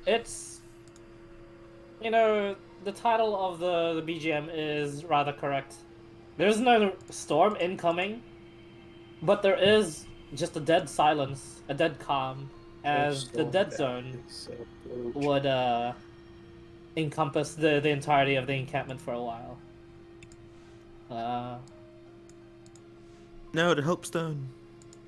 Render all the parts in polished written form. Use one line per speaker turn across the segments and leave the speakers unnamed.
It's the title of the BGM is rather correct. There's no storm incoming, but there is just a dead silence, a dead calm, as the dead zone would encompass the entirety of the encampment for a while.
No, the Helpstone.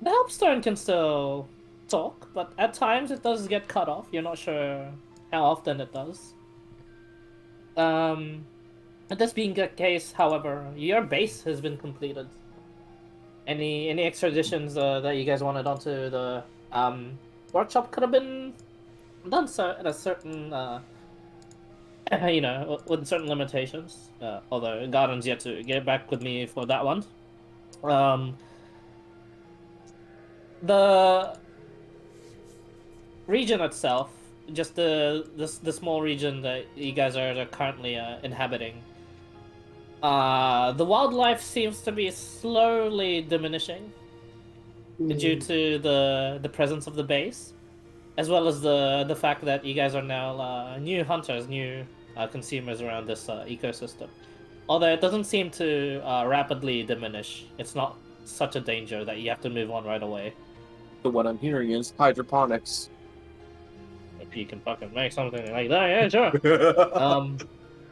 The Helpstone can still talk, but at times it does get cut off. You're not sure how often it does. This being the case, however, your base has been completed. Any extra additions that you guys wanted onto the workshop could have been done so at a certain with certain limitations. Although Garden's yet to get back with me for that one. The region itself, just the small region that you guys are currently inhabiting. The wildlife seems to be slowly diminishing due to the presence of the base, as well as the fact that you guys are now new hunters, new consumers around this ecosystem. Although it doesn't seem to rapidly diminish, it's not such a danger that you have to move on right away.
So what I'm hearing is hydroponics.
If you can fucking make something like that, yeah, sure.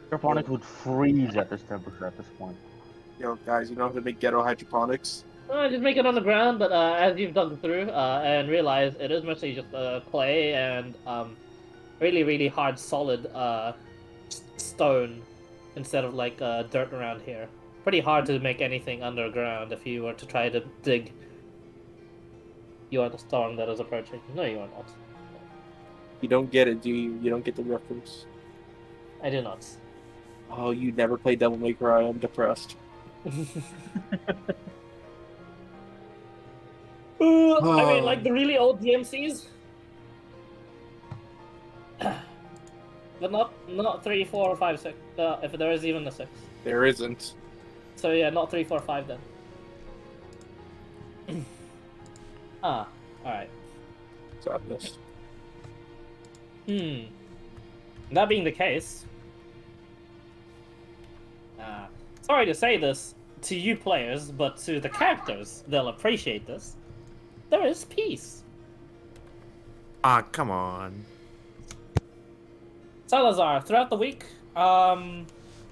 Hydroponics would freeze at this temperature at this point.
Yo, guys, you know how to make ghetto hydroponics?
Just make it on the ground, but as you've dug through and realized it is mostly just clay and really, really hard, solid stone instead of like dirt around here. Pretty hard to make anything underground if you were to try to dig. You are the storm that is approaching. No, you are not.
You don't get it, do you? You don't get the reference.
I do not.
Oh, you never played Devil May Cry. I'm depressed.
I mean, like the really old DMCs, but not 3, 4, or 5, 6. If there is even a 6.
There isn't.
So yeah, not 3, 4, 5 then. All right.
Sadness.
That being the case, sorry to say this to you players, but to the characters, they'll appreciate this. There is peace.
Ah, come on.
Salazar, throughout the week,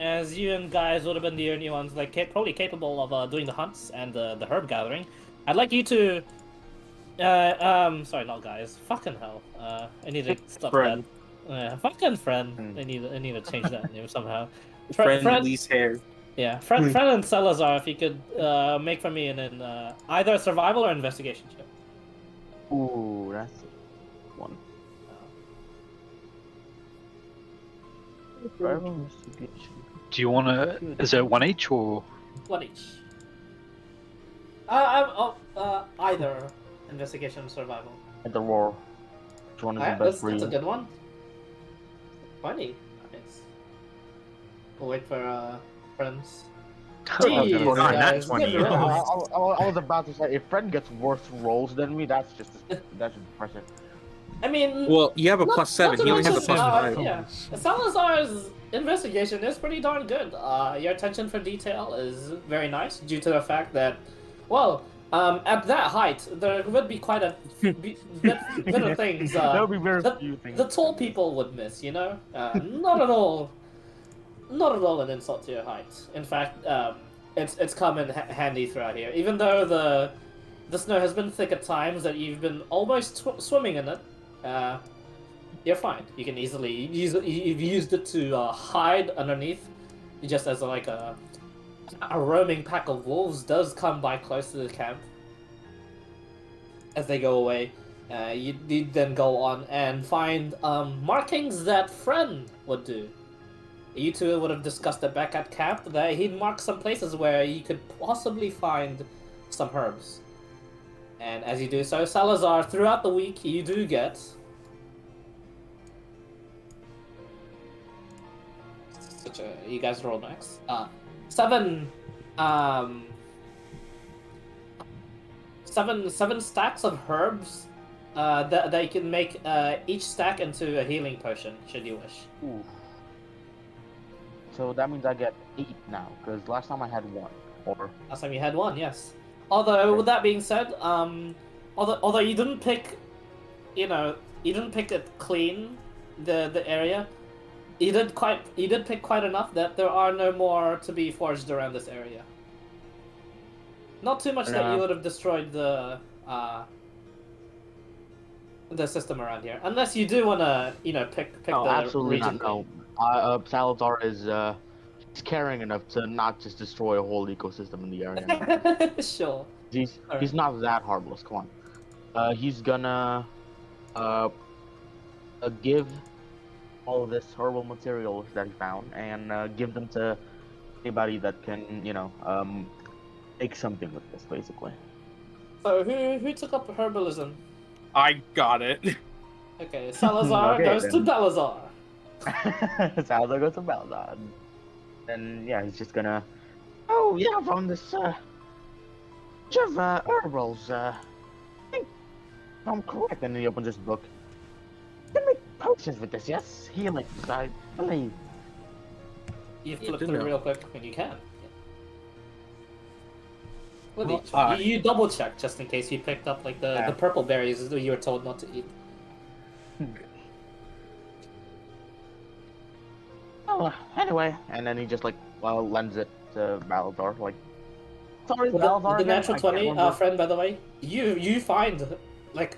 as you and guys would have been the only ones probably capable of doing the hunts and the herb gathering, I'd like you to sorry, not guys. Fucking hell. I need to stop
Friend.
that. Fucking friend. I need to change that name somehow.
Friend Lee's hair.
Yeah, friend and Salazar, if you could make for me an either a survival or investigation check.
Ooh, that's one. Survival investigation.
Do you want to? Is it one each or?
One each. Either investigation or survival.
At the roar. Which one is the best
That's
for you?
a good one. 20. Nice. We'll wait for friends. Jeez,
Oh, not
guys,
20.
good
I
rolls.
was about to say, if friend gets worse rolls than me, that's just depressing.
I mean,
Well, you have a
not-
plus 7.
not
He
to
only has a
mention,
plus 5.
Yeah, Salazar's investigation is pretty darn good. Your attention for detail is very nice due to the fact that, well, at that height, there would be quite a bit of things.
There would be very few things.
The tall people would miss, you know? Not at all. Not at all an insult to your height. In fact, it's come in handy throughout here. Even though the snow has been thick at times that you've been almost swimming in it, you're fine. You can easily you've used it to hide underneath, just as like a roaming pack of wolves does come by close to the camp. As they go away, you then go on and find markings that Friend would do. You two would have discussed it back at camp that he'd mark some places where you could possibly find some herbs. And as you do so, Salazar, throughout the week, you do get you guys roll next. 7 seven stacks of herbs that you can make each stack into a healing potion, should you wish.
Ooh. So that means I get 8 now, because last time I had 1. Or
Last time you had one, yes. Although, with that being said, although you didn't pick, you didn't pick it clean, the area. You did pick quite enough that there are no more to be forged around this area. Not too much that you would have destroyed the system around here, unless you do wanna, pick
no,
the
absolutely
region
not. No, Salazar is he's caring enough to not just destroy a whole ecosystem in the area.
clean. Sure.
He's not that harmless. Come on. He's gonna give all of this herbal materials that he found and give them to anybody that can, make something with this, basically.
So who took up herbalism?
I got it.
Okay, Salazar
Okay,
goes to
then.
Belazar.
Salazar goes to Balzar. And yeah, he's just gonna. Oh yeah, I found this bunch of herbals. I think I'm correct. And then he opens his book. You can make potions with this, yes? Healing, I believe.
You
Yeah,
flip
good
through
enough.
real quick when you can. With
Well,
each one. You double check just in case you picked up like the
Yeah.
purple berries that you were told not to eat.
Oh, anyway, and then he just lends it to Balzar. Sorry, Balzar.
The
again?
natural
I can't
20,
remember.
friend, by the way, you find like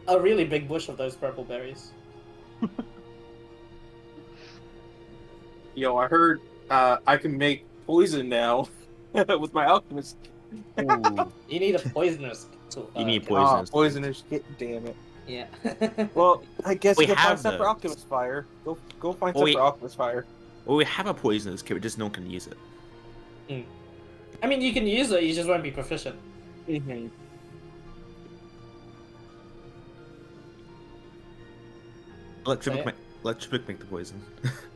a really big bush of those purple berries.
Yo, I heard I can make poison now with my alchemist.
Ooh.
You need a poisoner's tool.
You need
okay.
poisonous.
Poisonous shit, damn it.
Yeah.
Well, I guess
We
you go
have
find stuff for
those.
alchemist fire. Go find
Well,
stuff for alchemist fire.
Well, we have a poisonous kit, but just no one can use it.
I mean, you can use it, you just won't be proficient.
Mm-hmm.
Let
Say
Tripic make the poison.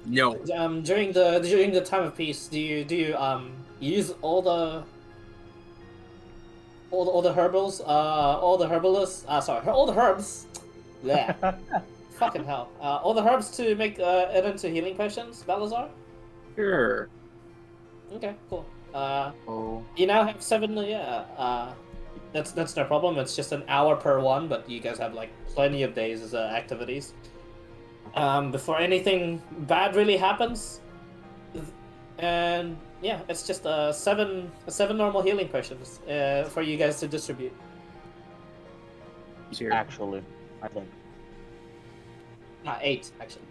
No.
During the time of peace, do you use all the herbals, all the herbalists, all the herbs. Yeah. Fucking hell. All the herbs to make it into healing potions, Balazar?
Sure.
Okay, cool.
Oh.
You now have 7, that's no problem. It's just an hour per one, but you guys have like plenty of days as activities. Before anything bad really happens, and yeah, it's just seven normal healing potions for you guys to distribute.
Here.
Actually, I think.
8 actually.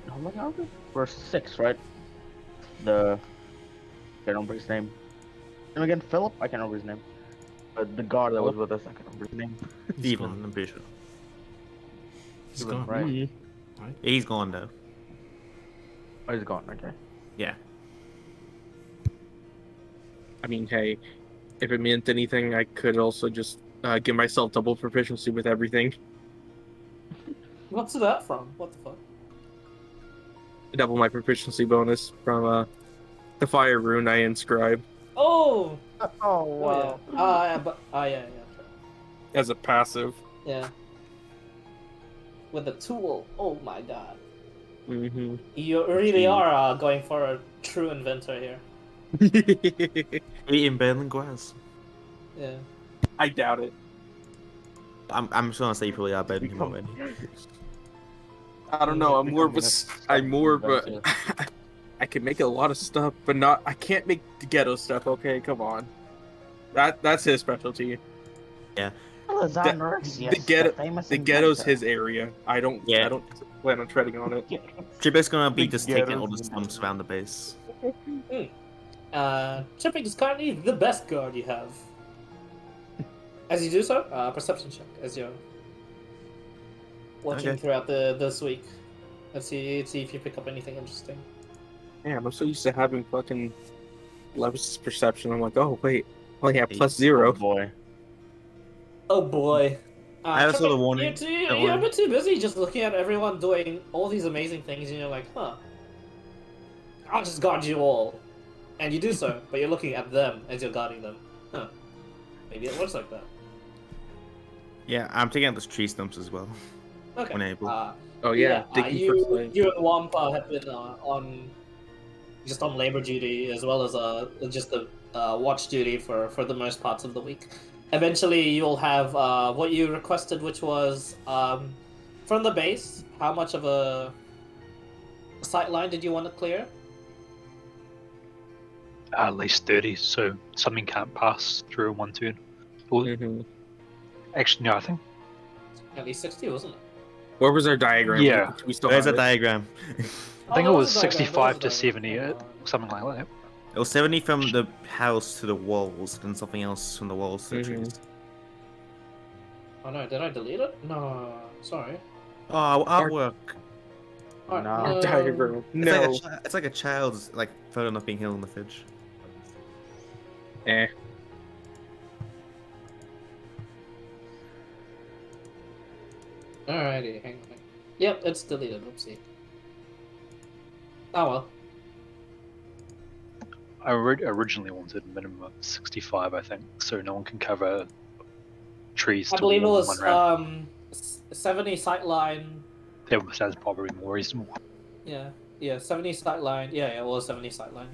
How many are we? We're 6, right? I can't remember his name. And again, Philip? I can't remember his name. But the guard that was with us, I can't remember his name.
Steven, I'm pretty sure.
He's
Steven,
gone.
right?
Mhm.
He's gone though.
Oh, he's gone, okay.
Yeah.
I mean, hey, if it meant anything, I could also just give myself double proficiency with everything.
What's that from? What the fuck?
Double my proficiency bonus from the fire rune I inscribe
Oh!
Oh,
Oh
wow.
yeah.
as a passive.
Yeah. With a tool. Oh my god.
Mm-hmm.
You really are going for a true inventor here.
Eating better than grass.
Yeah.
I doubt it.
I'm just gonna say you probably are better than him
Become-
already.
I don't know. I'm more of a. I'm more of a.
Inventor.
I can make a lot of stuff, but not. I can't make the ghetto stuff. Okay, come on. That's his specialty.
Salazar
The-
Nerds,
the
yes,
ghetto-
famous
The ghetto's
inventor.
his area. I don't plan on treading on it.
Tripic's gonna be
Big
just taking
ghettos
all the
and-
stumps around the base.
Tripping is currently the best guard you have. As you do so, perception check as you're watching
Okay.
throughout this week. Let's see if you pick up anything interesting.
Damn, I'm so used to having fucking Levis' perception. I'm like, oh wait, oh yeah, plus
Oh
0.
boy.
Oh boy.
I have a sort of
Tripping,
warning.
You're a bit too busy just looking at everyone doing all these amazing things, and you're like, huh. I'll just guard you all. And you do so, but you're looking at them as you're guarding them. Huh. Maybe it works like that.
Yeah, I'm taking out those tree stumps as well.
Okay.
When able.
Oh yeah, digging for clay.
You and Wampa have been on labor duty as well as just the watch duty for the most parts of the week. Eventually, you'll have what you requested, which was from the base. How much of a sight line did you want to clear?
At least 30, so something can't pass through in one turn. Well,
Mhm.
actually, no, I think.
At least 60, wasn't it?
Where was our diagram?
Yeah.
We still
There's
have
a
it.
diagram.
I think
there
it
was
was
a diagram, there was
65
a
to
diagram.
70, something like that.
It was 70 from the house to the walls, and something else from the walls to the
Mhm.
trees.
Oh no, did I delete it? No, sorry.
Oh, artwork.
Alright,
No.
Our diagram.
It's
No.
like it's like a child's like photo not being held in the fridge.
Eh.
Alrighty, hang on. Yep, it's deleted. Oopsie. Oh well.
I originally wanted a minimum of 65, I think, so no one can cover trees
I
to
believe it
wall in
was
one round.
70 sightline.
That's probably more reasonable.
Yeah, 70 sightline. Yeah, it was 70 sightline.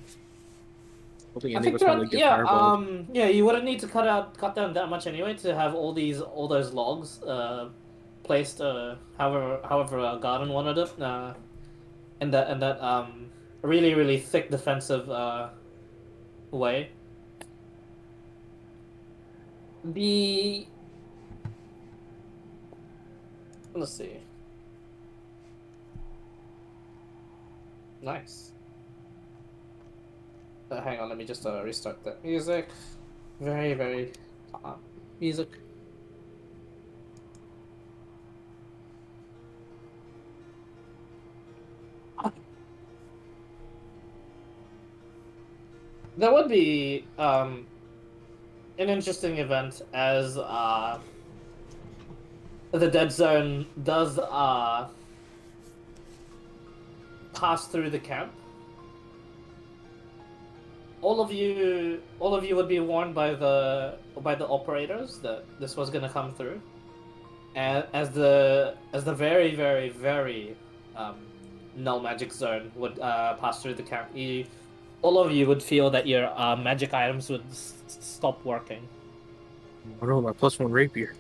I think
I
any
think
of us want to get fireballed.
yeah, you wouldn't need to cut down that much anyway to have all those logs placed however Garden wanted it in that really thick defensive way. Let's see. Nice. Hang on, let me just restart that music. Very music. That would be an interesting event as the dead zone does pass through the camp. All of you would be warned by the operators that this was gonna come through, and as the very null magic zone would pass through the camp, all of you would feel that your magic items would stop working,
Oh no, my +1 rapier.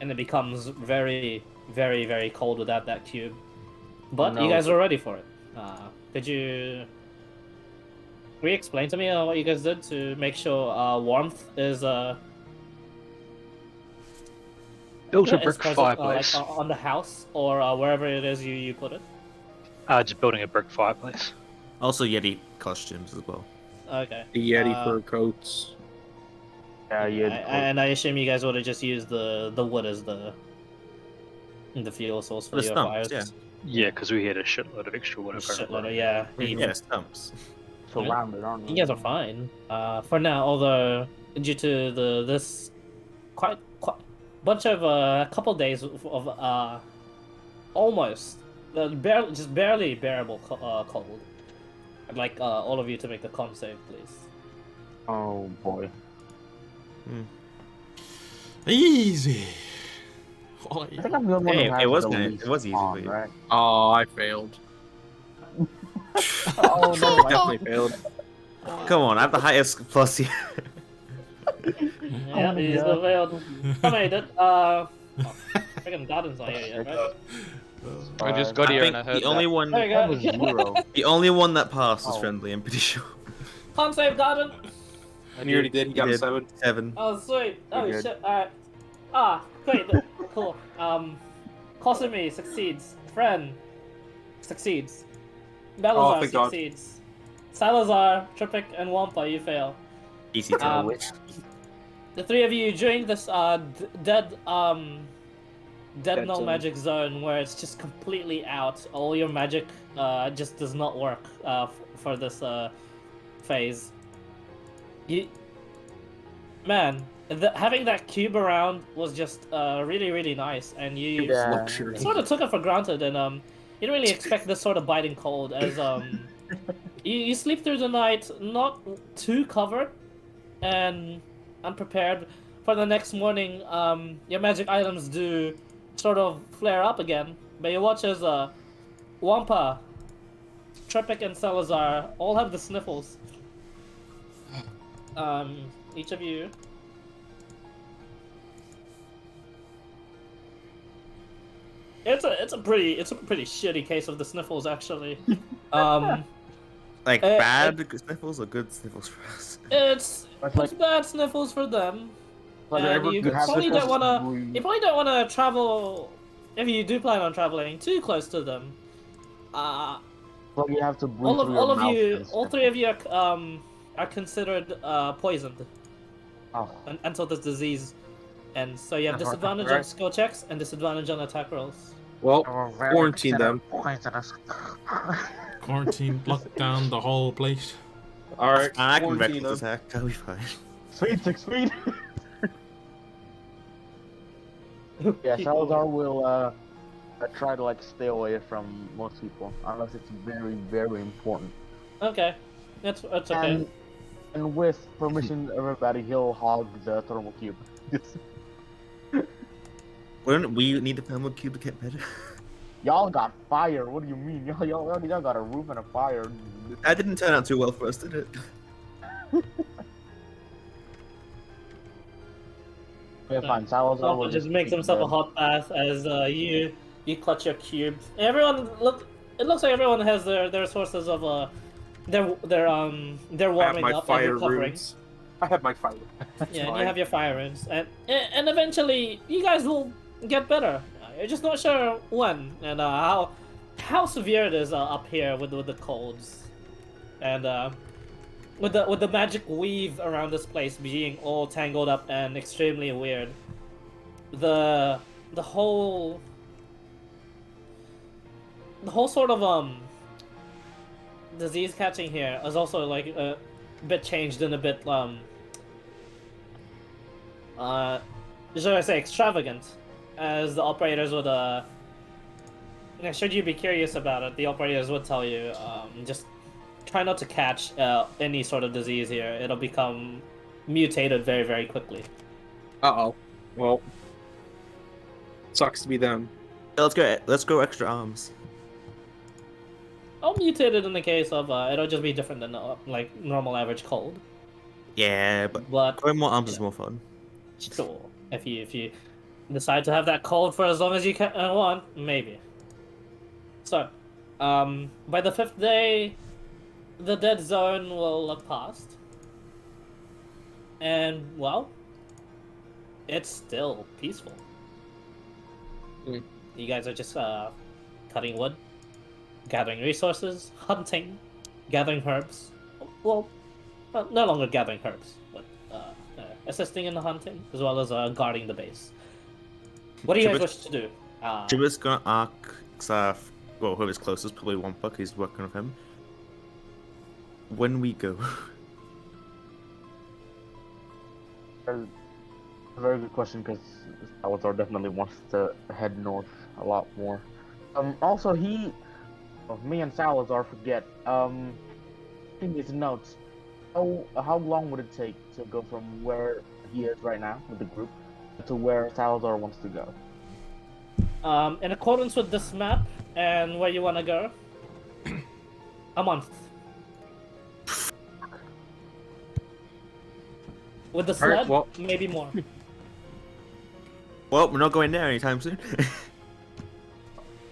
and it becomes very cold without that cube. But
No.
you guys are ready for it. Could you re-explain to me what you guys did to make sure warmth is
Built a
is
brick
present,
fireplace.
like, on the house or wherever it is you put it?
Just building a brick fireplace.
Also Yeti costumes as well.
Okay.
The Yeti
Uh,
fur coats.
Yeah, you.
And I assume you guys would have just used the wood as the fuel source for
The
your
stumps,
fires.
yeah.
Yeah, because we had a shitload of extra wood.
Shitload of, yeah.
Yeah, stumps.
Surrounded, aren't
You guys are fine. For now, although due to this quite bunch of a couple days of almost barely bearable cold. I'd like all of you to make a con save, please.
Oh boy.
Easy.
I think I'm the only one
Hey,
who has
it was
the
nice.
least
It was easy
con,
for you.
right?
Oh, I failed.
Oh no,
Definitely failed.
Come on, I have the highest plus here.
Yeah, he's
yeah.
availed. I made it. Freaking Garden's not here yet, right?
I just got
I
here
think
and I heard
the only
that.
one,
There you
that
go.
was 0.
the only one that passed was
Oh.
friendly. I'm pretty sure.
Con save, Garden.
And you already did. He got a
did.
7.
7.
Oh, sweet. Oh,
You're good.
shit. Alright. Great. Cool. Kosumi succeeds. Friend succeeds. Belazar
thank God.
succeeds. Salazar, Tripic, and Wampa, you fail.
Easy to
Um, The three of you during this dead
Dead
null
zone.
magic zone where it's just completely out. All your magic just does not work for this phase. Having that cube around was just really nice, and you
Yeah.
Luxury.
sort of took it for granted, and you didn't really expect this sort of biting cold as you sleep through the night not too covered and unprepared for the next morning, your magic items do sort of flare up again. But you watch as Wampa, Tripic, and Salazar all have the sniffles. Each of you. It's a pretty shitty case of the sniffles, actually.
Like bad sniffles or good sniffles for us?
It's
like-
bad sniffles for them.
Like,
And
ever
you
have
probably
this
don't wanna.
breed-
You probably don't wanna travel if you do plan on traveling too close to them.
Like you have to breathe
All
through your mouth and
all
stuff.
three of you are considered poisoned
Oh,
until this disease, and so you have
Uh-huh.
disadvantage on
Alright.
skill checks and disadvantage on attack rolls.
Well,
they were very
quarantine them.
poisonous.
Quarantine, lock down the whole place.
All right,
I can
quarantine
reckless
them.
attack. I'll be fine.
Sweet, 6 feet. Yeah, Salazar will try to like stay away from most people unless it's very, very important.
Okay, that's okay.
And with permission, everybody, he'll hog the thermal cube.
Wouldn't we need a thermal cube to get better?
Y'all got fire. What do you mean? Y'all got a roof and a fire.
That didn't turn out too well for us, did it?
Okay, fine. Salazar will
Just makes himself a hot bath as you clutch your cube. Everyone it looks like everyone has their sources of they're
I have
warming
my
up and
fire
recovering.
runes. I have my fire. That's
Yeah, and
fine.
you have your fire runes, and eventually you guys will get better. You're just not sure when and how severe it is up here with the colds, and with the magic weave around this place being all tangled up and extremely weird. The whole sort of disease catching here is also like a bit changed and a bit should I say extravagant, as the operators would should you be curious about it, the operators would tell you just try not to catch any sort of disease here. It'll become mutated very, very quickly.
Uh-oh. Well, sucks to be them.
Let's go extra arms.
I'll mutate it in the case of it'll just be different than like normal average cold.
Yeah, but
But
going more arms
you
is
know,
more fun.
sure, if you decide to have that cold for as long as you can want, maybe. So, by the 5th day, the dead zone will have passed, and well, it's still peaceful.
Mm.
You guys are just cutting wood, gathering resources, hunting, gathering herbs. Well, no longer gathering herbs, but assisting in the hunting as well as guarding the base. What do you guys wish to do?
Jibba's gonna ask well, whoever's closest, probably Wampa, he's working with him. When we go.
A very good question, because Salazar definitely wants to head north a lot more. Also, me and Salazar forget. In his notes, how long would it take to go from where he is right now with the group to where Salazar wants to go?
In accordance with this map and where you want to go, a month. With the sled,
Alright, well-
maybe more.
Well, we're not going there anytime soon.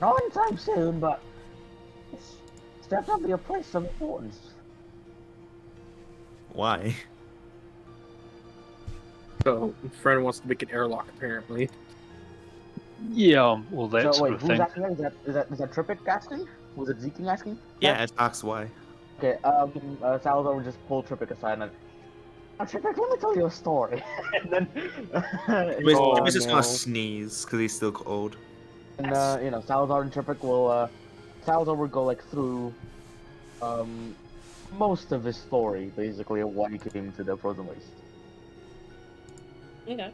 Not anytime soon, but it's definitely a place of importance.
Why?
So, friend wants to make an airlock, apparently.
Yeah, well, that
So
sort
wait,
of
who's
thing.
asking? Is that Tripic asking? Was it Zeke asking?
Yeah, it asks why.
Okay, Salazar would just pull Tripic aside and Tripic, let me tell you a story. And then
Jibba's just
no.
gonna sneeze because he's still cold.
And Salazar and Tripic will Salazar will go like through most of his story, basically, of why he came to the Frozen Waste.
Okay.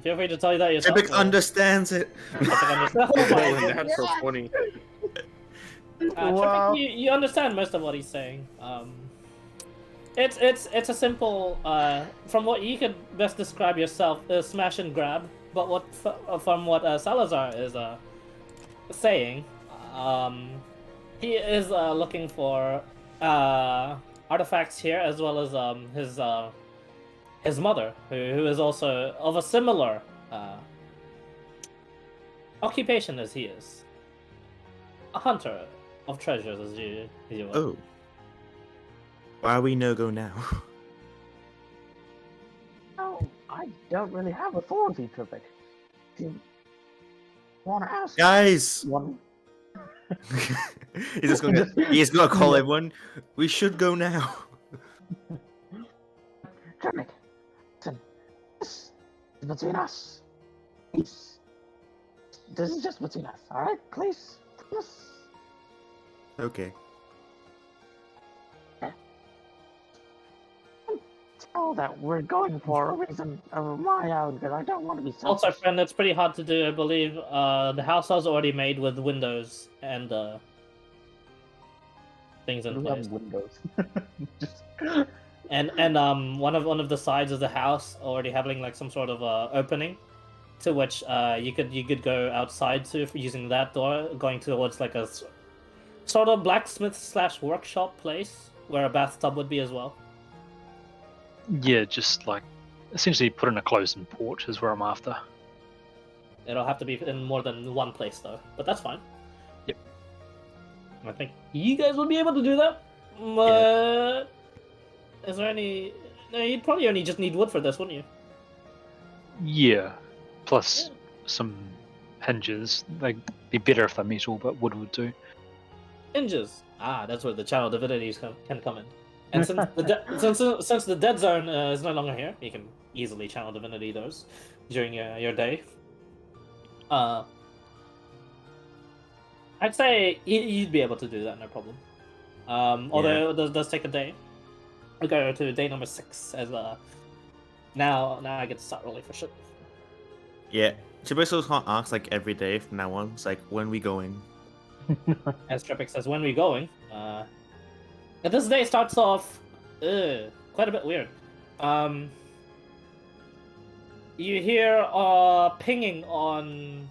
Feel free to tell you that yourself.
Jibba understands it.
Tripic understands. Oh my
Oh,
goodness.
that's so funny.
Tripic, you understand most of what he's saying. It's a simple from what you could best describe yourself, smash and grab. But from what Salazar is saying, he is looking for artifacts here, as well as his mother, who is also of a similar occupation as he is, a hunter of treasures, as you will.
Oh. Why are we no go now?
No, I don't really have authority to it. Do you want to ask?
Guys!
One.
He's just gonna. He's gonna call everyone. We should go now.
Kermit, listen. This is between us. Please. This is just between us, alright? Please. Please.
Okay.
Tell that we're going for a reason of my own, because I don't want to be selfish.
Also, friend, it's pretty hard to do. I believe the house was already made with windows and things in
We
place.
have windows. Just...
And one of the sides of the house already having like some sort of opening, to which you could go outside to using that door, going towards like a sort of blacksmith / workshop place where a bathtub would be as well.
Yeah, just like essentially put in a closed-in porch is where I'm after.
It'll have to be in more than one place though, but that's fine.
Yep.
I think you guys will be able to do that. But is there any? No, you'd probably only just need wood for this, wouldn't you?
Yeah, plus some hinges. They'd be better if they're metal, but wood would do.
Hinges. Ah, that's where the channel divinities can come in. And since since the dead zone is no longer here, you can easily channel divinity those during your day. I'd say you'd be able to do that, no problem. Although it does take a day. We go to day number 6 as now I get to start rolling for shit.
Yeah. So basically, can't ask like every day from now on. It's like, when we going?
As Treppic says, when we going? And this day starts off quite a bit weird. You hear pinging on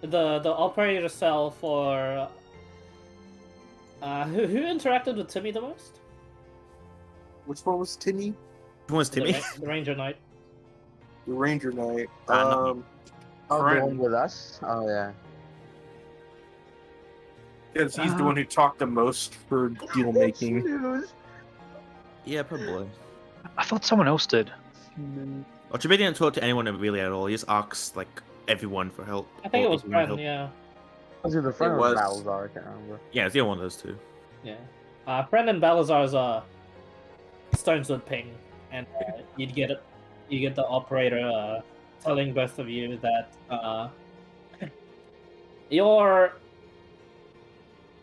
the operator cell for who interacted with Timmy the most?
Which one was Timmy?
Who wants Timmy?
The Ranger Knight.
The Ranger Knight.
Not me.
Oh, the
Friend.
one with us? Oh, yeah.
Because he's the one who talked the most for deal making.
Yeah, probably.
I thought someone else did.
Or Jabba didn't talk to anyone really at all. He just asks like everyone for help.
I think
or
it was
if you need
Bren,
help.
yeah.
Was it the friend
It
of
was.
Balazar? I can't remember.
Yeah, it's the one of those two.
Yeah. Bren and Balazar's stones would ping, and you get the operator telling both of you that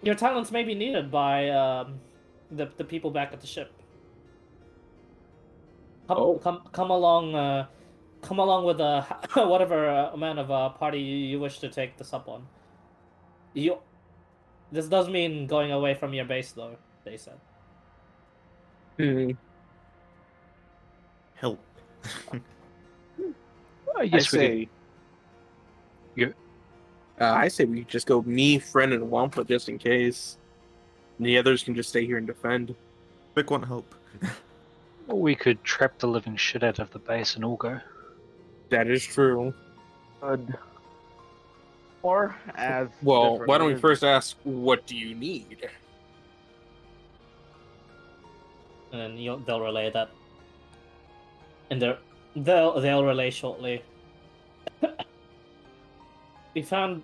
your talents may be needed by the people back at the ship. Come along with whatever amount of party you wish to take this up on. This does mean going away from your base, though. They said.
Help.
I say
we just go me, Friend, and Wampa just in case. And the others can just stay here and defend.
Quick want help.
we could trap the living shit out of the base and all go.
That is true.
Good. Or as
Well,
different
why don't we
as-
first ask, what do you need?
And then they'll relay that. And they'll relay shortly. We found,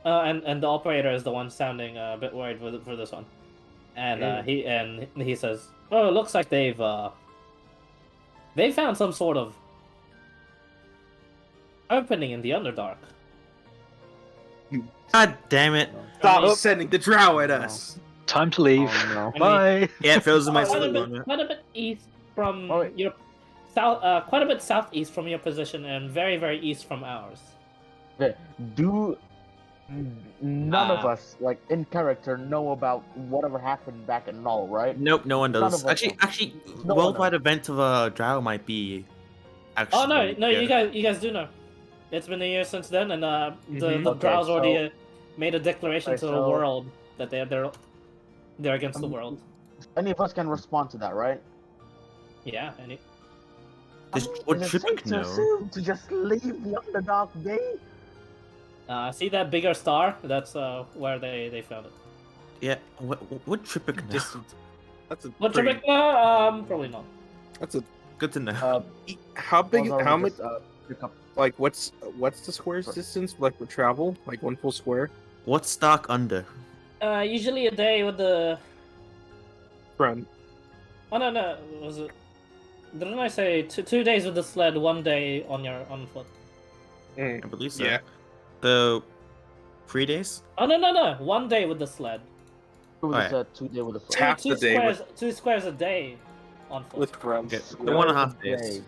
and the operator is the one sounding a bit worried for this one, and he says, "Oh, it looks like they found some sort of opening in the Underdark."
God damn it.
Stop sending the drow at us.
Time to leave.
Oh, no.
I mean,
Bye.
Yeah, it feels in my
quite a
sleep.
bit, quite a bit east from
Oh, wait.
your south, quite a bit southeast from your position, and very, very east from ours.
Okay. Do None of us, like in character, know about whatever happened back in Null, right?
Nope, no one
None
does.
of us
Actually,
No one
worldwide
knows.
event of a drow might be. Actually,
Oh no,
yeah.
you guys do know. It's been a year since then, and the
Mhm.
the
Okay,
Drows already
so-
made a declaration
okay,
to the
so-
world that they're against the world.
Any of us can respond to that, right?
Yeah, and
Does,
I mean,
would
is it safe
Tripic
to
know?
assume to just leave the Underdark be?
see that bigger star? That's where they found it.
Yeah, would Tripic know?
Distant. That's a
What
pretty.
Trebek? Probably not.
That's a.
Good to know.
How big?
Ozar
How
will
much?
just, pick up.
Like, what's the square's distance? Like, with travel? Like, one full square?
What's Stark under?
Usually a day with the.
Front.
Oh no, was it? Didn't I say 2 days with the sled, 1 day on foot?
I believe so.
Yeah.
So, 3 days?
Oh no, 1 day with the sled.
Who
Alright.
said 2 day with the
Half
two
the day
squares, 2 squares a day on foot.
With front.
Okay, so 1.5 days.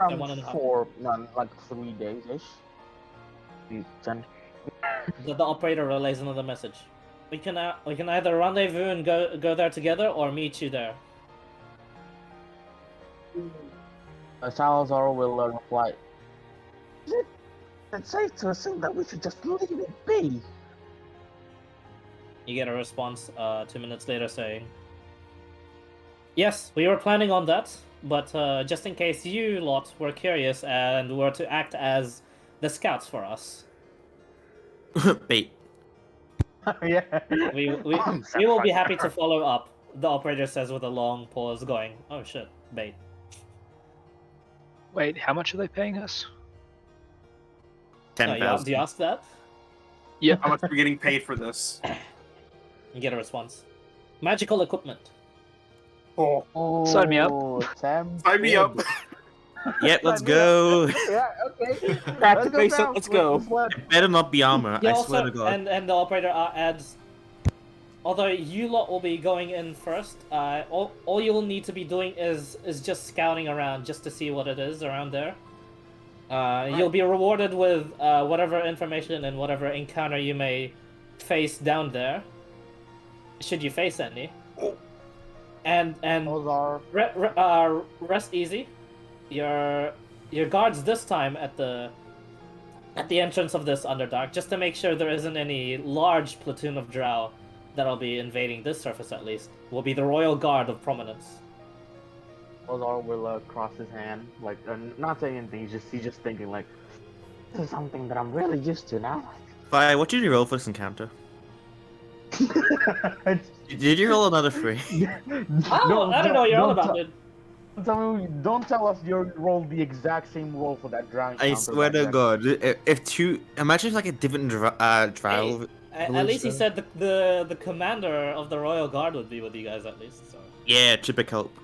Yeah,
Around
1.5.
4, no, like 3 days ish.
The operator relays another message. We can either rendezvous and go there together, or meet you there.
Salazar will reply. It's safe to assume that we should just leave it be.
You get a response 2 minutes later saying, "Yes, we were planning on that, but just in case you lot were curious and were to act as the scouts for us,
Bait.
Yeah.
we will be happy to follow up." The operator says with a long pause, going, "Oh shit, bait."
Wait, how much are they paying us?
No,
10,000.
do you ask that?
Yeah.
How much are we getting paid for this?
You get a response. Magical equipment.
Oh,
Sign me up.
Sam.
Sign me up.
Yep, let's go.
Yeah, okay.
Back to base up, let's go.
It better not be armor,
Yeah,
I
also,
swear to God.
and the operator adds, although you lot will be going in first, all you will need to be doing is just scouting around just to see what it is around there. You'll be rewarded with whatever information and whatever encounter you may face down there, should you face any. And
Those are
rest easy. Your guards this time at the entrance of this Underdark, just to make sure there isn't any large platoon of drow that'll be invading this surface at least, will be the Royal Guard of Prominence.
Ozar will cross his hand, like not saying anything. He's just thinking like, this is something that I'm really used to now.
Fire, what did you roll for this encounter? Did you roll another 3?
Oh, I don't know what you're on about, dude.
Don't tell us you rolled the exact same roll for that drown.
I swear to God, if two, imagine if like a different drow.
At least he said the commander of the Royal Guard would be with you guys at least. So.
Yeah, Tripic help.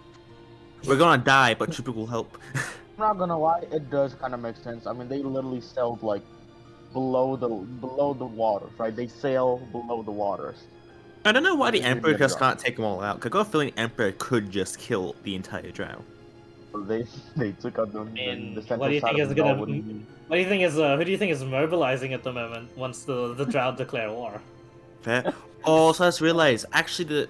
We're gonna die, but Tripic will help.
I'm not gonna lie, it does kind of make sense. I mean, they literally sailed like below the waters, right? They sail below the waters.
I don't know why the
They
Emperor
did
just
drop.
can't take them all out. 'Cause I got a feeling the Emperor could just kill the entire drow.
They took out the
mean,
central
what do you
side
think
of
is
the
gonna-
Nile, what do you mean?
What do you think is who do you think is mobilizing at the moment once the drow declare war?
Fair. Oh, so I just realized actually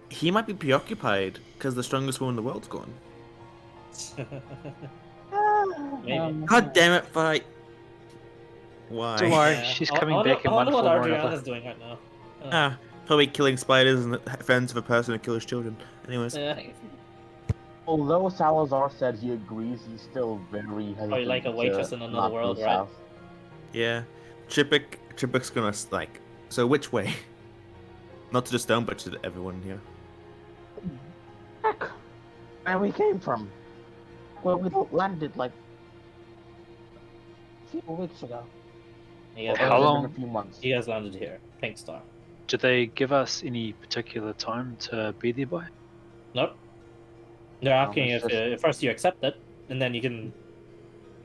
he might be preoccupied because the strongest woman in the world's gone.
Maybe.
God damn it, fight! Why?
Don't worry,
Yeah.
she's
I
coming
wonder-
back in
I
one
wonder what
form or
Adriana's
another.
doing right now.
Ah, probably killing spiders and friends of a person who kills children. Anyways.
Although Salazar said he agrees, he's still very hesitant.
Probably like a waitress
to
in another
not
world,
go
right?
south.
Yeah. Tripic's gonna like. So which way? Not to the stone, but to everyone here.
Back where we came from. Where we landed like a few weeks ago.
You guys,
How
Or
long-
in a few months.
you guys landed here, Pink Star.
Did they give us any particular time to be there by?
Nope. They're asking
it's
if first you accept it, and then you can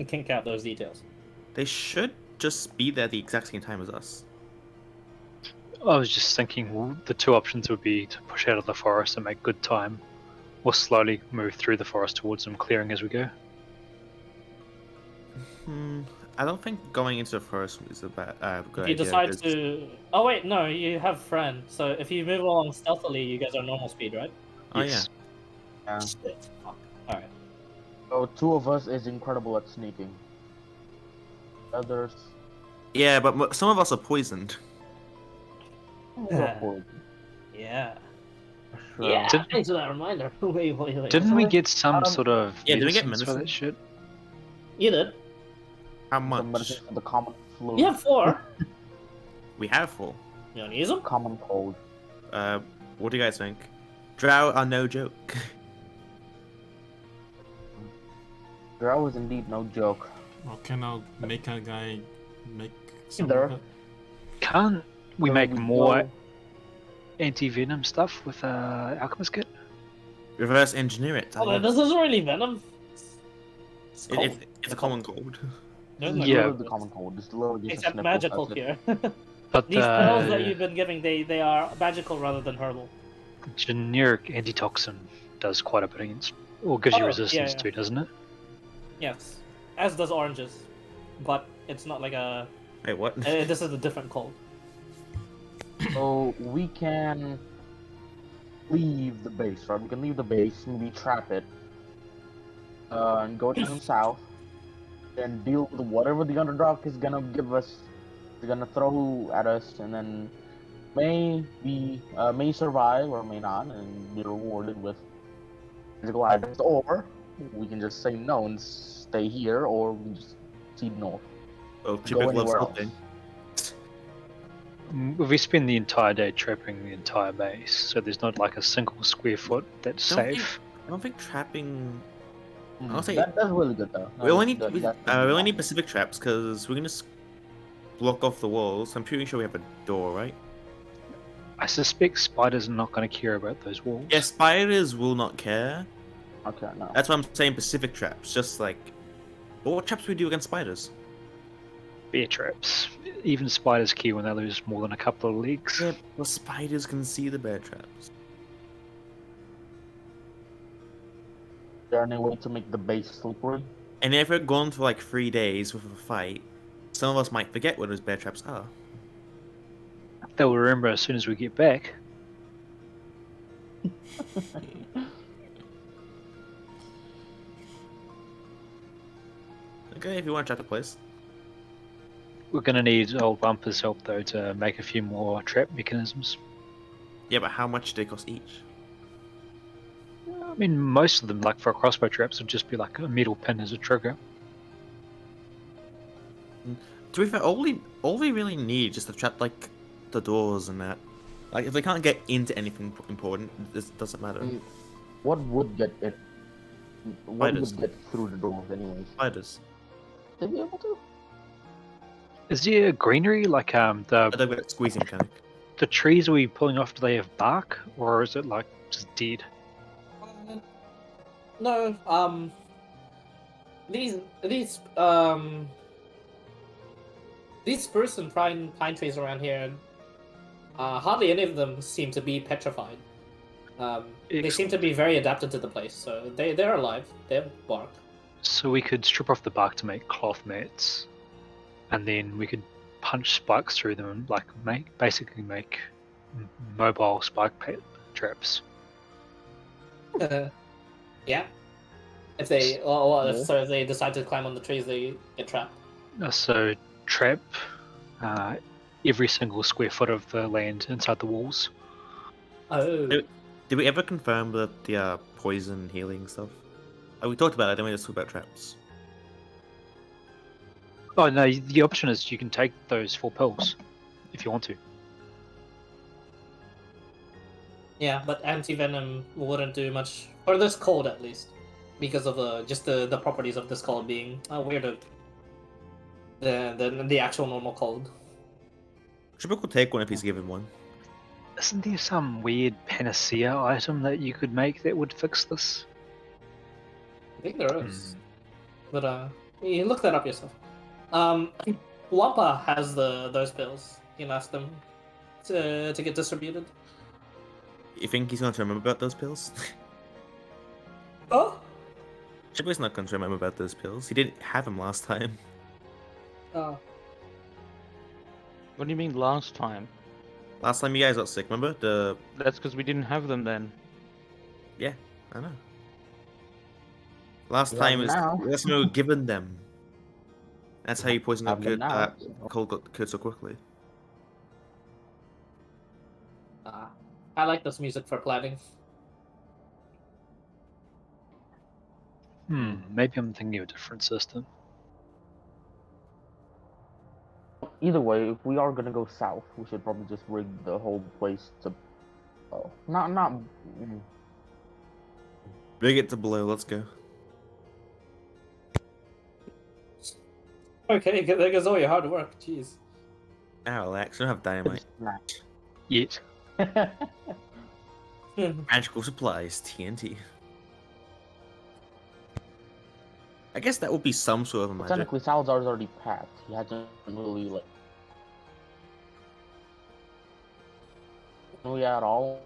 kink out those details.
They should just be there the exact same time as us.
I was just thinking the two options would be to push out of the forest and make good time, or slowly move through the forest towards them, clearing as we go.
I don't think going into the forest is a good
If you
idea.
decide
'cause-
to... Oh wait, no, you have friend. So if you move along stealthily, you guys are normal speed, right?
Oh
Yes.
Yeah.
Shit. Fuck. Alright.
So two of us is incredible at sneaking. Others.
yeah, but some of us are poisoned.
Yeah. Yeah.
Sure.
Yeah,
Did-
thanks for that reminder. Wait.
Didn't we
Sorry,
get some sort of
Yeah, did we get
medicines for that
medicine?
shit?
You did.
How
The
much?
medicine for the common flu.
You have 4.
We have 4.
You wanna use them?
Common cold.
What do you guys think? Drow are no joke.
Drow is indeed no joke.
Or can I make a guy make some
Either.
of it?
Can't we
So
make
we
more
go-
anti-venom stuff with alchemist kit?
Reverse engineer it.
Oh, this isn't really venom. It's cold.
It's a common cold.
There's no
Yeah.
Literally
cold.
the common cold. It's literally just a
Except
sniffle,
magical
that's it.
here.
But
These spells that
the
you've been giving, they are magical rather than herbal.
generic antitoxin does quite a bit against, or gives you
Oh,
resistance
yeah.
to, doesn't it?
Yes. As does oranges. But it's not like a...
Wait, what?
This is a different cold.
So we can leave the base, right? We can leave the base, maybe trap it, and go to the south, and deal with whatever the underdog is gonna give us, is gonna throw at us, and then may survive or may not, and be rewarded with physical items, or we can just say no and stay here, or we can just proceed north.
Oh,
Go
Chipper loves
anywhere
something.
else.
If we spend the entire day trapping the entire base, so there's not like a single square foot that's
Don't think-
safe.
I don't think trapping. I'll say-
That's really good though.
We only need
That-
we
that's
only
really
need Pacific traps because we're gonna block off the walls. I'm pretty sure we have a door, right?
I suspect spiders are not going to care about those walls.
Yeah, spiders will not care.
Okay, no.
That's why I'm saying Pacific traps. Just like, but what traps we do against spiders?
Bear traps. Even spiders care when they lose more than a couple of legs.
Yeah, the spiders can see the bear traps.
Is there any way to make the base slippery?
And if we're gone for like 3 days with a fight, some of us might forget what those bear traps are.
They'll remember as soon as we get back.
Okay, if you want to trap the place.
We're going to need old Bumper's help though to make a few more trap mechanisms.
Yeah, but how much do they cost each?
I mean, most of them, like for crossbow traps, would just be like a metal pin as a trigger.
To be fair, all we really need is to trap like the doors and that. Like if they can't get into anything important, this doesn't matter.
Mm. What would get it? What
Spiders.
would get through the doors anyways?
Spiders.
They be able to?
Is there greenery like
But they've got squeezing mechanic.
the trees we pulling off? Do they have bark, or is it like just dead?
No, these spruce and pine trees around here, hardly any of them seem to be petrified. They seem to be very adapted to the place, so they're alive. They have bark.
So we could strip off the bark to make cloth mats, and then we could punch spikes through them and like basically make mobile spike traps.
Yeah. If they, if they decide to climb on the trees, they get trapped.
So trap every single square foot of the land inside the walls.
Oh.
Did we ever confirm that the poison healing stuff? Oh, we talked about it, then we just talked about traps.
Oh no, the option is you can take those 4 pills if you want to.
Yeah, but anti-venom wouldn't do much for this cold, at least, because of the properties of this cold being weirder than the actual normal cold.
Triple could take one if he's given one.
Isn't there some weird panacea item that you could make that would fix this?
I think there is, but you look that up yourself. Wampa has those pills. You can ask them to get distributed.
You think he's going to remember about those pills?
Oh,
Chipper's not going to remember about those pills. He didn't have them last time.
Oh.
What do you mean last time?
Last time you guys got sick, remember?
That's because we didn't have them then.
Yeah, I know. Last
We
time
have
is
now.
last time we were given them. That's how you poisoned up
Have them now.
Cold got cured so quickly.
I like this music for planning.
Maybe I'm thinking of a different system.
Either way, if we are gonna go south, we should probably just rig the whole place to. Oh, not.
Bring it to below, let's go.
Okay, there goes all your hard work. Jeez.
Now relax, we don't have dynamite.
Yet.
Magical supplies, TNT. I guess that would be some sort of a magic.
Technically, Salazar's already packed. He hasn't really like. Can we at all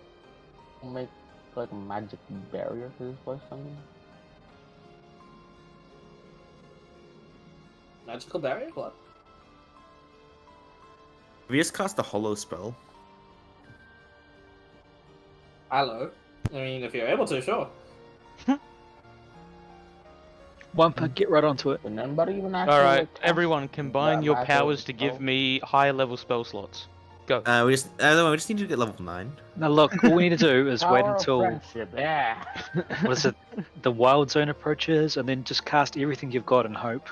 make like a magic barrier to this place? Something?
Magical barrier? What?
We just cast a hollow spell.
Hello. I mean, if you're able to, sure.
Wampa, get right onto it.
Can anybody even actually?
Alright,
like, cast
everyone, combine
that
your
magic
powers to give
spell?
me higher level spell slots. Go.
We just need to get level 9.
Now look, all we need to do is wait
Power of
until
friendship, yeah.
what is it? The wild zone approaches, and then just cast everything you've got and hope.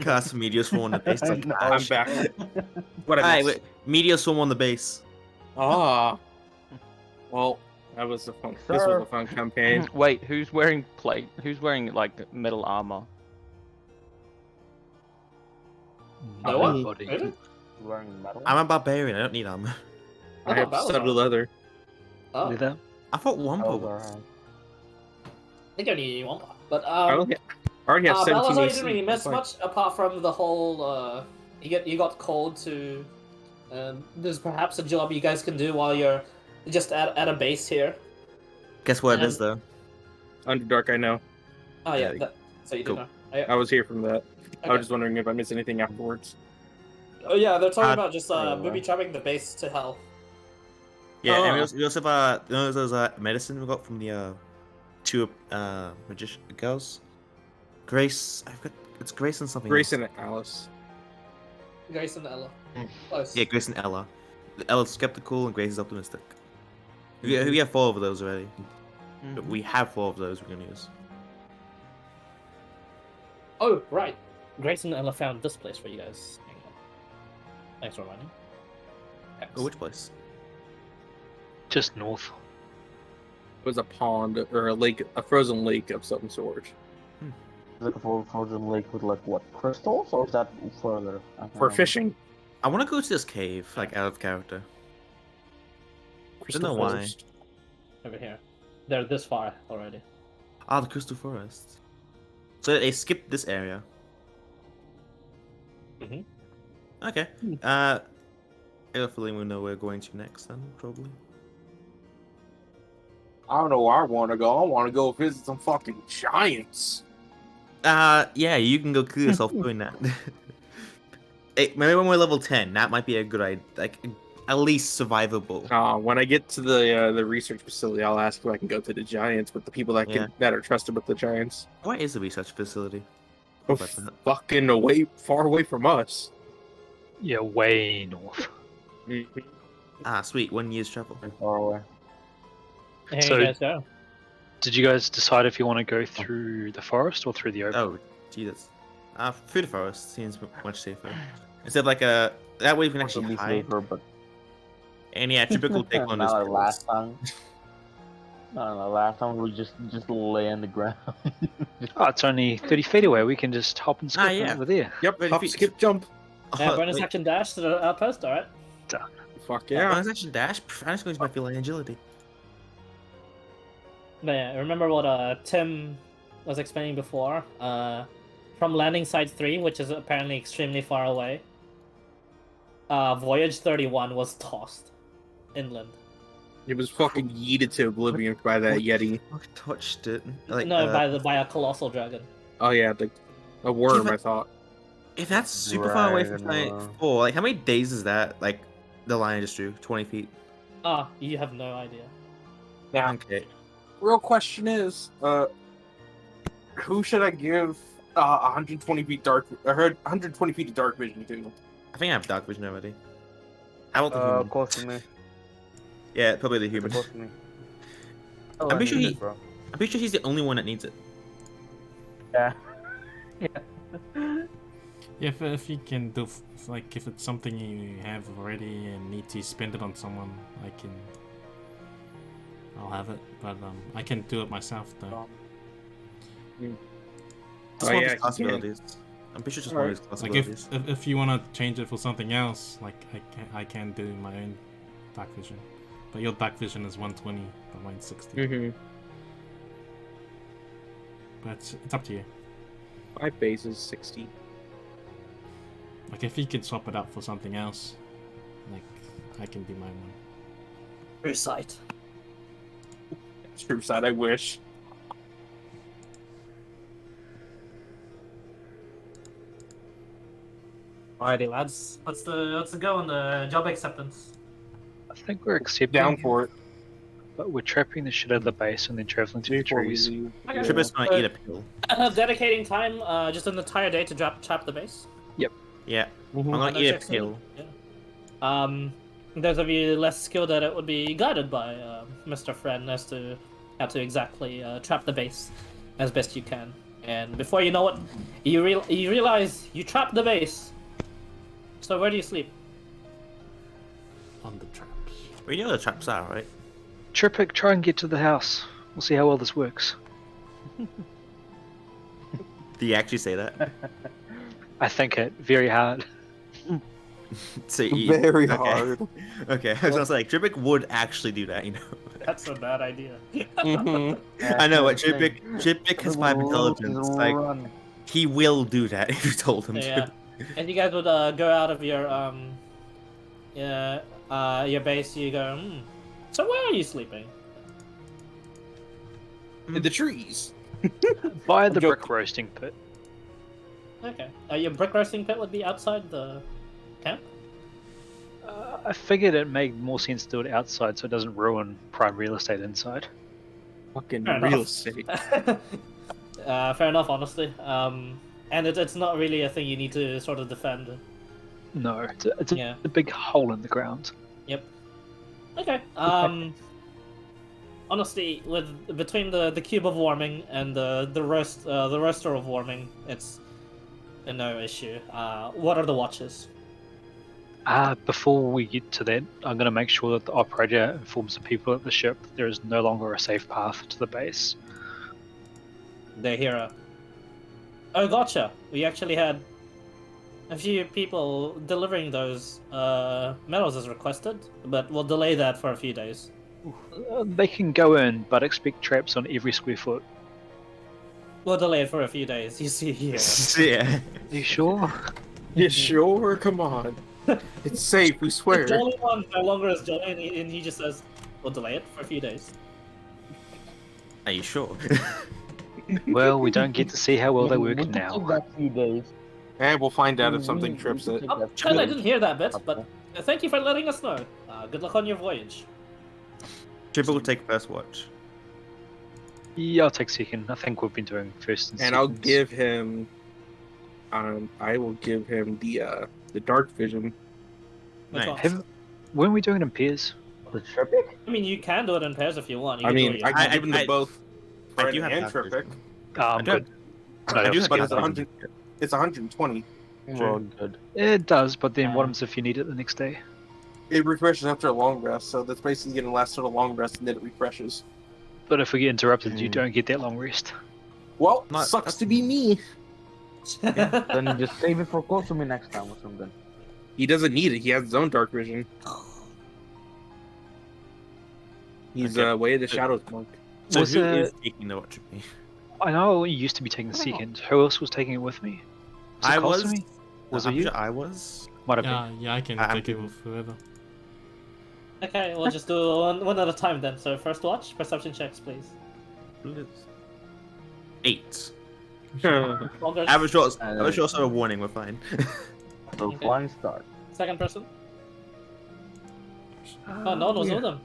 Cast Meteor Swarm on the base. Like,
No.
I'm back. What I
Alright,
missed?
wait. Meteor Swarm on the base.
Ah. Well, that was a fun. This was a fun campaign.
Wait, who's wearing plate? Who's wearing like metal armor?
No one?
Nobody.
Really?
Wearing metal.
I'm a barbarian, I don't need armor.
I have
that was
studded
all.
leather.
Oh, I
Leather.
I thought Wampa
Oh,
was.
alright.
think I need one. But
I already have 17
Balazar, you
AC.
didn't really miss
Fine.
much apart from the whole. You got called to. There's perhaps a job you guys can do while you're just at a base here.
Guess what it is though?
Underdark, I know.
Oh yeah,
Yeah,
so you
cool.
did know.
I was here from that. I
Okay.
was just wondering if I missed anything afterwards.
Oh yeah, they're talking
Uh,
about just
yeah.
booby trapping the base to hell.
Yeah, and
Oh.
we also have you know those medicine we got from the two magician girls. Grace, I've got it's Grace and something.
Grace
else.
and Alice.
Grace and Ella.
Mm.
Close.
Yeah, Grace and Ella. Ella's skeptical and Grace is optimistic. We have 4 of those already. We have 4 of those we're gonna use.
Oh right, Grace and Ella found this place for you guys. Hang on. Thanks for reminding.
Oh, which place?
Just north.
It was a pond or a lake, a frozen lake of some sort.
Looking for a frozen lake with like what, crystals, or is that further? I don't
For
know.
fishing.
I want to go to this cave, like out of character. Don't know why.
Forest.
Over here. They're this far already.
Ah, the Crystal Forest. So they skipped this area.
Mhm.
Okay. I have a feeling we know where we're going to next then, probably.
I don't know where I want to go. I want to go visit some fucking giants.
Yeah, you can go kill yourself doing that. Hey, maybe when we're level 10, that might be a good idea. Like, at least survivable.
When I get to the research facility, I'll ask if I can go to the giants with the people that
Yeah.
that are trusted with the giants.
What is a research facility?
Oh,
But,
fucking far away from us.
Yeah, way north.
Ah, sweet. 1 year's travel.
Pretty far away.
Here
So-
you guys go.
Did you guys decide if you want to go through the forest or through the open?
Oh, Jesus. Through the forest seems much safer. Instead of like a... That way we can actually
Possibly
hide.
safer, but
And yeah, typical take on
not
this.
like last time. Not like last time we just lay on the ground.
Oh, it's only 30 feet away. We can just hop and skip
yeah.
over there.
Yep,
Wait,
hop,
if you-
skip, jump.
Bonus action dash to the outpost, alright?
Fuck
Yeah.
yeah.
Bonus action dash. I'm just going to my feline agility.
But yeah, remember what Tim was explaining before? From landing site 3, which is apparently extremely far away, Voyage 31 was tossed inland.
It was fucking yeeted to oblivion by that Yeti.
I touched it. Like,
No, by a colossal dragon.
Oh yeah, a worm.
but-
I thought.
If that's super far away from
Dragon,
Planet 4, like how many days is that? Like the line just drew 20 feet.
Ah, you have no idea.
Now,
Okay.
real question is, who should I give 120 feet dark? I heard 120 feet of dark vision to.
I think I have dark vision already. How about the human?
Close to me.
Yeah, probably the human.
Close to me.
I'm pretty sure
he. Bro.
I'm pretty sure he's the only one that needs it.
Yeah.
Yeah, if you can do, like, if it's something you have already and need to spend it on someone, I'll have it. But I can do it myself though.
Just
Oh,
one of
yeah,
his
he
class
can.
abilities. I'm pretty sure just one of his class
Like
abilities.
if you want to change it for something else, like I can do my own dark vision, but your dark vision is 120, but mine's 60.
Mm-hmm.
But it's up to you.
My base is 60.
Like if you could swap it out for something else, like I can do my one.
True sight.
True side, I wish.
Alrighty, lads. Let's go on the job acceptance.
I think we're accepting,
Down for it.
but we're trapping the shit out of the base and then traveling to the
Before we
trees.
leave.
Okay.
Tripper's gonna eat a pill.
Dedicating time, just an entire day to trap the base.
Yeah. I'm
Mhm.
gonna
No
eat a
checks
pill.
needed. Yeah. Those of you less skilled at it would be guided by Mr. Friend as to how to exactly trap the base as best you can. And before you know it, you realize you trapped the base. So where do you sleep?
On the traps.
We know the traps are, right?
Tripic, try and get to the house. We'll see how well this works.
Do you actually say that?
I think it very hard.
So you,
Very
okay.
hard.
Okay, I was gonna say, like, Tripic would actually do that, you know.
That's a bad idea.
Mhm.
I know, but Tripic has 5 intelligence. Like,
Run.
he will do that if you told him
Yeah.
to.
And you guys would go out of your base. You go. So where are you sleeping?
In the trees.
By the
joking.
brick roasting pit.
Okay. Your brick roasting pit would be outside the camp.
I figured it made more sense to do it outside so it doesn't ruin prime real estate inside.
Fucking
Fair
real
enough.
estate.
Fair enough, honestly. And it's not really a thing you need to sort of defend.
No, it's
Yeah.
a big hole in the ground.
Yep. Okay. Honestly, between the cube of warming and the roaster of warming, it's no issue. What are the watches?
Before we get to that, I'm going to make sure that the operator informs the people at the ship that there is no longer a safe path to the base.
They're here. Oh, gotcha. We actually had a few people delivering those medals as requested, but we'll delay that for a few days.
They can go in, but expect traps on every square foot.
We'll delay it for a few days. You see here.
Yeah.
Are you sure?
You sure? Come on. It's safe, we swear.
The Jolly one no longer is Jolly, and he just says, we'll delay it for a few days.
Are you sure?
Well, we don't get to see how well they work
We can
now.
take that few days.
And we'll find out if
We-
something
we
trips
can
it.
take
Oh,
that
Chen, I
few
didn't hear that bit,
days.
but thank you for letting us know. Good luck on your voyage.
Tripic will take first watch.
Yeah, I'll take second. I think we've been doing first and
And
second.
I'll give him I will give him the dark vision.
Which
Nice.
one?
Weren't we doing it in pairs?
The Tripic?
I mean, you can do it in pairs if you want. You
I
can do
mean,
it
I
yourself.
can give him to both
I
Friend
do have
and
dark
Tripic.
vision.
I'm
do
good.
I
No,
do have
But
dark
it's 100. It's 120.
Well, good.
It does, but then what happens if you need it the next day?
It refreshes after a long rest, so that's basically going to last till a long rest, and then it refreshes.
But if we get interrupted, you
Hmm.
don't get that long rest.
Well,
Not-
sucks to be me.
Then just save it for close to me next time or something.
He doesn't need it. He has his own dark vision. He's
Okay.
way of the shadows monk.
So
Was
who
it-
is taking the watch with me?
I know you used to be taking the second. Who else was taking it with me?
I
it
was.
Cosme? Was it
I'm
you?
sure I was.
Might have been.
Yeah, I can
I'm
take it
good.
with whoever.
Okay, we'll just do one at a time then. So first watch, perception checks, please.
8.
Augers.
Average shots are a warning. We're fine.
So
Okay.
flying start.
Second person. Oh, no one was with them.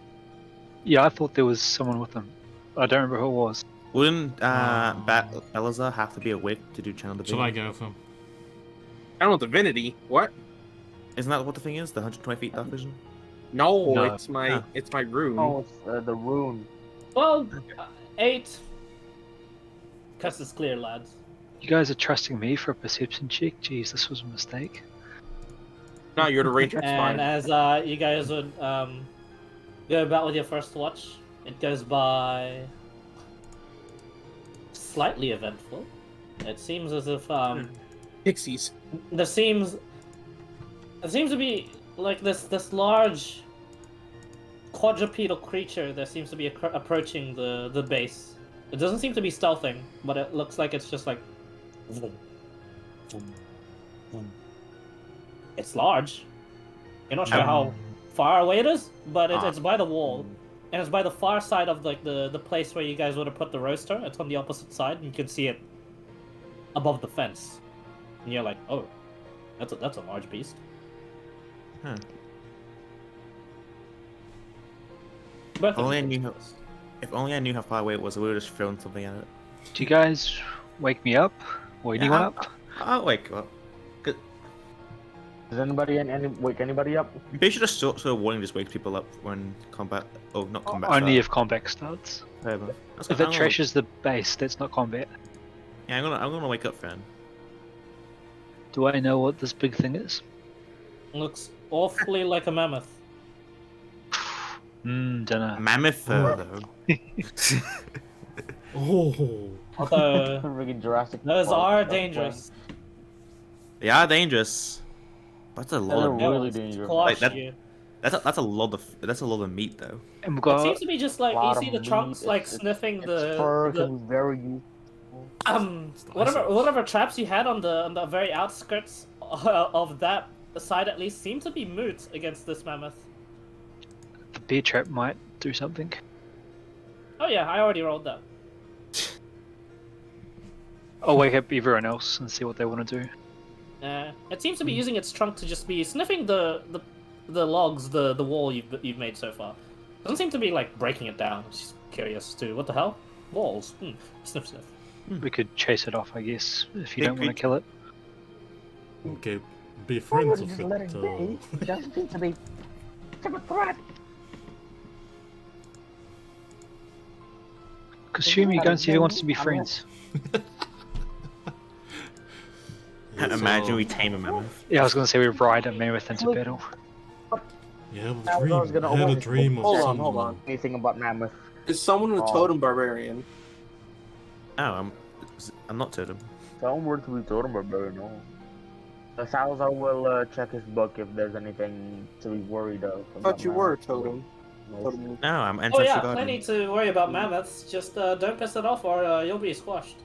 Yeah, I thought there was someone with them. I don't remember who it was.
Wouldn't Balazar have to be awake to do channel
Shall I
divinity?
go for him?
Channel divinity. What?
Isn't that what the thing is? The 120 feet dark vision?
No,
No.
it's my
Ah.
it's my rune.
Oh, it's the rune.
Well, 8. Cause it's clear, lads.
You guys are trusting me for a perception check? Jeez, this was a mistake.
No, you're the ranger. It's
And
fine.
as you guys would go about with your first watch, it goes by slightly eventful. It seems as if
Pixies.
there seems to be like this large quadrupedal creature that seems to be approaching the base. It doesn't seem to be stealthing, but it looks like it's just like vroom, vroom, vroom. It's large. You're not sure how far away it is, but it's by the wall, and it's by the far side of like the place where you guys would have put the roaster. It's on the opposite side, and you can see it above the fence. And you're like, oh, that's a large beast.
Huh.
But
If only I knew how far away it was, I would have just thrown something at it.
Do you guys wake me up? Or anyone up?
I'll wake up.
Does anybody wake anybody up?
I'm pretty sure the sort of warning just wakes people up when combat. Oh, not combat.
Only
starts.
if combat starts.
Whatever. That's
If
good.
it trashes the base, that's not combat.
Yeah, I'm gonna wake up, Fran.
Do I know what this big thing is?
looks awfully like a mammoth.
Dunno.
Mammoth though.
Oh.
Although
Friggin' Jurassic
those
Park
are
stuff,
dangerous.
They are dangerous. That's a lot
They're
of
really
They'll
dangerous.
squash
Like that-
you.
that's a lot of meat though.
And we've
It
got
seems to be just like you
lot
see
of
the trunks
meat,
like
it's-
sniffing
Its
the
fur can be very useful.
whatever traps you had on the very outskirts of that side at least seem to be moot against this mammoth.
the bear trap might do something.
Oh yeah, I already rolled that.
I'll wake up everyone else and see what they want to do.
It seems to be using its trunk to just be sniffing the logs, the wall you've made so far. Doesn't seem to be like breaking it down. It's just curious too. What the hell? Walls. Sniff sniff.
We could chase it off, I guess, if you
Big
don't want to kill it.
Okay, be
Why
friends
would you
with
just let
it.
it be? It doesn't seem to be such a threat.
Assume you don't see who wants to be friends.
Imagine we tame a mammoth.
Yeah, I was gonna say we ride a mammoth into battle.
You have
I
a
was
dream.
gonna
I had a
always
dream of
Hold on,
someone.
hold on.
Anything about mammoth?
Is someone a
Oh.
totem barbarian?
Oh, I'm not totem.
Some word to be totem barbarian, no. Salazar will check his book if there's anything to be worried of.
I thought you were a totem.
No.
Totem.
No, I'm
Oh
ancestral
yeah,
guardian.
plenty to worry about mammoths. Just don't piss it off or you'll be squashed.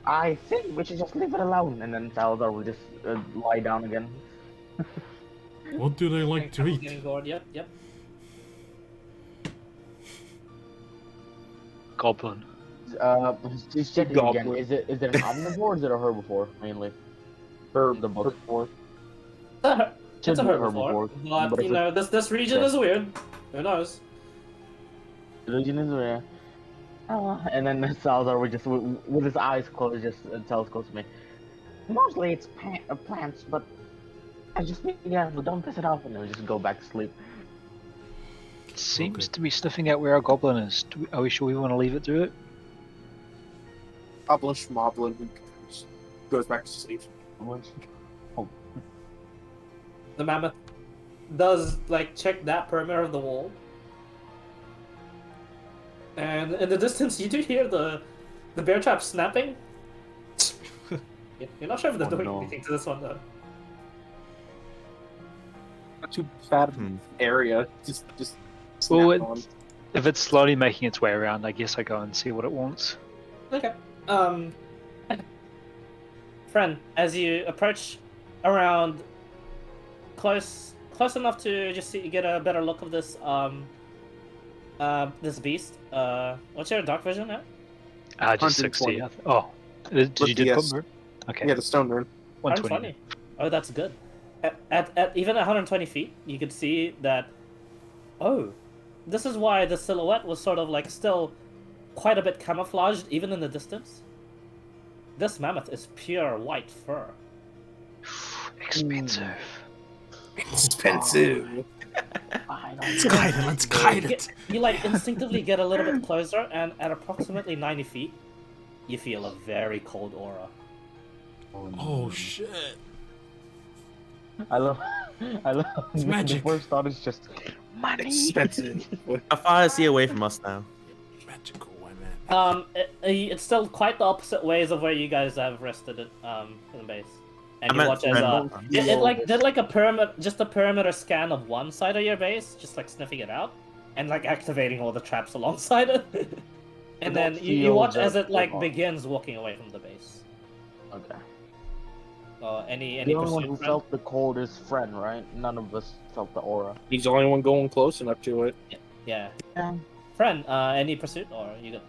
I think we should just leave it alone, and then Salazar will just lie down again.
What do they like to eat?
Getting gored. Yep.
Goblin.
Just checking again.
Goblin.
Is it an omnivore or is it a herbivore mainly? The book.
Herbivore.
It's a
Should be
herbivore, but
but
you
if
know this region
Yeah.
is weird. Who knows?
Religion is rare. And then Salazar would just, with his eyes closed, just telescopes me. Mostly it's plants, but I just need to be careful. Don't piss it off, and then just go back to sleep.
It seems
Okay.
to be sniffing out where our goblin is. Are we sure we want to leave it do it?
Goblin schmoblin who goes back to sleep.
The mammoth does like check that perimeter of the wall, and in the distance you do hear the bear trap snapping. You're not sure if they're
Oh,
doing
no.
anything to this one though.
Not too bad
Hmm.
area. Just
Well,
snap on.
if it's slowly making its way around, I guess I go and see what it wants.
Okay. Friend, as you approach around close close enough to just get a better look of this this beast. What's your dark vision at?
Just 60.
120.
Oh, did
With
you
the
do
S.
the Okay,
Yeah, the stone rune.
120.
Oh, that's good. At even 120 feet, you could see that. Oh, this is why the silhouette was sort of like still quite a bit camouflaged, even in the distance. This mammoth is pure white fur.
Expensive.
Expensive.
Let's kite it. Let's kite it.
You like instinctively get a little bit closer, and at approximately 90 feet, you feel a very cold aura.
Oh shit.
I love
It's magic.
The first thought is just money.
Expensive.
How far is he away from us now?
Magical women.
It's still quite the opposite ways of where you guys have rested it, in the base. And
I
you
meant
watch as
friend.
it like did like a perimeter scan of one side of your base, just like sniffing it out, and like activating all the traps alongside it. And then you watch as it like begins walking away from the base.
Okay.
Any
The only one
pursuit,
who
friend?
felt the cold is Friend, right? None of us felt the aura.
He's the only one going close enough to it.
Yeah.
Yeah.
Friend, any pursuit or you good?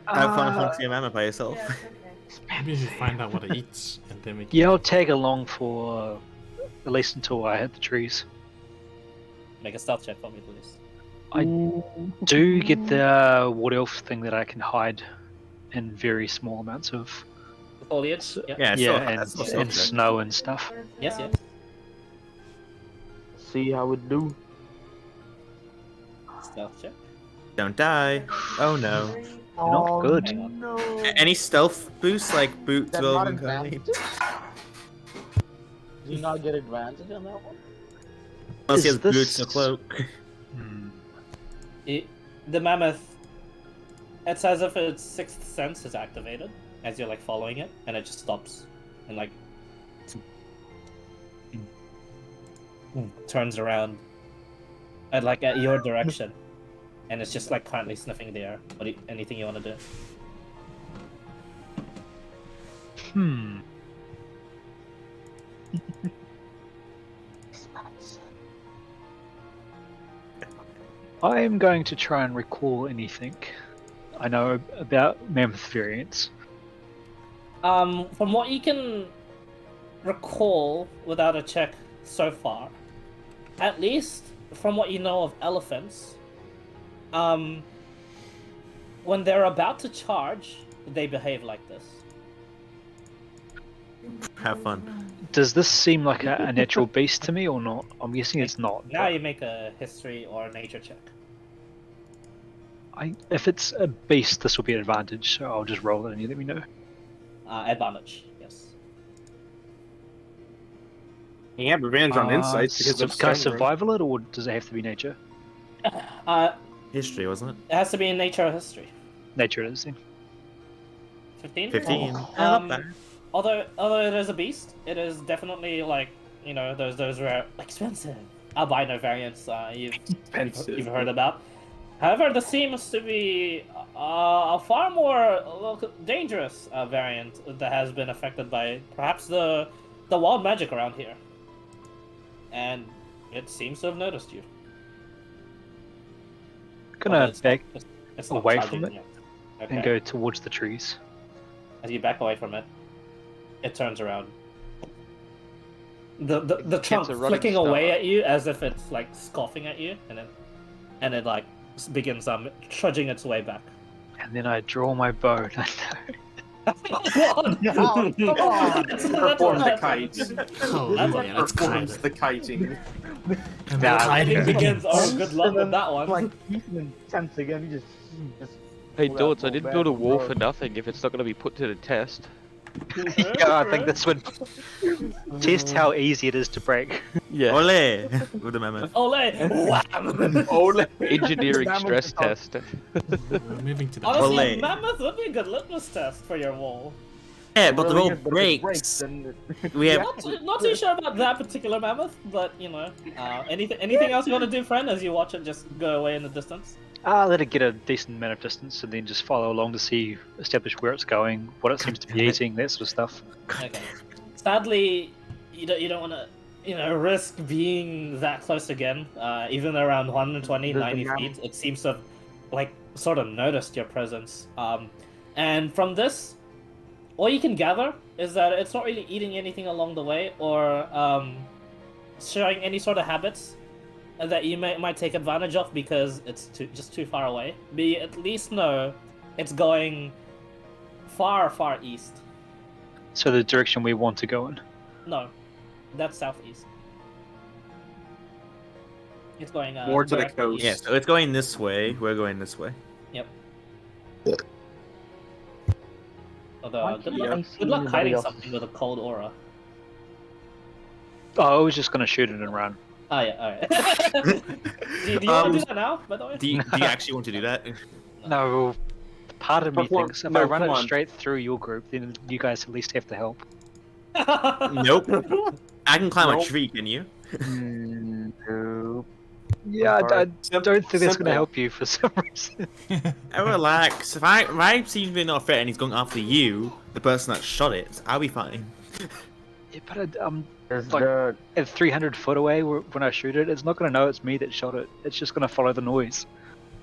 Have fun hunting a mammoth by yourself.
Maybe we should find out what it eats, and then we can...
Yeah, I'll tag along for at least until I hit the trees.
Make a stealth check for me, please.
I do get the wood elf thing that I can hide in very small amounts of
The foliage? Yeah.
Yeah,
yeah,
so,
and snow and stuff.
Yes, yes.
See how it do.
Stealth check.
Don't die. Oh no.
Not good.
No.
Any stealth boosts like boots,
That
will,
not
and Coney?
advantage? Do you not get advantage on that one?
Unless he
Is
has
this-
boots or cloak.
The mammoth, it's as if its sixth sense is activated as you're like following it, and it just stops and like turns around and like at your direction, and it's just like currently sniffing the air. Anything you want to do?
I'm going to try and recall anything I know about mammoth variants.
From what you can recall without a check so far, at least from what you know of elephants, when they're about to charge, they behave like this.
Have fun.
Does this seem like a natural beast to me or not? I'm guessing it's not.
Now
but
you make a history or a nature check.
if it's a beast, this will be an advantage, so I'll just roll it and you let me know.
Advantage, yes.
You have advantage on insights because of
Can I
stone rune.
survival it, or does it have to be nature?
It
History, wasn't it?
has to be in nature or history.
Nature it is then.
15?
15.
Although it is a beast, it is definitely like, you know, those rare, expensive albino variants you've heard about. However, this seems to be a far more dangerous variant that has been affected by perhaps the wild magic around here. And it seems to have noticed you. Although
Gonna
it's
back
not- it's not
away
charging
from it
yet.
and
Okay.
go towards the trees.
As you back away from it, it turns around. The trunk
a running
flicking away
start.
at you as if it's like scoffing at you, and it like begins trudging its way back.
And then I draw my bow.
Perform the kite.
Oh, yeah, let's kite
Performs
it.
the kiting.
And
Nah,
the kiting
It begins.
begins.
Oh, good luck with that one.
Like he's intense again. He just
Hey,
pull out
Dawds, I
full
didn't build a
back
wall
row.
for nothing if it's not going to be put to the test.
Yeah, I think this would test how easy it is to break.
Yeah.
Ole! With the mammoth.
Ole! Wham!
Ole.
Engineering
Mammoth
stress
is tough.
test.
We're moving to the
Honestly,
Ole.
mammoth would be a good litmus test for your wall.
Yeah, but the
Really
roll
is, but if it
breaks.
then
We have.
Not too sure about that particular mammoth, but you know, anything else you want to do, friend? As you watch it just go away in the distance.
Let it get a decent amount of distance and then just follow along to see, establish where it's going, what it seems to be eating, that sort of stuff.
Okay. Sadly, you don't want to risk being that close again. Even around 120,
Does the
90
mam-
feet, it seems to have, like, sort of noticed your presence. And from this, all you can gather is that it's not really eating anything along the way or showing any sort of habits that you might take advantage of because it's just too far away. But you at least know it's going far, far east.
So the direction we want to go in.
No, that's southeast. It's going
More to the
directly
coast.
Yeah,
east.
so it's going this way. We're going this way.
Yep.
Why
Although, good
can't
luck,
I see
good luck
anybody
hiding
else?
something with a cold aura.
Oh, I was just gonna shoot it and run.
Oh yeah, alright. do you want to do that now, by the way?
Do you actually want to do that?
No, part of me
Before-
thinks if
no,
I run
come
it
on.
straight through your group, then you guys at least have to help.
Nope. I can climb a
Nope.
tree, can you?
Nope.
Yeah, I
Sim-
don't think that's
simple.
gonna help you for some reason.
Oh, relax. If I seem to not a threat and he's going after you, the person that shot it, I'll be fine.
Yeah, but
There's
Like-
the
at 300 foot away when I shoot it, it's not gonna know it's me that shot it. It's just gonna follow the noise,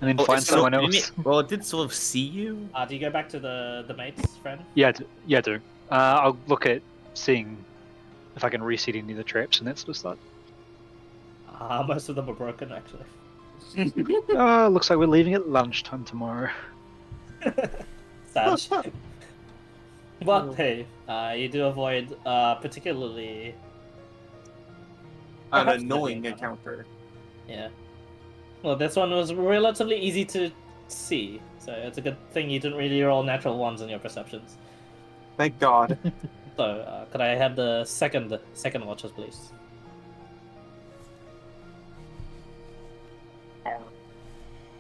and then
Oh,
find
it's
someone
didn't
else.
it- well, it did sort of see you.
Do you go back to the mates, friend?
Yeah, I do. I'll look at seeing if I can reset any of the traps and that sort of stuff.
Most of them are broken, actually.
Looks like we're leaving at lunchtime tomorrow.
Sad. But hey, you do avoid particularly.
An
Perhaps
annoying
the-
encounter.
Yeah. Well, this one was relatively easy to see, so it's a good thing you didn't really roll natural ones in your perceptions.
Thank God.
So, could I have the second watches, please?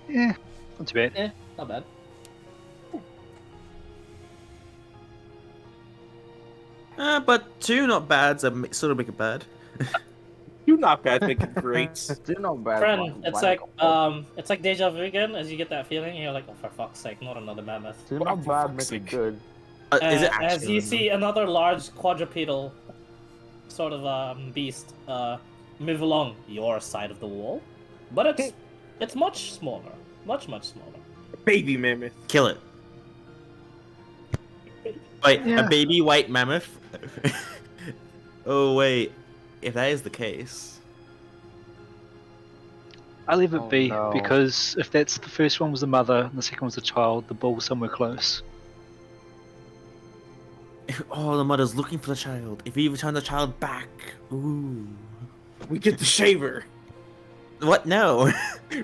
Yeah, not too bad.
Eh, not bad.
But two not bads sort of make it bad.
You not bad, make it great.
still not bad.
Friend, it's like deja vu again. As you get that feeling, you're like, oh, for fuck's sake, not another mammoth.
Still not
for
bad.
fuck's
Make it
sake.
good.
Is it
As
actually?
you see another large quadrupedal sort of beast move along your side of the wall, but it's much smaller, much smaller.
Baby mammoth.
Kill it. Wait,
Yeah.
a baby white mammoth? Oh wait, if that is the case,
I leave it
Oh,
be
no.
because if that's the first one was the mother and the second was the child, the bull's somewhere close.
oh, the mother's looking for the child. If we return the child back, ooh,
We get to shave her.
what? No,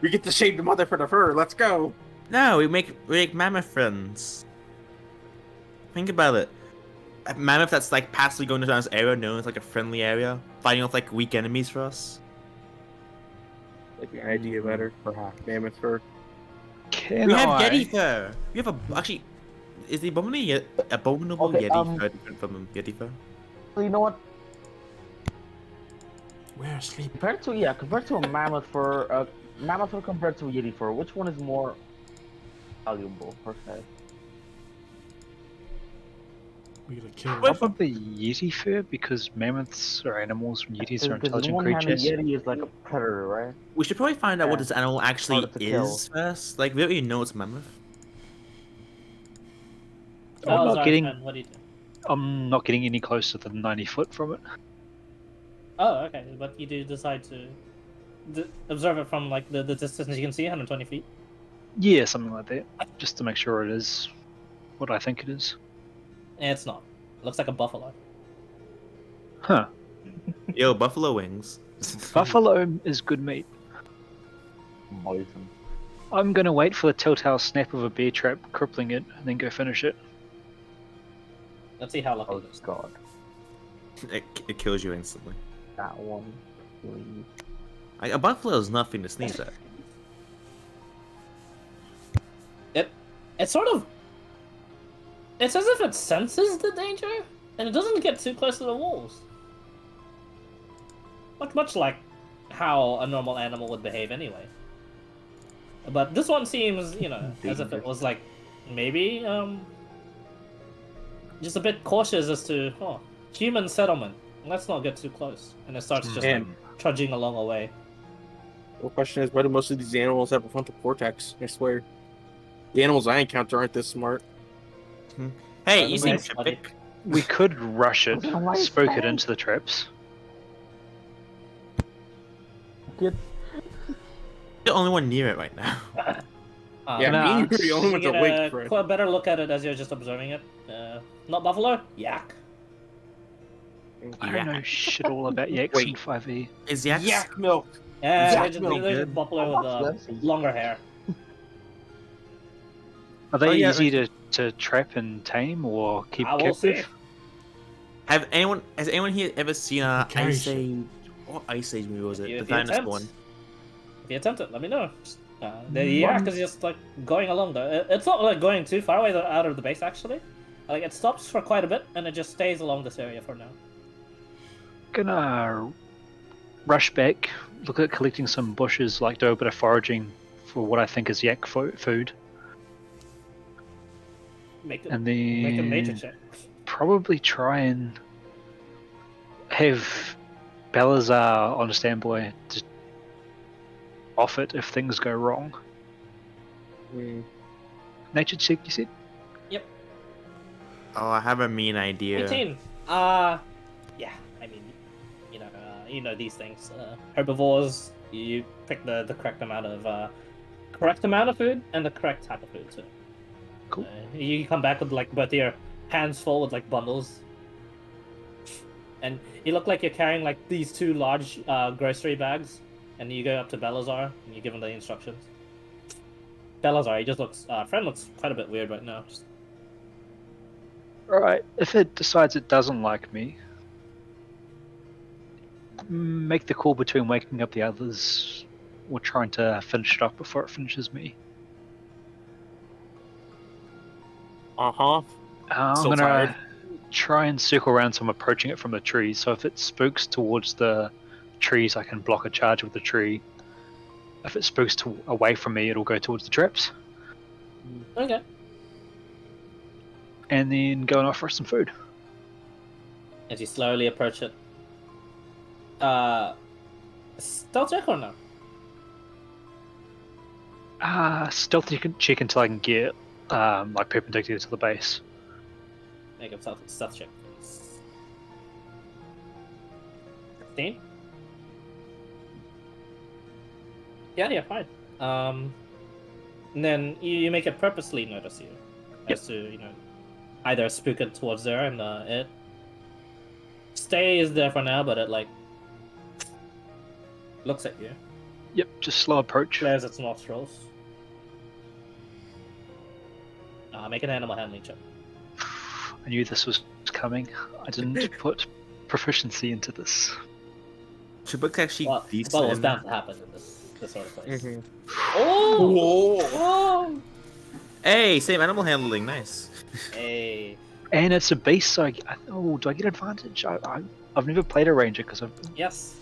We get to shave the mother for the fur. Let's go.
no, we make mammoth friends. Think about it. A mammoth that's like passively going down this area, known as like a friendly area, fighting off like weak enemies for us.
Like the idea better.
Perhaps.
Mammoth fur.
Can
We have
I?
Yeti fur. We have actually. Is the abominable
Okay,
Yeti fur different from Yeti fur?
You know what?
We're asleep.
Compared to a mammoth fur, compared to a yeti fur, which one is more valuable per se?
We gotta kill
How about the Yeti fur? Because mammoths are animals and Yetis are
Because on
intelligent
one hand, a
creatures.
yeti is like a predator, right?
We should probably find out what
Yeah.
this animal actually
Harder to kill.
is first. Like, we don't even know it's a mammoth.
I'm
Oh,
not
sorry,
getting-
friend, what do you do?
I'm not getting any closer than 90 foot from it.
Oh, okay, but you do decide to observe it from like the distance you can see, 120 feet.
Yeah, something like that. Just to make sure it is what I think it is.
It's not. It looks like a buffalo.
Huh.
Yo, buffalo wings.
Buffalo is good meat.
Poison.
I'm gonna wait for the telltale snap of a bear trap crippling it and then go finish it.
Let's see how lucky
Oh
it is.
god,
It kills you instantly.
that one. Please.
Like, a buffalo is nothing to sneeze at.
It's sort of. It's as if it senses the danger, and it doesn't get too close to the walls. Much like how a normal animal would behave anyway. But this one seems, as if it was like maybe just a bit cautious as to human settlement. Let's not get too close. And it starts just
Damn.
like trudging along away.
The question is, why do most of these animals have a frontal cortex? I swear. The animals I encounter aren't this smart.
Hey,
Uh,
you seem
nice, buddy.
trippy.
We could rush it,
Nice,
spook it
buddy.
into the traps.
Get
The only one near it right now.
Yeah,
Nah.
me and you're the only ones
You get
awake,
a
Fred.
quite better look at it as you're just observing it. Not buffalo, yak.
I don't know shit all about yaks in
Wait.
5e.
Is Yak?
Yak milk.
Yeah,
Yak
they're
milk,
just
good.
buffalo with longer hair.
Are they
Oh, yeah,
easy to trap and tame or keep
I will see.
captive?
Has anyone here ever seen a
Carry
Ice
shit.
Age? What Ice Age movie was it?
If
The
you
dinosaur
attempt.
one.
If you attempt it, let me know. The yak is just like going along though. It's not like going too far away out of the base actually. Like it stops for quite a bit and it just stays along this area for now.
Gonna rush back, look at collecting some bushes, like do a bit of foraging for what I think is yak food,
Make
and
make a nature
then
check.
probably try and have Balazar on standby to off it if things go wrong. Nature check, you said?
Oh, I have a mean idea.
18. Yeah. I mean, you know these things. Herbivores. You pick the correct amount of food and the correct type of food too.
Cool.
You come back with like both your hands full with like bundles, and you look like you're carrying like these two large grocery bags, and you go up to Belazar and you give him the instructions. Belazar, he just looks. Friend looks quite a bit weird right now. Just,
Alright, if it decides it doesn't like me, make the call between waking up the others or trying to finish it off before it finishes me.
Uh-huh.
I'm
Still
gonna
tired.
try and circle around so I'm approaching it from the trees. So if it spooks towards the trees, I can block a charge with the tree. If it spooks away from me, it'll go towards the traps.
okay.
And then go and offer some food.
As you slowly approach it. Stealth check or no?
Stealth you can check until I can get like perpendicular to the base.
Make a stealth check, please. 15? Yeah, fine. And then you make it purposely notice you. As to, either spook it towards there and it stays there for now, but it like looks at you,
Yep, just slow approach.
flares its nostrils. Make an animal handling check.
I knew this was coming. I didn't put proficiency into this.
Chubbuck's actually
Well,
decent.
well, it's bound to happen in this sort of place.
Mhm.
Oh!
Whoa.
Oh!
Hey, same animal handling, nice.
Hey.
And it's a beast, so do I get advantage? I've never played a ranger because I've.
Yes.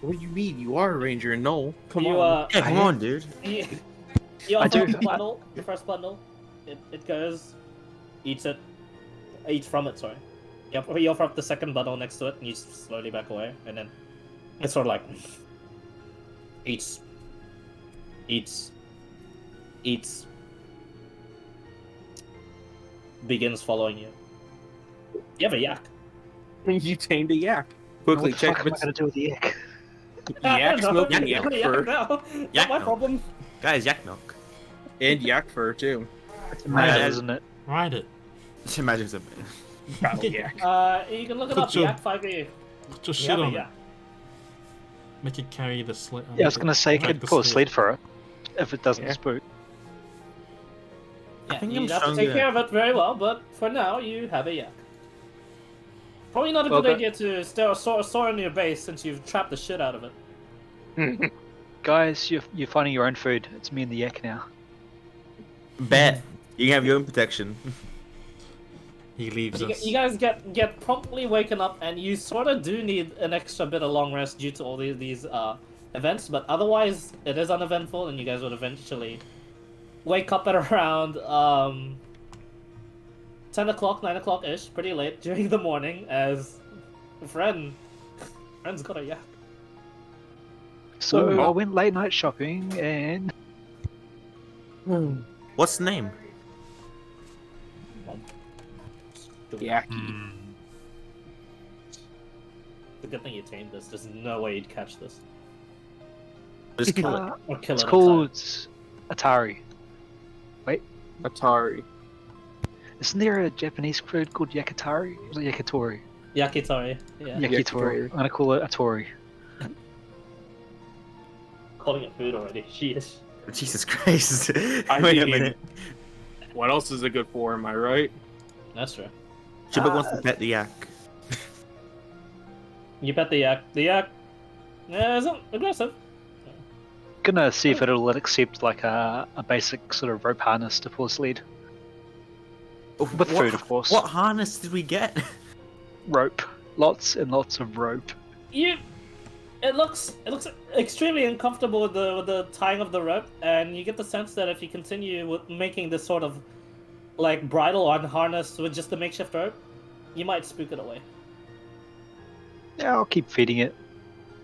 What do you mean? You are a ranger. No. Come
you,
on.
Yeah, come on, dude.
You
I
offer
do-
the bundle, the first bundle. It goes, eats from it. Sorry. You offer up the second bundle next to it, and you slowly back away, and then it's sort of like eats, begins following you. You have a yak.
You tamed a yak. Quickly
What the
check
fuck
if
am I
it's
gonna do with the egg?
yak smoking yak fur.
Not
Yak
my
milk.
problem.
Guys, yak milk.
And yak fur, too.
It's a magic,
Yeah.
isn't it?
Ride it.
Imagine some.
Battle yak.
You can look it
Put
up.
your-
Yak 5e.
Put your
You
shit
have a
on it.
yak.
Make it carry the sled.
Yeah, I was gonna say, you
like
could
the
pull a
sled.
sled for it if it doesn't
Yeah.
spook.
Yeah,
think
you
I'm
have to take
stronger.
care of it very well, but for now, you have a yak. Probably not a
Well,
good idea to store in your base since you've trapped the shit out of it.
Guys, you're finding your own food. It's me and the yak now.
Bet. You can have your own protection.
He leaves us.
You guys get promptly waken up, and you sort of do need an extra bit of long rest due to all these events, but otherwise, it is uneventful, and you guys would eventually wake up at around 10 o'clock, 9 o'clock-ish, pretty late during the morning, as Friend's got a yak.
So
Ooh.
I went late night shopping and
What's the name?
Yaki.
The good thing you tamed this. There's no way you'd catch this.
Just kill it.
Or kill
it's
it.
called Atari.
Atari.
Isn't there a Japanese food called Yakatari? Or is it Yakitori?
Yakitori. Yeah.
Yakitori. I'm gonna call it Atori.
Calling it food already. Jeez.
Jesus Christ.
I
Wait a
mean-
minute.
What else is it good for? Am I right?
That's true.
Chibuk wants to pet the yak.
You bet the yak. The yak isn't aggressive.
Gonna see if it'll accept like a basic sort of rope harness to pull its lead. With
What-
food, of course.
What harness did we get?
Rope. Lots and lots of rope.
It looks extremely uncomfortable with the tying of the rope, and you get the sense that if you continue with making this sort of like bridle on harness with just the makeshift rope, you might spook it away.
Yeah, I'll keep feeding it.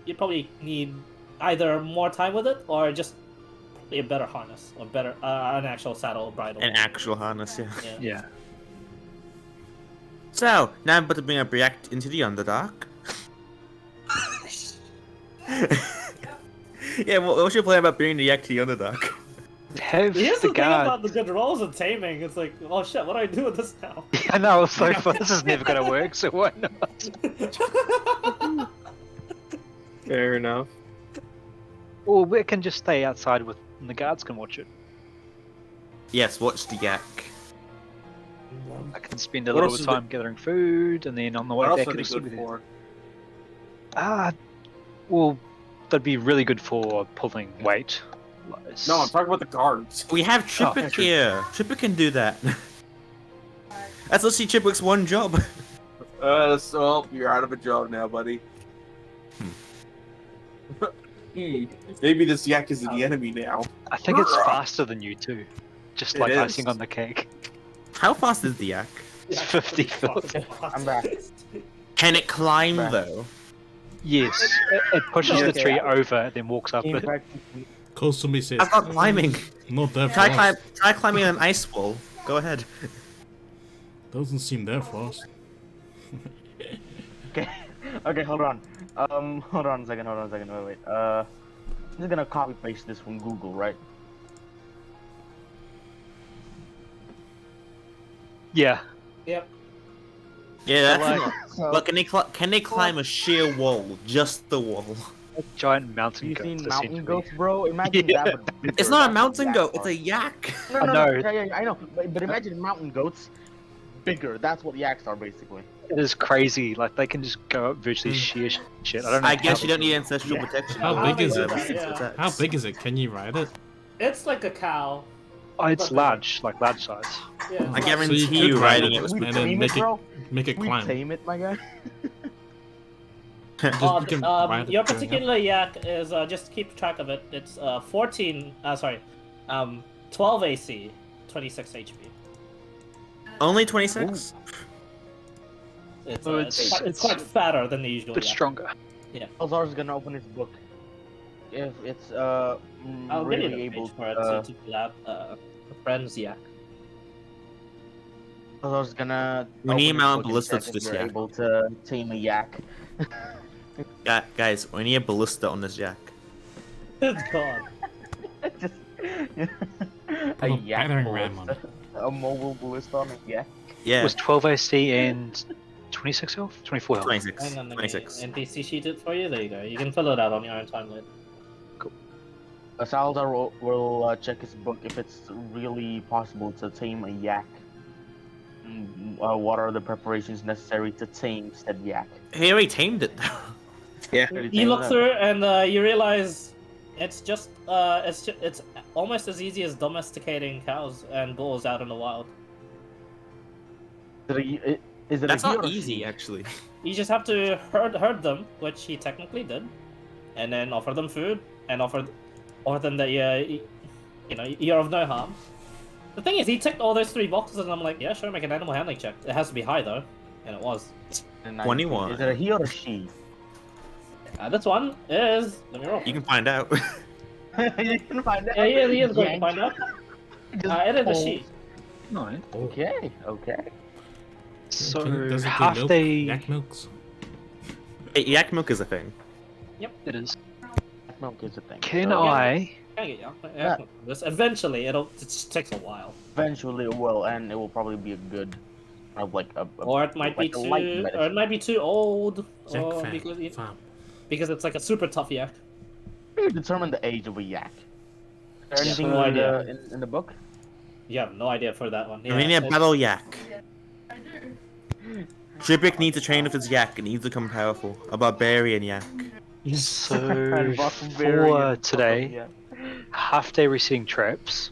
You probably need either more time with it or just probably a better harness or better an actual saddle or bridle.
An actual harness, yeah.
Yeah.
Yeah.
So, now I'm about to bring up React into the Underdark. Yeah, what's your plan about bringing the yak to the Underdark?
Have
Here's
the
the thing
guard.
about the good rolls and taming. It's like, oh shit, what do I do with this now?
I know, it's so fun. This is never gonna work, so why not?
Fair enough.
Or we can just stay outside with and the guards can watch it.
Yes, watch the yak.
I can spend a
What
little
else
bit
is
of time gathering food, and then on the way
What else
back
are
it'll
they
still
good
be there.
for?
Well, that'd be really good for pulling weight.
No, I'm talking about the guards.
We have Chipwick
true.
here. Chipwick can do that. That's literally Chipwick's one job.
So you're out of a job now, buddy. Maybe this yak is the enemy now.
I think it's faster than you too. Just
It
like
is.
icing on the cake.
How fast is the yak?
It's 50 foot.
I'm back.
Can it climb
Right.
though?
Yes, it pushes the
Okay.
tree over, then walks up
In
it.
fact,
Kosumi says,
I'm not climbing.
Not that
Try,
fast.
try climbing an ice wall. Go ahead.
Doesn't seem that fast.
okay, hold on. Hold on a second. Wait. I'm just gonna copy paste this from Google, right?
Yeah,
Yep.
Yeah,
So,
that's
like-
So,
but can they climb a sheer wall? Just the wall?
giant mountain
you
goats.
seen mountain
essentially.
goats, bro? Imagine
Yeah.
that. But bigger.
It's not a
That's what
mountain
yaks
goat. It's
are.
a yak.
No,
I
no,
know.
no. Yeah, I know. But imagine mountain goats bigger. That's what yaks are, basically.
It is crazy. Like they can just go up virtually sheer shit. I don't know.
I guess
how
you
they
don't
do
need
it.
ancestral
Yeah.
protection.
How
though.
big is it?
Yeah.
How big is it? Can you ride it?
It's like a cow.
Oh, it's large, like large size.
Yeah.
I
it's
guarantee
So you
you
could
riding
ride
it
it
was
and
We
then
tame
make
it,
it
bro.
make it
We
climb.
tame it, my guy.
Just you can ride it
Your
going up.
particular yak is just keep track of it. It's 12 AC, 26 HP.
Only 26.
It's,
So
it's quite fatter than the usual
But
yak.
stronger.
Alzar's gonna open his book. If it's
I'll give you
really
the
able
page for it to collab a friend's yak.
Alzar's gonna.
We need
open his
Mount
book and
Ballista
check
to
if
this
you're
yak.
able to tame a yak.
Guys, we need a ballista on this yak.
Good god.
Just a
Put a
yak
battering ram on
ballista. A mobile ballista on a yak.
It
Yeah,
was 12 AC and 26 health? 24 health.
26.
And then the
26.
NPC sheet it for you. There you go. You can fill it out on your own time later.
Salazar will check his book if it's really possible to tame a yak. What are the preparations necessary to tame said yak?
He already tamed it though.
You look through and you realize it's it's almost as easy as domesticating cows and bulls out in the wild.
Is it
That's
a he
not
or
easy,
she?
actually.
You just have to herd them, which he technically did, and then offer them food and offer them that you're of no harm. The thing is, he ticked all those 3 boxes, and I'm like, yeah, sure, make an animal handling check. It has to be high though. And it was.
And 19.
21.
Is it a he or a she?
This one is. Let me roll.
You can find out.
You can find out.
Yeah, he is going to
Yank.
find out.
Just
It is a
pull.
she.
No.
Okay, okay.
So
Does it do
half
milk?
they.
Yak milks?
Yak milk is a thing.
It is.
Milk is a thing.
Can
So
I?
Can get yeah. This eventually it just takes a while.
Eventually it will, and it will probably be a good, like a
Or it might
like
be
a
too,
light
or it
medicine.
might be too old,
Yak
or
fam.
because
Fam.
because it's like a super tough yak.
You determine the age of a yak. Is there anything
no
in
idea.
in the book?
You have no idea for that one.
I mean, a battle yak. Trippic needs to train with his yak and needs to become powerful. A barbarian yak.
So
And
for
barbarian,
today,
yeah.
half day resetting traps.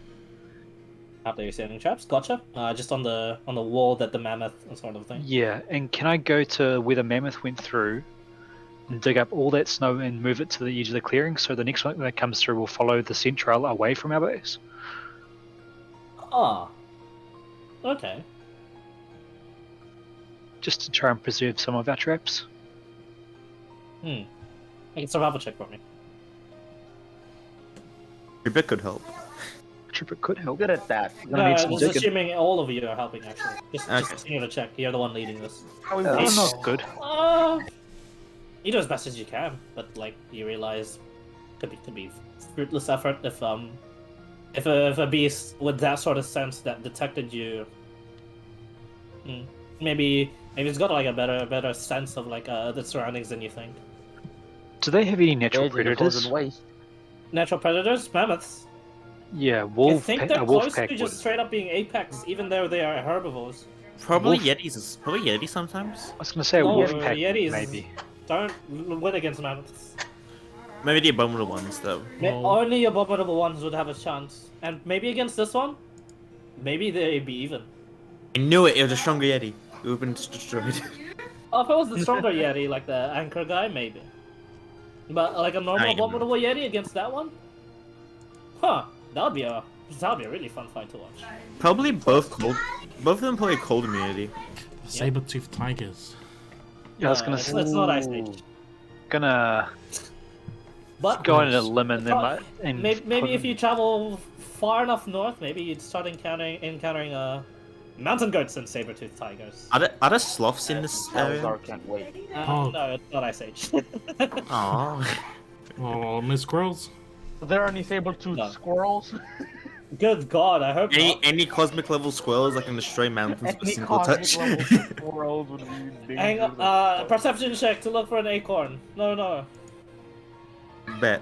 After you're setting traps, gotcha. Just on the wall that the mammoth sort of thing.
Yeah, and can I go to where the mammoth went through and dig up all that snow and move it to the edge of the clearing so the next one that comes through will follow the central away from our base?
Ah. Okay.
Just to try and preserve some of our traps.
Make a survival check for me.
Trippic could help.
Tripper could help.
Good at that.
Gonna
No,
need
I
some
was
digging.
assuming all of you are helping actually. Just
Okay.
continue to check. You're the one leading this.
That's not good.
You do as best as you can, but like you realize could be fruitless effort if a beast with that sort of sense that detected you. Maybe it's got like a better sense of like the surroundings than you think.
Do they have any natural
Edge of the
predators?
frozen waste.
Natural predators, mammoths.
Yeah,
I
wolf.
think
A
they're
wolf
close
pack
to
would.
just straight up being apex, even though they are herbivores.
Probably
Wolf-
Yetis. Probably Yeti sometimes.
I was gonna say a
No,
wolf pack
Yetis-
maybe.
Don't win against mammoths.
Maybe the abominable ones though.
No.
Only abominable ones would have a chance, and maybe against this one, maybe they'd be even.
I knew it. It was a stronger Yeti. It would have been destroyed.
Oh, if it was the stronger Yeti, like the anchor guy, maybe. But like a normal
I know.
abominable Yeti against that one? Huh, that'd be a really fun fight to watch.
Probably both cold. Both of them probably cold immunity.
Saber-toothed tigers.
Yeah, I was gonna
it's not Ice Age.
gonna
But
go on a limb and then
Pro-
like and
maybe if you travel far enough north, maybe you'd start encountering mountain goats and saber-toothed tigers.
Are there sloths in this area?
Salazar can't wait.
Oh.
No, it's not Ice Age.
Aww.
Oh, Miss Squirrels?
Are there any saber-toothed
No.
squirrels?
Good God, I hope not.
Any cosmic level squirrels that can destroy mountains with a
Any
single
cosmic
touch?
level squirrels would be
Hang
dangerous.
on, perception check to look for an acorn. No.
Bet.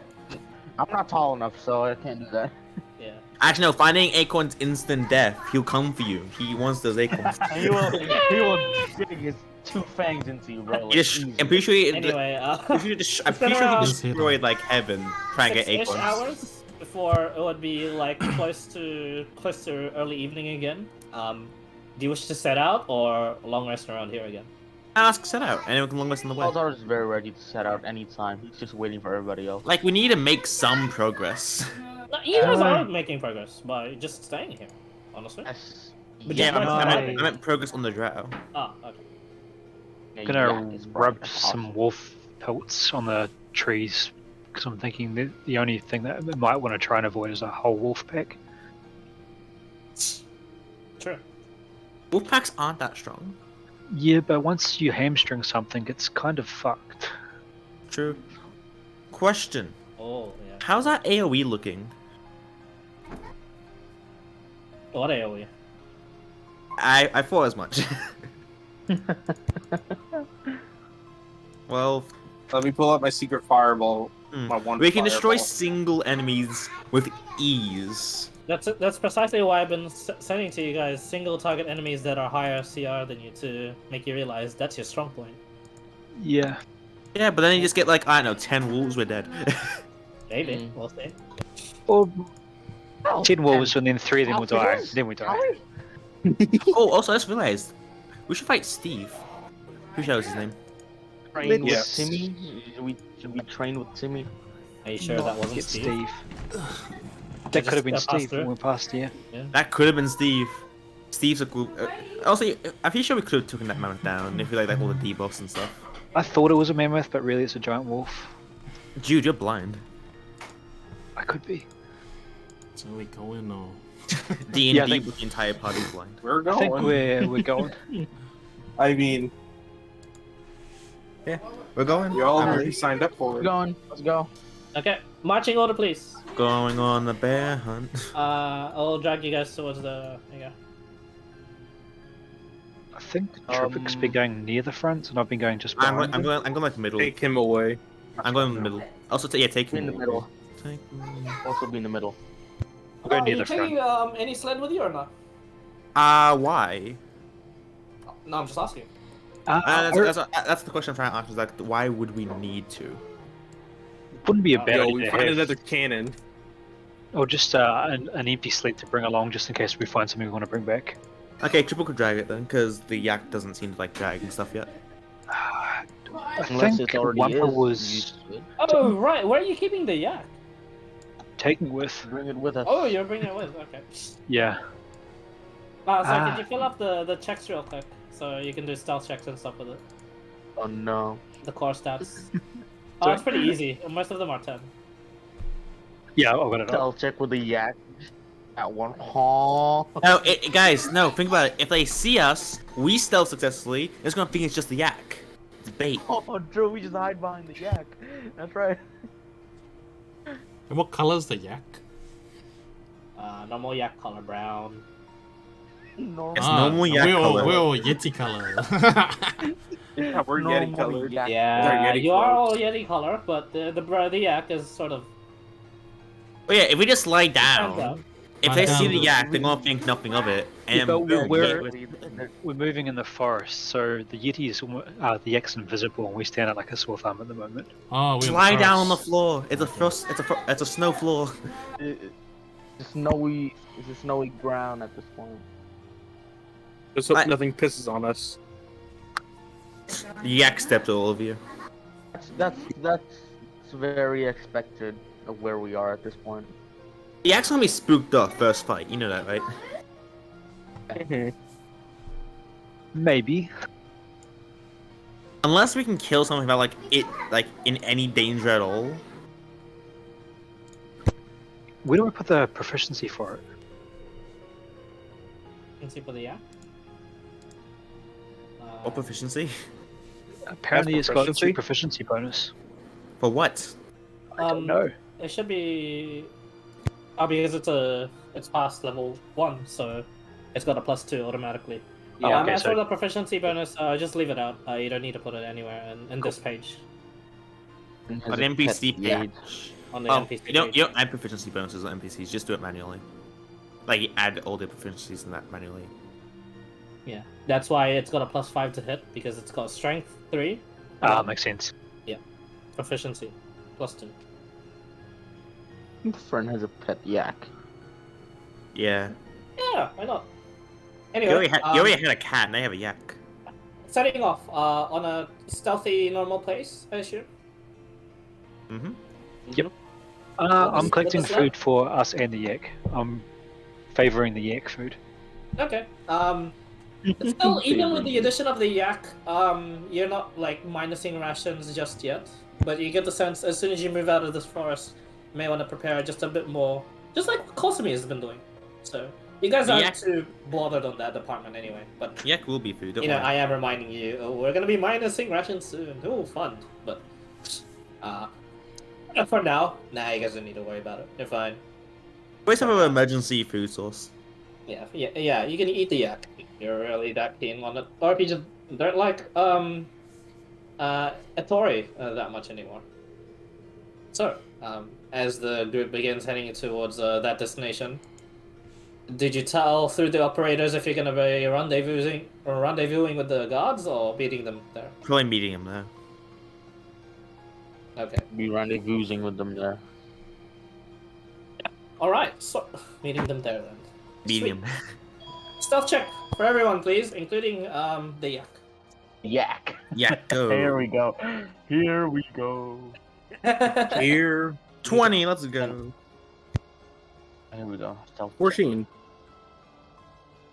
I'm not tall enough, so I can't do that.
Yeah.
Actually, no. Finding acorns instant death. He'll come for you. He wants those acorns.
he will dig his two fangs into you, bro. Like, easy.
I'm pretty sure.
Anyway,
I'm pretty sure
been
he
around-
destroyed like heaven trying to get
6-ish
acorns.
hours before it would be like close to early evening again. Do you wish to set out or long rest around here again?
Ask set out. Anyone can long rest on the way.
Salazar is very ready to set out anytime. He's just waiting for everybody else.
Like we need to make some progress.
No, you guys are making progress by just staying here, honestly.
Yes.
But
Yeah,
just
I
like-
meant progress on the drow.
Ah, okay.
Yeah,
gonna
it's
rub
bright.
some wolf pelts on the trees because I'm thinking that the only thing that I might want to try and avoid is a whole wolf pack.
True.
Wolf packs aren't that strong.
Yeah, but once you hamstring something, it's kind of fucked.
True. Question.
Oh, yeah.
How's that AoE looking?
What AoE?
I thought as much. Well,
Let me pull out my secret fireball.
hmm.
My one
We can destroy
fireball.
single enemies with ease.
That's precisely why I've been sending to you guys single target enemies that are higher CR than you to make you realize that's your strong point.
Yeah.
Yeah, but then you just get like, I don't know, 10 wolves, we're dead.
Maybe, we'll see.
Or
Oh,
10 wolves and then 3 of them will die.
Outfitters?
Then we die.
Oh, also, I just realized. We should fight Steve. Who knows his name?
Train with
Yes.
Timmy? Should we train with Timmy?
Are you sure that wasn't
Get
Steve?
That could have been
Just passed
Steve
through.
when we passed, yeah.
That could have been Steve. Steve's a cool. Also, I'm pretty sure we could have taken that mammoth down if we like all the debuffs and stuff.
I thought it was a mammoth, but really it's a giant wolf.
Jude, you're blind.
I could be.
So we go in or
D&D
Yeah, I think-
with the entire party blind.
We're
I
going.
think we're going.
I mean,
We're going.
you all already signed up for
We're
it.
going. Let's go.
Okay, marching order, please.
Going on the bear hunt.
I'll drag you guys towards the. There you go.
I think the Troopic's been going near the front, and I've been going just
I'm
behind.
going. I'm going like middle.
Take him away.
I'm going in the middle. Also, take
Be in
him
the middle.
Take me.
Also be in the middle.
I'll go
Are
near
you
the front.
taking any sled with you or not?
Why?
No, I'm just asking.
That's the question I'm trying to ask. Is like, why would we need to?
Wouldn't be a bad
Yo,
idea
we
to
find
have.
another cannon.
Or just an empty sled to bring along, just in case we find something we want to bring back.
Okay, Triple could drag it then, because the yak doesn't seem to like dragging stuff yet.
I
Unless
think
it already
Wampa
is.
was
used to it.
Oh, right. Where are you keeping the yak?
taking with.
Bring it with us.
Oh, you're bringing it with. Okay.
Yeah.
So could you fill up the checks real quick so you can do stealth checks and stuff with it?
Oh no.
The core stats. Oh, it's pretty easy. Most of them are 10.
Yeah, I'll get it up.
I'll check with the yak. That one. Oh.
No, guys, no. Think about it. If they see us, we stealth successfully. It's gonna think it's just the yak. It's bait.
Oh, Drew, we just hide behind the yak. That's right.
And what color's the yak?
Normal yak color brown.
Normal.
It's normal yak
we're
color.
all Yeti color.
Yeah, we're
Normal
Yeti colored.
yak.
Yeah,
Yeti
you are all
clothes.
Yeti color, but the yak is sort of.
Oh yeah, if we just lie
stands out.
down, if they
Lie
see
down.
the yak, they're gonna think nothing of it.
Yeah,
And
but
boom,
we're-
yeah,
We're moving in the forest, so the Yeti is the yak's invisible, and we stand out like a sore thumb at the moment.
Oh,
just
we're
lie down on the
first.
floor. It's a frost. It's a snow floor.
It's a snowy ground at this point.
Just hope
I-
nothing pisses on us.
The yak stepped all of you.
That's very expected of where we are at this point.
The yak's gonna be spooked off first fight. You know that, right?
Maybe.
Unless we can kill something about like in any danger at all.
Where do we put the proficiency for it?
Can see for the yak.
Or proficiency?
Apparently, it's got
proficiency?
proficiency bonus.
For what?
I don't know.
It should be. Oh, because it's past level 1, so it's got a +2 automatically.
Yeah, okay,
as
so-
for the proficiency bonus, just leave it out. You don't need to put it anywhere in this page.
And has
An
a
NPC
pet
page.
page.
On the NPC
You don't
page.
you don't add proficiency bonuses on NPCs. Just do it manually. Like you add all the proficiencies in that manually.
Yeah, that's why it's got a +5 to hit, because it's got strength 3,
Makes sense.
proficiency +2.
My friend has a pet yak.
Yeah.
Yeah, why not?
You
Anyway,
already had a cat, and they have a yak.
setting off on a stealthy, normal pace, I assume.
Mm-hmm.
I'm collecting
What's that?
food for us and the yak. I'm favoring the yak food.
Okay. Still, even with the addition of the yak, you're not like minusing rations just yet. But you get the sense as soon as you move out of this forest, you may want to prepare just a bit more, just like Kosumi has been doing. So you guys aren't
Yak-
too bothered on that department anyway. But
Yak will be food. Don't
you know,
worry.
I am reminding you, we're gonna be minusing rations soon. Oh, fun. But for now, you guys don't need to worry about it. You're fine.
Always have an emergency food source.
Yeah, you can eat the yak. You're really that keen on it. RPGs don't like Etori that much anymore. So, as the group begins heading towards that destination, did you tell through the operators if you're gonna be rendezvousing with the guards or meeting them there?
Probably meeting him there.
Okay.
Be rendezvousing with them there.
All right. So, meeting them there then.
Meeting him.
Stealth check for everyone, please, including the yak.
Yak.
Yak go.
Here we go. Here we go.
Here,
20. Let's go.
Here we go. Stealth.
14.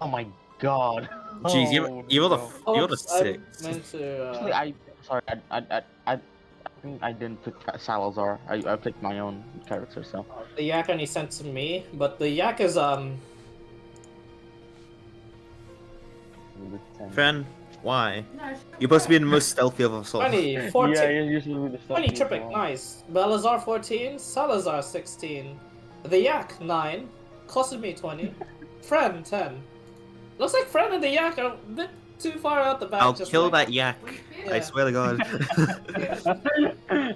Oh my god.
Jeez, you rolled
no.
you rolled a
Oops, I
6.
meant to.
Actually, sorry, I think I didn't pick Salazar. I picked my own character, so.
The yak only sent to me, but the yak is
Friend, why? You're supposed to be the most stealthy of us all.
20, 14.
Yeah, you're usually the
20
stealthiest
tripping,
one.
nice. Balazar 14, Salazar 16, the Yak 9, Cosme 20, Fren 10. Looks like Fren and the Yak are a bit too far out the back.
I'll
just
kill
like,
that yak. I
Yeah.
swear to God.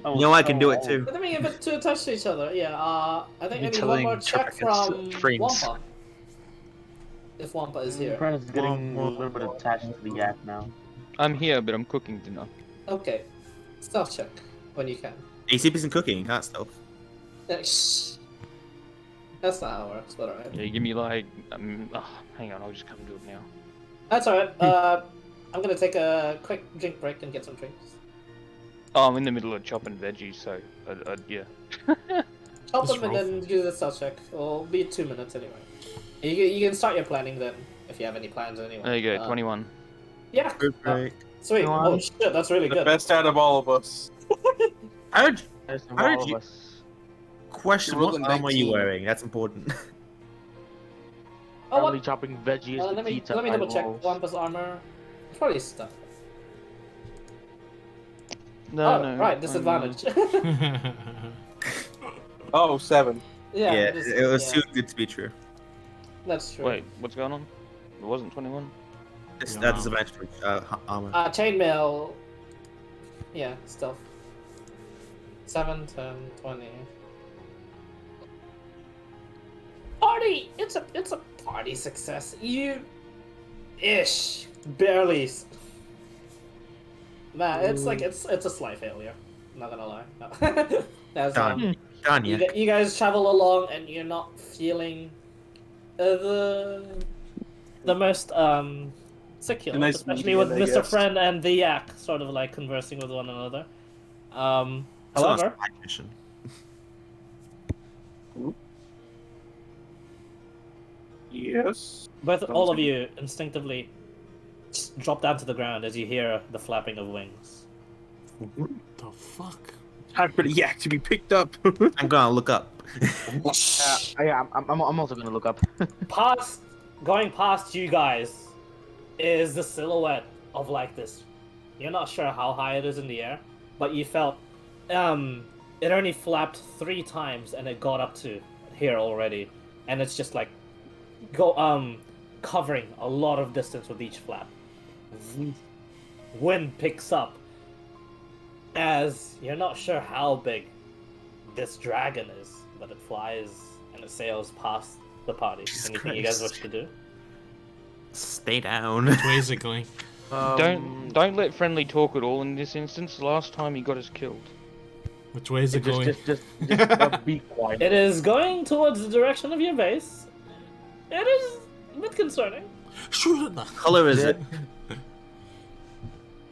You know I can do it too.
They're being a bit too attached to each other. Yeah, I think I
You're
need one more
telling
check
Triplicate
from
friends.
Wampa. If Wampa is here.
Friend is getting a little bit attached to the yak now.
I'm here, but I'm cooking dinner.
Okay. Stealth check when you can.
ACP isn't cooking, you can't stealth.
Shh. That's not how it works, but alright.
Yeah, give me like. Hang on, I'll just come do it now.
That's alright. I'm gonna take a quick drink break and get some drinks.
Oh, I'm in the middle of chopping veggies, so yeah.
Help
Just
them and
roll
then do the stealth check. It'll be 2 minutes anyway. You can start your planning then, if you have any plans anyway.
There you go, 21.
Yeah.
Good break.
Sweet.
Come on.
Oh shit, that's really
The
good.
best out of all of us.
How did
There's
How did
all of
you-
us.
question
You rolled
what
a
armor are you
19.
wearing? That's important.
Oh,
Early
what?
chopping veggies.
Let me double check Wampa's armor. It's probably stuff.
No,
Oh,
no.
right, disadvantage.
Oh, 7.
yeah,
Yeah,
it is,
it was
yeah,
too good to be true.
that's true.
Wait, what's going on? It wasn't 21?
It's
Yeah.
that disadvantage armor.
Chainmail. Yeah, stealth. 7, 10, 20. Party! It's a party success. You ish. Barely. Man, it's like it's a slight failure. I'm not gonna lie. No. As,
Done. Done,
you,
yeah.
you guys travel along and you're not feeling the most secure,
A nice
especially with
median, I
Mr.
guess.
Friend and the Yak sort of like conversing with one another.
It's not a
However,
side mission.
Yes.
both all of you instinctively drop down to the ground as you hear the flapping of wings.
The fuck?
Time for the yak to be picked up.
I'm gonna look up.
Yeah, I'm also gonna look up.
Going past you guys is the silhouette of like this. You're not sure how high it is in the air, but you felt it only flapped 3 times and it got up to here already, and it's just like covering a lot of distance with each flap. Wind picks up as you're not sure how big this dragon is, but it flies and it sails past the party.
Jesus
Anything you guys
Christ.
wish to do?
Stay down.
Which way is it going?
Don't let friendly talk at all in this instance. Last time he got us killed.
Which way is it going?
Just be quiet.
It is going towards the direction of your base. It is a bit concerning.
Shoot it!
Color is it?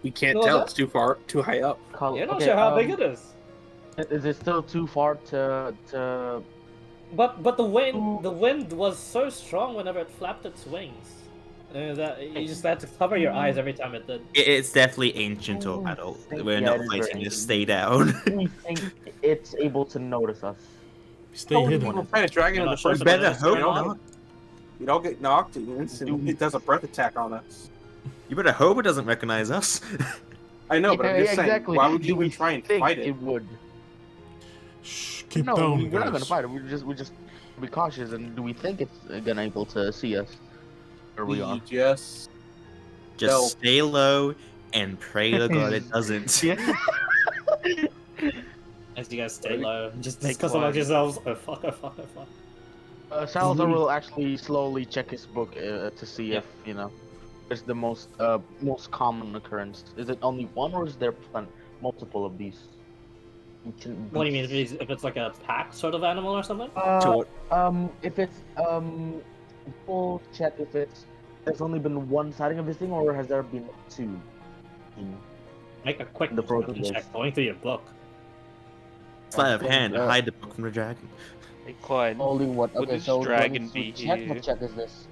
We can't
What was
tell.
that?
It's too far, too high up.
You're not sure how big it is.
Is it still too far to?
But the wind was so strong whenever it flapped its wings. That you just had to cover your eyes every time it did.
It's definitely ancient or adult. We're
Yeah,
not
it is
fighting
very
this. Stay down.
We think it's able to notice us.
Stay hidden.
We're fighting a dragon in
You're
the
not sure
first
if it
Better
is
hope
or not.
not.
We don't get knocked instantly. It does a breath attack on us.
You better hope it doesn't recognize us.
I know, but I'm just saying,
exactly.
why would you
Do we
even try and
think
fight
it
it?
would?
Shh, keep
No,
down,
we're not gonna
guys.
fight it. We just be cautious. And do we think it's gonna able to see us? Where we are?
Just
Just
No.
stay low and pray to God it doesn't.
As you guys stay low, just
Take
discuss
one.
among yourselves. Oh fuck! Oh fuck! Oh fuck!
Salazar will actually slowly check his book to see if it's the most common occurrence. Is it only one, or is there multiple of these?
What do you mean? If it's like a pack sort of animal or something?
If it's we'll check if there's only been one sighting of this thing, or has there been 2?
Make a quick
The
perception
prototype.
check going through your book.
Sleight of hand, hide the book from the dragon.
Hey, Clyde.
Only what?
Would
Okay,
this
so
dragon
do I need
be
to check?
here?
What check is this?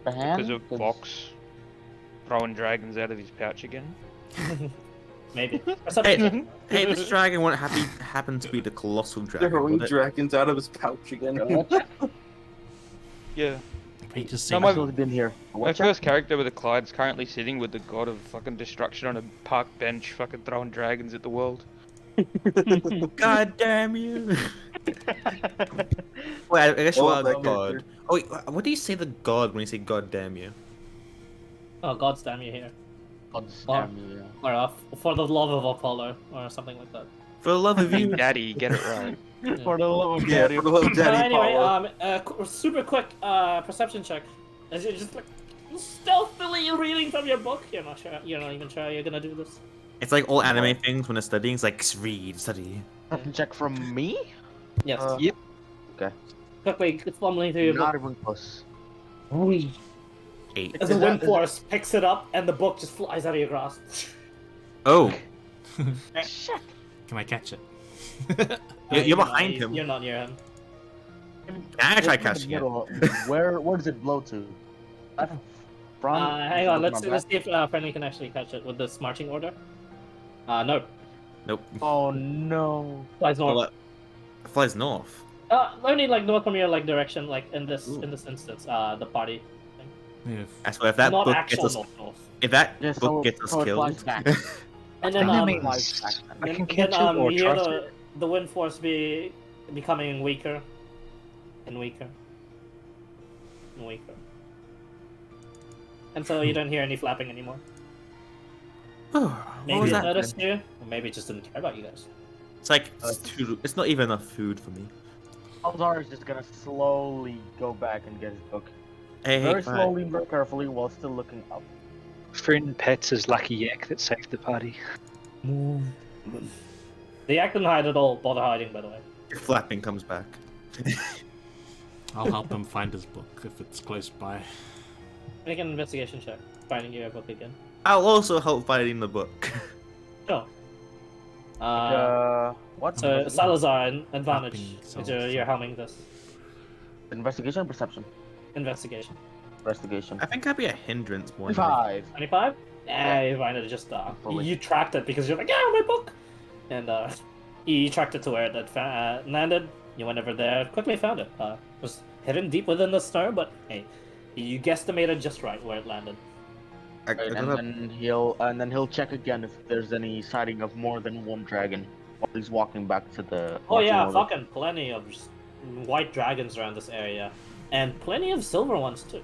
A hand?
Because of
'Cause-
Fox throwing dragons out of his pouch again.
Maybe. Perception.
Hey, this dragon won't happen to be the colossal dragon,
Throwing
would it?
dragons out of his pouch again.
Yeah.
He just
No,
seems
my-
I've already been here.
My
What's
first character with a Clyde's currently sitting with the god of fucking destruction on a park bench, fucking throwing dragons at the world.
God damn you! Wait, I guess you
I
are
love that
a god.
character.
Oh wait, what do you say the god when you say god damn you?
Oh, God's damn you here.
God
Or-
damn you.
Or for the love of Apollo, or something like that.
For the love of
Big
you,
Daddy, get it right.
For the love of
Yeah,
daddy.
for the love of Daddy
Anyway,
Apollo.
super quick perception check. As you're just like stealthily reading from your book. You're not sure. You're not even sure you're gonna do this.
it's like all anime things when they're studying. It's like read, study.
Check from me?
Yes.
Yep.
Okay.
Quickly fumbling through your
Not
book.
even close.
8.
As the
Is
wind
that-
force picks it up and the book just flies out of your grasp.
Oh,
Shit.
Can I catch it?
you're behind him.
You're not near him.
Can I try
It's in the
catching it?
middle. Where does it blow to? Left, front?
Hang on,
Look
let's
at my
see if Friendly can actually catch it with this marching order. No.
Nope.
back. Oh no.
Flies north.
Well, it flies north.
Only like north from your like direction, like in this
Ooh.
instance, the party.
If
I swear, if that
Not
book
actual
gets us,
north.
if that
Yeah,
book gets us
so it
killed,
flies back.
And then
I
um,
mean,
Flies back.
I can
then,
catch it or
you hear
try to.
the wind force becoming weaker and weaker and weaker. And so you don't hear any flapping anymore.
what
Maybe
was
it
that?
noticed you, or maybe it just didn't care about you guys.
It's like it's not even enough food for me.
Alzar is just gonna slowly go back and get his book.
Hey,
Very
fine.
slowly, very carefully, while still looking up.
Friend Pets is Lucky Yak that saved the party.
The act didn't hide at all, bother hiding, by the way.
Your flapping comes back.
I'll help him find his book if it's close by.
Make an investigation check, finding your book again.
I'll also help finding the book.
Sure.
What?
So Salazar, an advantage.
Helping
Because
Salazar.
you're helming this
Investigation or perception?
investigation.
Investigation.
I think I'd be a hindrance more. than
5.
25? Yeah, you find it just
Fully.
you tracked it because you're like, yeah, my book, and you tracked it to where it landed. You went over there, quickly found it. It was hidden deep within the snow, but hey, you guesstimated just right where it landed.
I
Right,
gotta-
and then he'll check again if there's any sighting of more than one dragon while he's walking back to the.
Oh yeah,
marching order.
fucking plenty of just white dragons around this area, and plenty of silver ones too.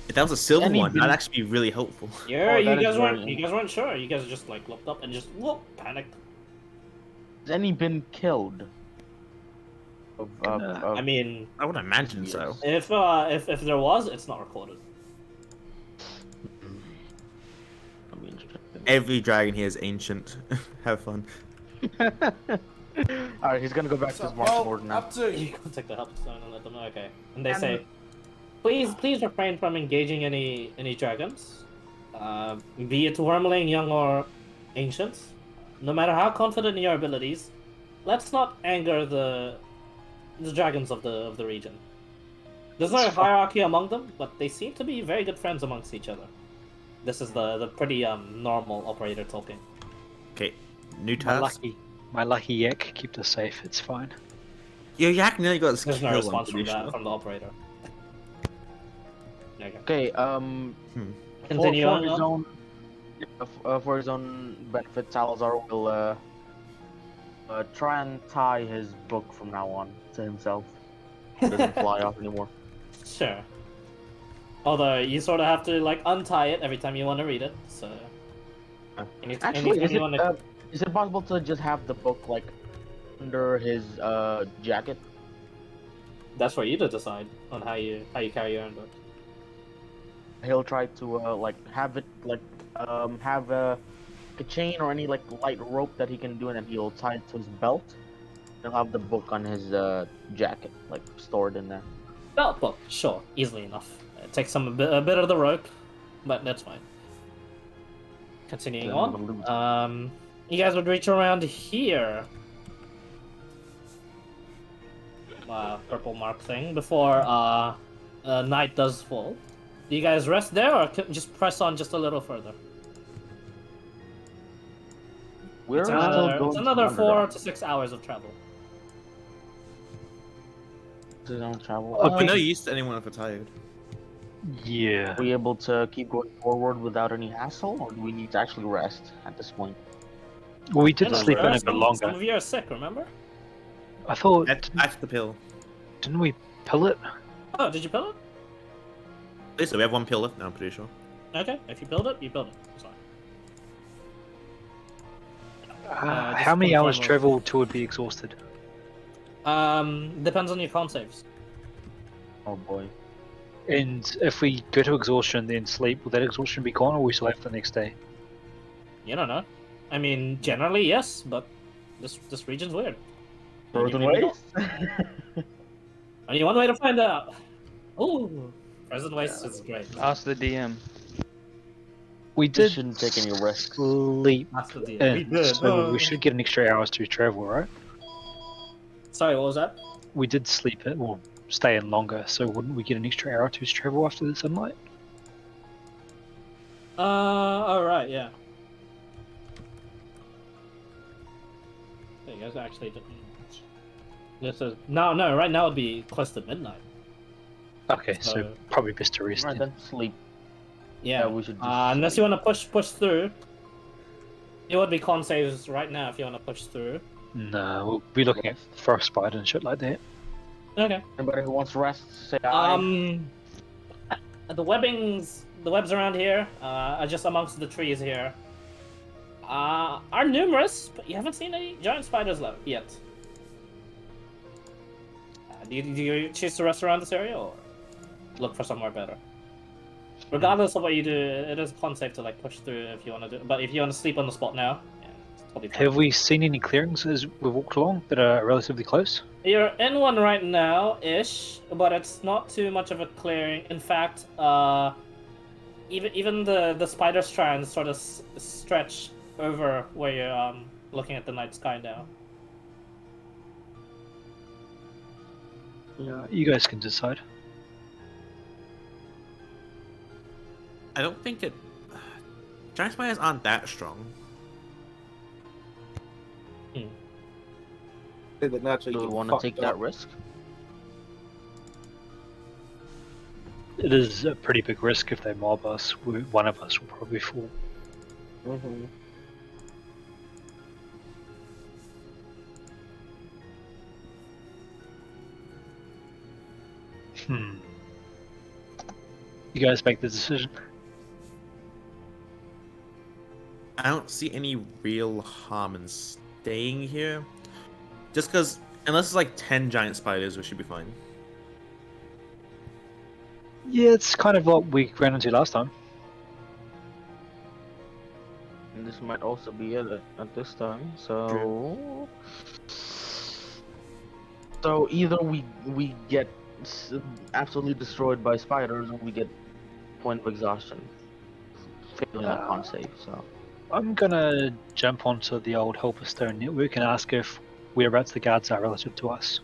if that was a silver
Any
one,
bin-
that'd actually be really helpful.
Yeah,
Oh,
you
that is
guys
very-
weren't sure. You guys just like looked up and just whoop, panicked.
Has any been killed?
I mean,
I would imagine
Yes.
so.
if there was, it's not recorded.
That'd be interesting.
Every dragon here is ancient. Have fun.
Alright, he's gonna go back to his marching order now.
Up to
You contact the help stone and let them know. Okay, and they say, please refrain from engaging any dragons, be it wormling, young or ancient. No matter how confident in your abilities, let's not anger the dragons of the region. There's no hierarchy among them, but they seem to be very good friends amongst each other. This is the pretty normal operator talking.
Okay, new
My
task.
lucky yak kept us safe. It's fine.
Your yak nearly got us
There's
killed.
no
I'm
response from
pretty
that
sure.
from the operator. There you go.
Okay,
Continue
for
on.
his
Lon.
own for his own benefit, Salazar will try and tie his book from now on to himself. It doesn't fly off anymore.
Sure. Although you sort of have to like untie it every time you want to read it. So.
Actually,
anytime
is it possible to just have the book like under his jacket?
That's for you to decide on how you carry your own book.
He'll try to like have it like have a chain or any like light rope that he can do, and then he'll tie it to his belt. He'll have the book on his jacket, like stored in there.
Belt book, sure, easily enough. It takes a bit of the rope, but that's fine. Continuing
Then
on.
we'll lose.
You guys would reach around here. Purple mark thing before night does fall. Do you guys rest there, or just press on just a little further?
We're
It's
still
another,
going
it's another
to
4 to 6 hours of travel.
don't travel.
We're no use to anyone if we're tired.
Yeah.
Are we able to keep going forward without any hassle, or do we need to actually rest at this point?
Well, we did
You're not
sleep in a
rest.
bit
Some
longer.
of you are sick, remember?
I thought,
That's the pill.
didn't we pill it?
Oh, did you pill it?
Listen, we have one pill left now, I'm pretty sure.
Okay, if you build it, you build it. It's fine. Just
How many hours
confirm
travel till it be exhausted?
Depends on your con saves.
Oh boy.
And if we go to exhaustion then sleep, will that exhaustion be gone, or we still have the next day?
You don't know. I mean, generally yes, but this region's weird.
Frozen
Maybe
waste?
Only one way to find out. Ooh, Frozen Waste is great.
Ask the DM.
We
We
did
shouldn't take any risks.
sleep
That's the deal.
in,
We did.
so we should get an extra hours to travel, right?
Sorry, what was that?
We did sleep it, or stay in longer, so wouldn't we get an extra hour to travel after the sunlight?
Alright, yeah. You guys actually didn't. This is no, right now it'd be close to midnight.
Okay, so probably best to rest
Alright
then.
then, sleep.
Yeah,
we should just
unless you
sleep.
want to push through. It would be con saves right now if you want to push through.
No, we'll be looking at frostbite and shit like that.
Okay.
Anybody who wants rest, say aye.
The webs around here, are just amongst the trees here, are numerous, but you haven't seen any giant spiders yet. Do you choose to rest around this area, or look for somewhere better? Regardless of what you do, it is con safe to like push through if you want to do. But if you want to sleep on the spot now, yeah, it's totally fine.
Have we seen any clearings as we've walked along that are relatively close?
You're in one right now, ish, but it's not too much of a clearing. In fact, even the spider strands sort of stretch over where you're looking at the night sky now.
Yeah, you guys can decide.
I don't think it. Giant spiders aren't that strong.
That naturally
Do we
get
want to
fucked
take
up.
that risk?
It is a pretty big risk if they mob us. One of us will probably fall.
Mhm.
You guys make the decision.
I don't see any real harm in staying here. Just because, unless it's like 10 giant spiders, we should be fine.
Yeah, it's kind of what we ran into last time.
And this might also be it at this time. So, either we get absolutely destroyed by spiders, or we get point of exhaustion, failing a con save. So
I'm gonna jump onto the old Helper Stone network and ask if whereabouts the guards are relative to us.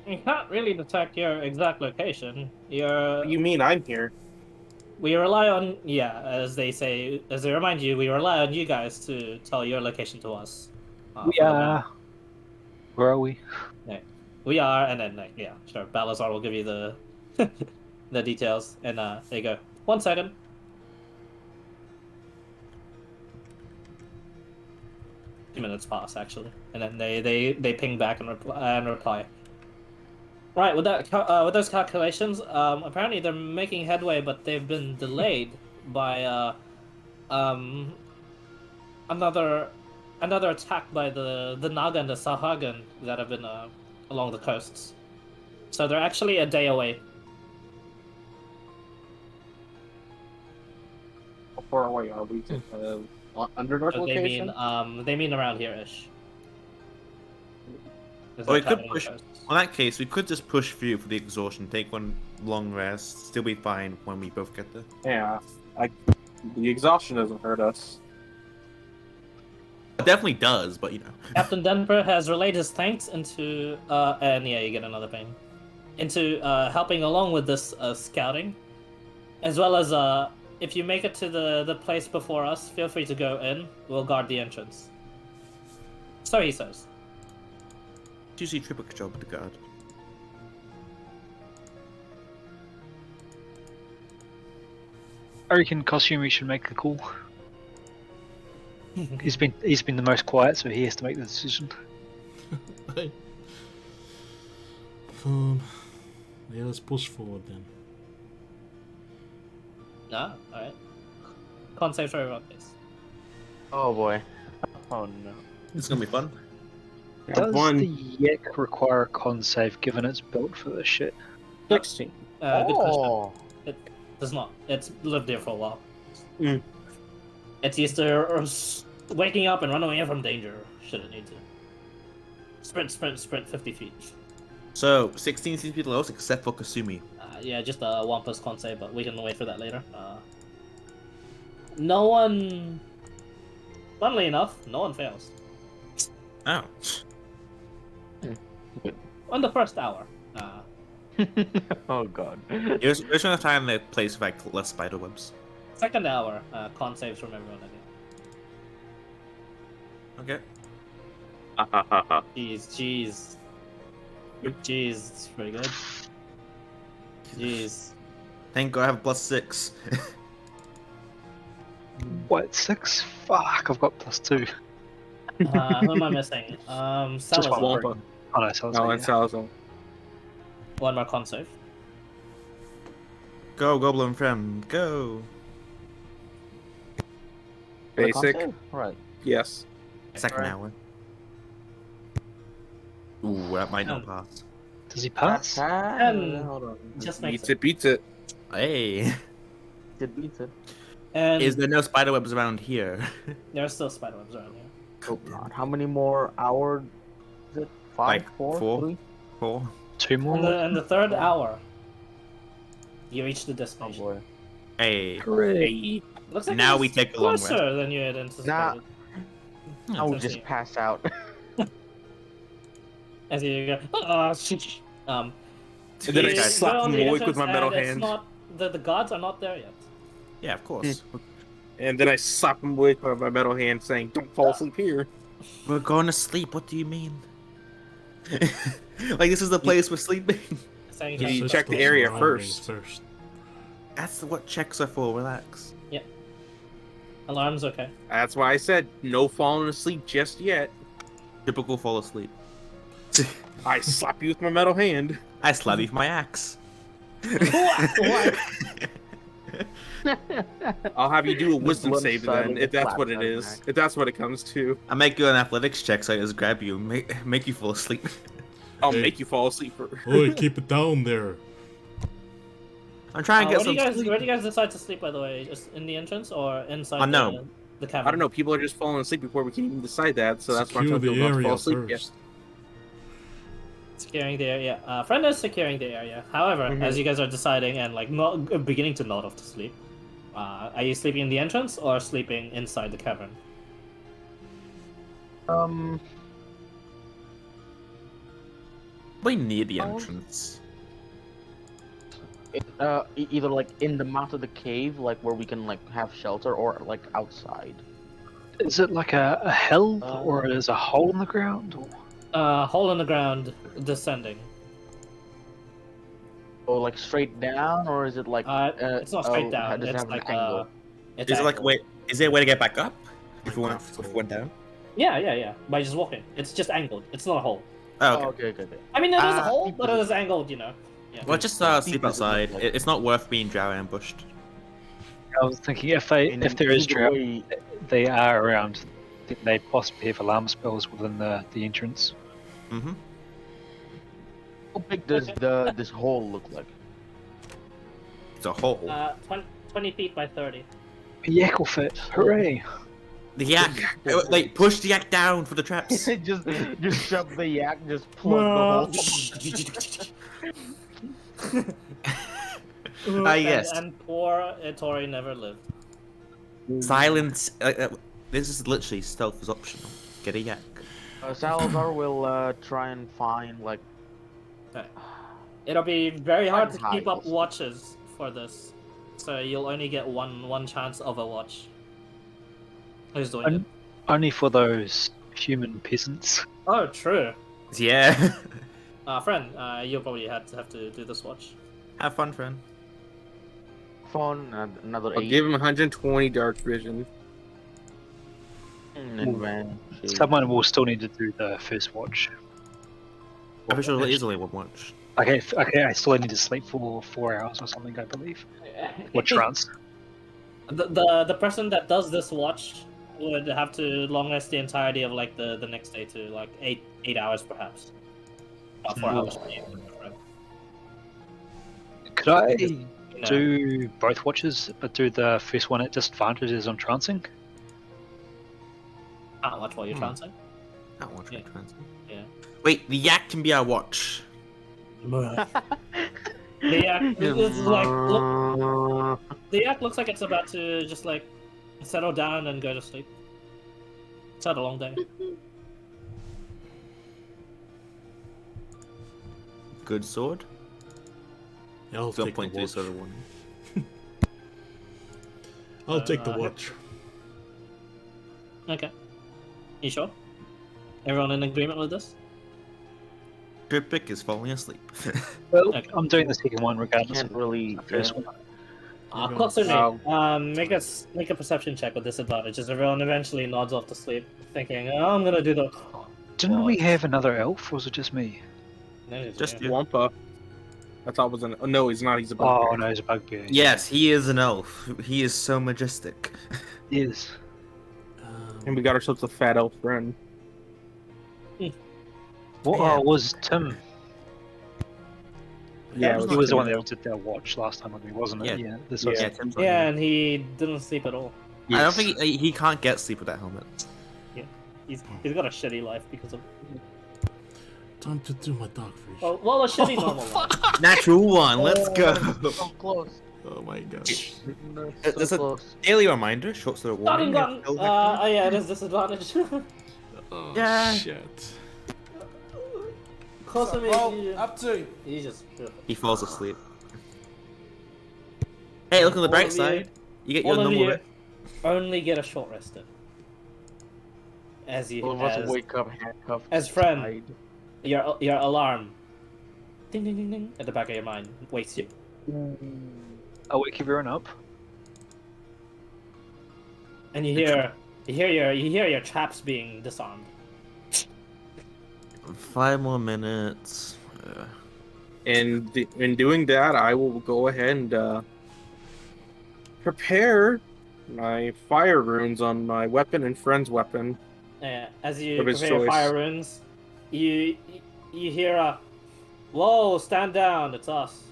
You can't really detect your exact location.
You mean I'm here?
We rely on, as they say, as they remind you, we rely on you guys to tell your location to us.
We
for the
are.
map.
Where are we?
We are, and then sure, Balazar will give you the the details. And there you go. 1 second. Two minutes pass actually, and then they ping back and reply. Right, with those calculations, apparently they're making headway, but they've been delayed by another attack by the Naga and the Sahagan that have been along the coasts. So they're actually a day away.
How far away are we? Underdark
So
location?
they mean around here-ish.
Or we could push. In that case, we could just push through for the exhaustion, take one long rest, still be fine when we both get there.
Yeah, the exhaustion doesn't hurt us.
It definitely does, but you know.
Captain Denver has relayed his thanks into and you get another ping. into helping along with this scouting, as well as if you make it to the place before us, feel free to go in. We'll guard the entrance. So he says.
It's usually triple job with the guard.
I reckon Kosumi should make the call. He's been the most quiet, so he has to make the decision.
Yeah, let's push forward then.
No, alright. Can't save throw about this.
Oh boy. Oh no.
It's gonna be fun.
Does
One.
the yak require a con save given it's built for this shit?
16.
Good question.
Oh.
It does not. It's lived there for a while.
Mm.
It's used to waking up and run away from danger, should it need to. Sprint, 50 feet.
So 16 seems to be the lowest, except for Kasumi.
Yeah, just a 1+ con save, but we can wait for that later. No one... Funnily enough, no one fails.
Oh.
On the first hour.
Oh god.
You're trying to find the place with like less spider webs.
Second hour, con saves from everyone again.
Okay.
Jeez. It's pretty good. Jeez.
Thank God I have +6.
What, 6? Fuck, I've got +2.
Who am I missing?
Just
Salazar.
one.
Wampa.
Oh no, Salazar,
No,
yeah.
and Salazar.
One more con save.
Go, goblin friend, go.
Basic.
Right.
Yes.
Second
Alright.
hour. Ooh, that might not pass.
Does he pass?
Hold on.
Just makes
Beats
it.
it, beats it.
Hey.
It beats it.
And
Is there no spider webs around here?
there are still spiderwebs around here.
Oh god. How many more hours is it? 5?
Like
4?
4.
3?
4.
2 more?
In the third hour, you reach the
Oh
destination.
boy.
Hey.
Hooray!
Looks like
Now
it
we
was
take a long
closer than you had anticipated.
I will
Essentially.
just pass out.
As you go, oh, shit.
And then I
you
slap
go on
him
the
awake with
entrance
my metal
and it's
hand.
Not, the guards are not there yet.
Yeah, of course.
And then I slap him awake with my metal hand, saying, "Don't fall asleep here."
We're going to sleep. What do you mean? Like this is the place we're sleeping.
Saying
You
that-
check the area first.
That's what checks are for. Relax.
Alarm's okay.
That's why I said no falling asleep just yet.
Typical fall asleep.
I slap you with my metal hand.
I slap you with my axe.
What?
I'll have you do a wisdom
one
save
side
then,
of
if
the
that's
flap
what it
doesn't
is.
act.
If that's what it comes to.
I make you an athletics check so I just grab you and make you fall asleep.
I'll
Hey.
make you fall asleep.
Oi, keep it down there.
I'm trying to
Where
get
do
some
you guys
sleep.
where do you guys decide to sleep, by the way? Just in the entrance or inside
No.
the cavern?
I don't know, people are just falling asleep before we can even decide that, so that's why I'm
Secure
telling
the
people not to fall
area
asleep yet.
first.
Securing the area. Friend is securing the area. However,
Mhm.
as you guys are deciding and like not beginning to nod off to sleep, are you sleeping in the entrance or sleeping inside the cavern?
We need the
Oh.
entrance.
Either like in the mouth of the cave, like where we can like have shelter, or like outside.
Is it like a hill,
Uh,
or is a hole in the ground? Or...
Hole in the ground, descending.
Or like straight down, or is it like?
It's not straight down.
Does it
It's
have an
like
angle?
it's
Is it like
angled.
wait? Is there a way to get back up? If we
Like
went down?
Yeah. By just walking. It's just angled. It's not a hole.
Oh, okay.
Oh, okay.
I mean, it is a
Ah,
hole, but it is angled. Yeah.
Well, just sleep
People
outside.
look like-
It's not worth being drow ambushed.
I was thinking if there is
either
drought,
way-
they are around. I think they possibly have alarm spells within the entrance.
Mm-hmm.
How big does this hole look like?
It's a hole.
20 feet by 30.
A yak will fit. Hooray!
The yak. Like push the yak down for the traps.
just shove the yak, just plug the hole.
Yes.
And poor Tori never lived.
Silence. This is literally stealth is optional. Get a yak.
Salazar will try and find like.
It'll be very hard to
High
keep up
also.
watches for this, so you'll only get one chance of a watch. Who's doing it?
Only for those human peasants.
Oh, true.
Yeah.
Friend, you'll probably have to do this watch.
Have fun, friend.
Phone, another
I'll
8.
give him 120 dark vision.
Advantage.
Someone will still need to do the first watch.
I'm pretty sure there is only one watch.
Okay, I still need to sleep for 4 hours or something, I believe. Or trance.
The person that does this watch would have to long rest the entirety of like the next day to like 8 hours perhaps. 4 hours.
Could I
No.
do both watches, but do the first one at disadvantages on trancing?
Can't watch while you're trancing.
That watch.
Yeah. Yeah.
Wait, the yak can be our watch.
The yak, this is like, the yak looks like it's about to just like settle down and go to sleep. It's had a long day.
Good sword.
I'll take the
0.2
watch.
sword of one.
I'll take the
Uh,
watch.
Okay. You sure? Everyone in agreement with this?
Trippic is falling asleep.
Well,
Okay.
I'm doing the second one regardless
Can't
of
really.
the first one.
Closer
Wow.
me. Make a perception check with disadvantage as everyone eventually nods off to sleep, thinking, "Oh, I'm gonna do the."
Didn't we have another elf, or was it just me?
No, it's
Just
you.
Wampa. I thought it was an. Oh, no, he's not. He's a
Oh
bugbear.
no, it's a bugbear.
Yes, he is an elf. He is so majestic.
Yes.
And we got ourselves a fat elf friend.
What
Yeah.
was Tim?
Yeah,
it
He was the one
Tim.
that did their watch last time with me, wasn't it?
Yeah.
This was
Yeah, Tim's on
Yeah,
here.
and he didn't sleep at all.
I don't think he can't get sleep with that helmet.
He's got a shitty life because of.
Time to do my dogfish.
Well, a shitty normal life.
Natural one, let's go.
So close.
Oh my gosh.
There's
So
a
close.
daily reminder, short sword of
Starting
warning.
gun. Yeah, it is disadvantage.
Oh
Yeah.
shit.
Close to me.
Up to.
He just.
He falls asleep. Hey, look on the
All
bright
of you-
side. You get your
All of
normal.
you only get a short rest in. As you
All of us wake up handcuffed.
as friend.
tied.
Your alarm, ding ding ding ding, at the back of your mind wakes you.
I'll wake everyone up.
And you hear your traps being disarmed.
5 more minutes.
And in doing that, I will go ahead and prepare my fire runes on my weapon and friend's weapon.
As you
Of his
prepare your
choice.
fire runes, you hear a, "Whoa, stand down! It's us."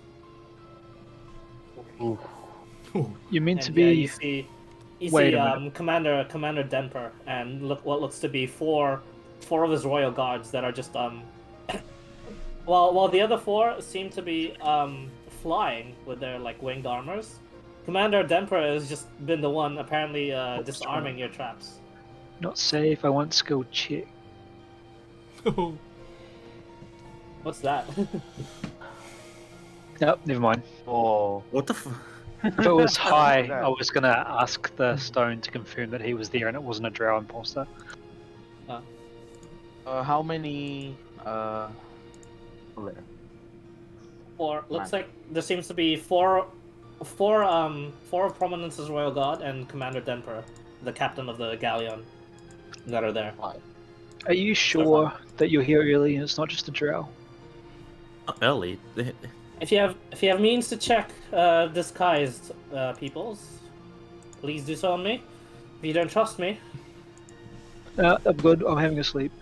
You're meant
And
to be.
you see
Wait a minute.
Commander Denper and look what looks to be four of his royal guards that are just while the other 4 seem to be flying with their like winged armors. Commander Denper has just been the one apparently disarming your traps.
Not safe. I want skill check.
What's that?
Nope, never mind.
Oh.
What the f?
If it was high,
that?
I was gonna ask the stone to confirm that he was there and it wasn't a drow imposter.
How many? There.
4. Looks like there seems to be four of Prominence's royal guard and Commander Denper, the captain of the galleon, that are there.
Are you sure that you're here early and it's not just a drow?
Not early.
If you have means to check disguised peoples, please do so on me. If you don't trust me,
No, I'm good. I'm having a sleep.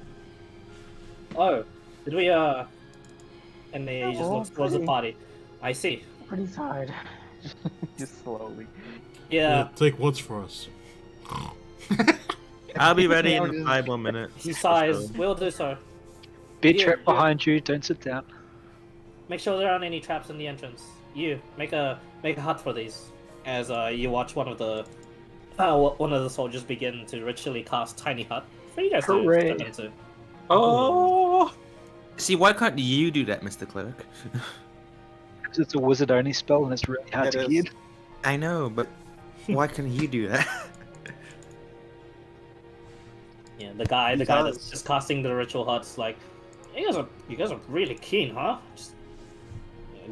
oh, did we And he just looks towards the party. I see.
Pretty tired. Just slowly.
Yeah,
Take watch for us.
I'll be ready in 5 more minutes.
he sighs. We'll do so.
Bed
Here,
trap
here.
behind you. Don't sit down.
Make sure there aren't any traps in the entrance. You make a hut for these. As you watch one of the soldiers begin to ritually cast tiny hut for you guys to
Hooray.
step into.
Oh,
See, why can't you do that, Mr. Cleric?
It's a wizard only spell and it's really hard
It
to
is.
get.
I know, but why can you do that?
Yeah, the guy
Because-
that's just casting the ritual heart's like, you guys are really keen, huh? Just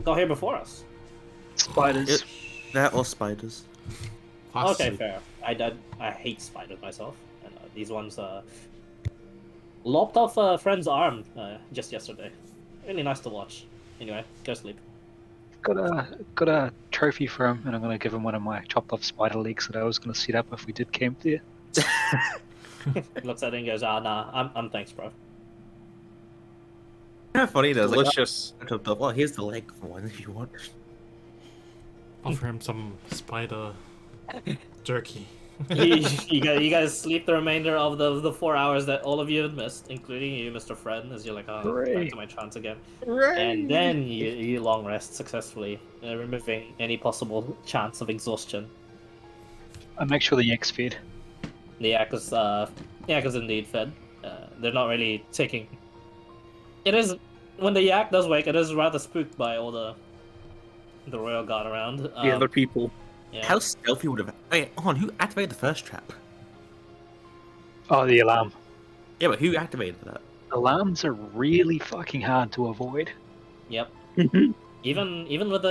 got here before us.
Spiders.
They're all spiders.
Okay,
Possibly.
fair. I hate spiders myself, and these ones lopped off a friend's arm just yesterday. Really nice to watch. Anyway, go sleep.
Got a trophy for him, and I'm gonna give him one of my chopped off spider legs that I was gonna set up if we did camp there.
Looks at it and goes, nah, I'm thanks, bro.
Kind of funny though. Like,
Delicious.
well, here's the leg for one if you want.
Offer him some spider jerky.
you guys sleep the remainder of the 4 hours that all of you had missed, including you, Mr. Fred, as you're like, back
Hooray.
to my trance again. And then you long rest successfully, removing any possible chance of exhaustion.
I make sure the yak's fed.
The yak is indeed fed. They're not really taking. It is when the yak does wake. It is rather spooked by all the royal guard around.
The other people.
Yeah.
How stealthy would have? Wait, hold on. Who activated the first trap?
Oh, the alarm.
Yeah, but who activated that?
Alarms are really fucking hard to avoid.
Yep. even with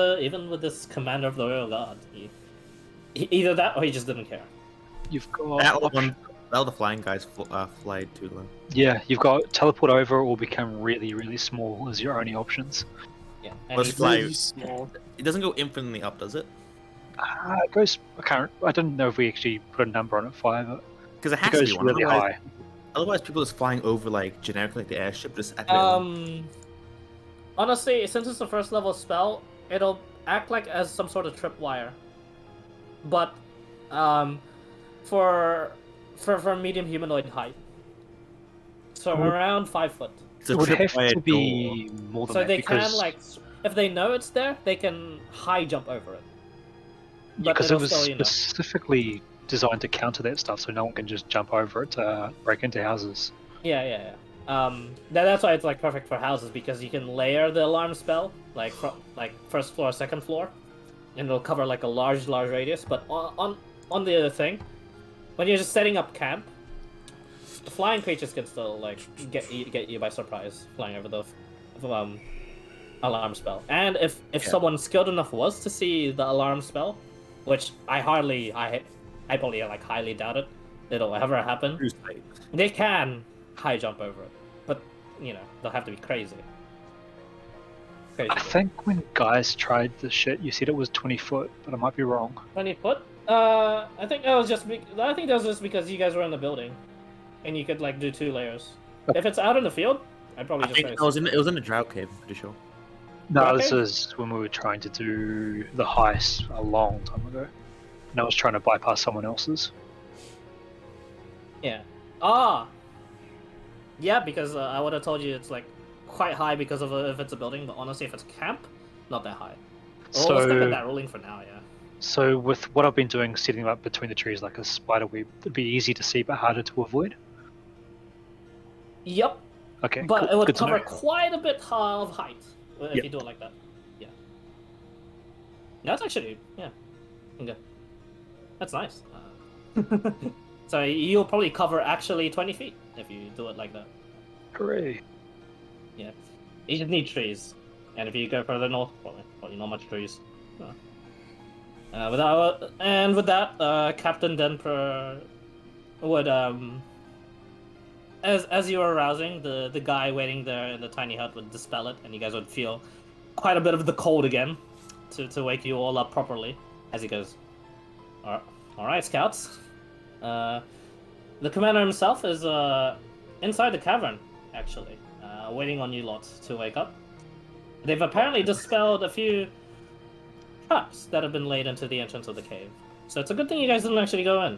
this commander of the royal guard, either that or he just didn't care.
You've got
That the flying guys fly too low.
yeah, you've got teleport over or become really, really small as your only options.
Yeah.
Let's
he's-
fly.
Really small.
It doesn't go infinitely up, does it?
It goes. I don't know if we actually put a number on it. 5.
Because it
It
has to
goes
be one.
really
Otherwise,
high.
otherwise, people just flying over like generically like the airship just activate them.
Honestly, since it's a first level spell, it'll act like as some sort of tripwire. But for medium humanoid height. So around 5 foot.
It's a
It would have
tripwire
to be more than
So
that
they
because
can like, if they know it's there, they can high jump over it. But
because it
it'll
was
still, you know.
specifically designed to counter that stuff, so no one can just jump over it to break into houses.
Yeah. That's why it's like perfect for houses because you can layer the alarm spell like first floor, second floor, and it'll cover like a large radius. But on the other thing, when you're just setting up camp, the flying creatures can still like get you by surprise flying over the alarm spell. And if someone skilled enough was to see the alarm spell, which I probably like highly doubt it'll ever happen. They can high jump over it, but you know they'll have to be crazy.
I think when guys tried this shit, you said it was 20 foot, but I might be wrong.
20 foot. I think that was just because you guys were in the building, and you could like do 2 layers. If it's out in the field, I'd probably
I
just.
think it was in the drought cave. I'm pretty sure.
No,
Okay.
this is when we were trying to do the heist a long time ago. And I was trying to bypass someone else's.
Yeah. Yeah, because I would have told you it's like quite high because of if it's a building, but honestly, if it's camp, not that high. Well, let's look at that ruling for now. Yeah.
So with what I've been doing, setting up between the trees like a spider web, it'd be easy to see but harder to avoid.
Yep.
Okay,
But
cool.
it would
Good to
cover
know.
quite a bit of height if
Yep.
you do it like that. Yeah. That's actually, yeah. Okay. That's nice. So you'll probably cover actually 20 feet if you do it like that.
Hooray.
Yeah. You just need trees. And if you go further north, probably not much trees. With that, Captain Denper would as you were arousing, the guy waiting there in the tiny hut would dispel it, and you guys would feel quite a bit of the cold again to wake you all up properly. As he goes, all right, scouts. The commander himself is inside the cavern, actually, waiting on you lot to wake up. They've apparently dispelled a few traps that have been laid into the entrance of the cave. So it's a good thing you guys didn't actually go in.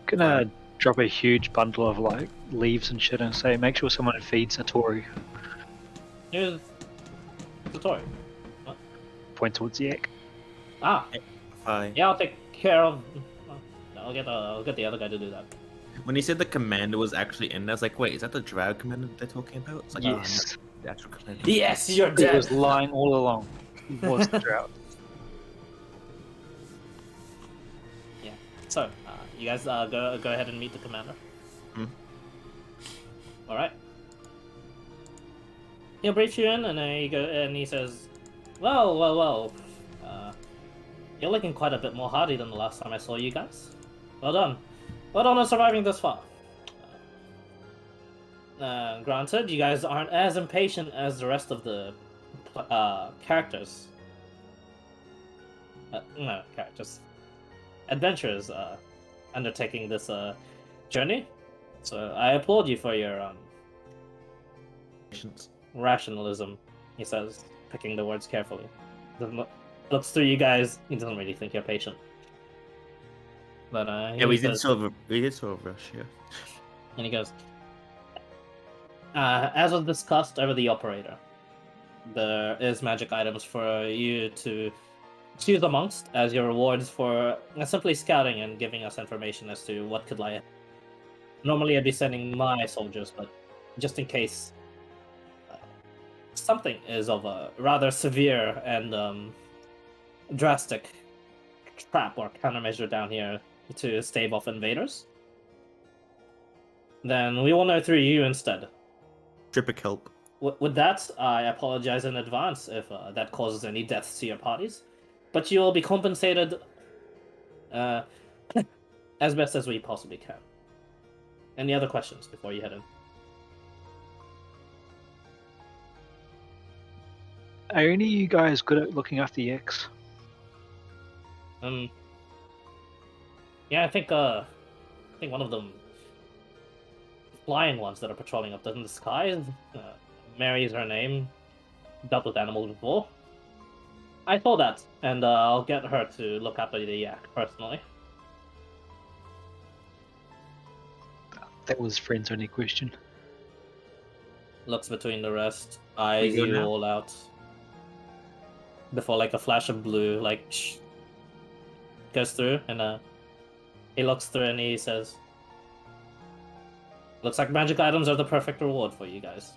Gonna drop a huge bundle of like leaves and shit and say, make sure someone feeds Satori.
Here's the toy.
Point towards Yak.
Ah,
Hi.
yeah, I'll take care of. I'll get the other guy to do that.
When he said the commander was actually in there, I was like, wait, is that the drow commander they're talking about? It's like,
Yes.
Natural calamity.
Yes, you're
He
dead.
was lying all along. He was the drought.
So, you guys go ahead and meet the commander.
Hmm.
All right. He'll brief you in, and he says, "Well. You're looking quite a bit more hardy than the last time I saw you guys. Well done. Well done on surviving this far. Granted, you guys aren't as impatient as the rest of the characters. No, characters. Adventurers undertaking this journey. So I applaud you for your
Patience.
rationalism," he says, picking the words carefully. Looks through you guys, he doesn't really think you're patient. But
Yeah, we did
says,
sort of rush, yeah.
and he goes, as was discussed over the operator, there is magic items for you to choose amongst as your rewards for simply scouting and giving us information as to what could lie ahead. Normally I'd be sending my soldiers, but just in case something is of a rather severe and drastic trap or countermeasure down here to stave off invaders, then we will know through you instead.
Tripic help.
With that, I apologize in advance if that causes any deaths to your parties, but you will be compensated as best as we possibly can. Any other questions before you head in?
Are any of you guys good at looking after yaks?
Yeah, I think one of them flying ones that are patrolling up in the skies. Mary is her name. Dealt with animals before. I saw that, and I'll get her to look after the yak personally.
That was friends only question.
Looks between the rest, eyes
go
you
now?
all out. Before like a flash of blue, like goes through, and he looks through and he says, "Looks like magic items are the perfect reward for you guys."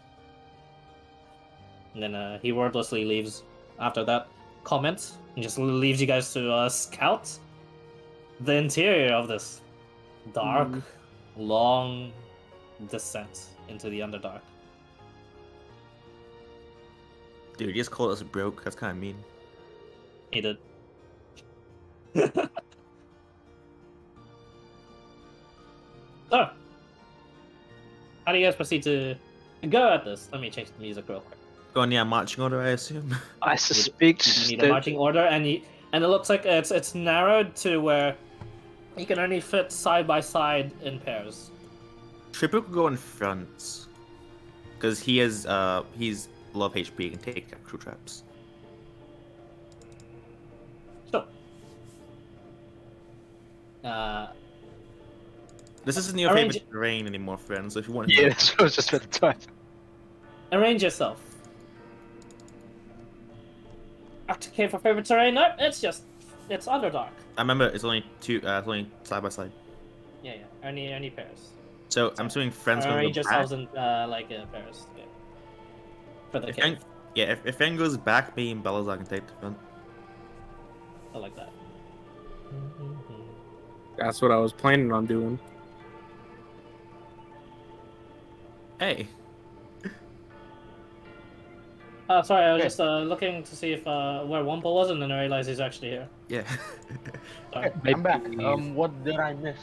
And then he wordlessly leaves after that comment and just leaves you guys to scout the interior of this dark, long descent into the Underdark.
Dude, you just called us broke. That's kind of mean.
He did. So, how do you guys proceed to go at this? Let me change the music real quick.
Go on, yeah, marching order, I assume.
I suspect
You need a
that
marching order, and it looks like it's narrowed to where you can only fit side by side in pairs.
Tripic will go in front. Because he's low HP, he can take actual traps.
So,
This isn't your
Arrange
favorite terrain anymore, friends, so if you want
yeah, that's what I was just about to type.
arrange yourself. Okay, for favorite terrain? No, it's Underdark.
I remember it's only side by side.
Yeah, only pairs.
So I'm assuming friends gonna
Arrange
go
yourselves
back.
in pairs. Yeah. For the
If
cave.
if Fen goes back, me and Bellows I can take the front.
I like that.
That's what I was planning on doing.
Hey.
Sorry, I was
Okay.
just looking to see if where Wumpa was, and then I realized he's actually here.
Yeah.
Sorry.
I'm back.
Maybe-
What did I miss?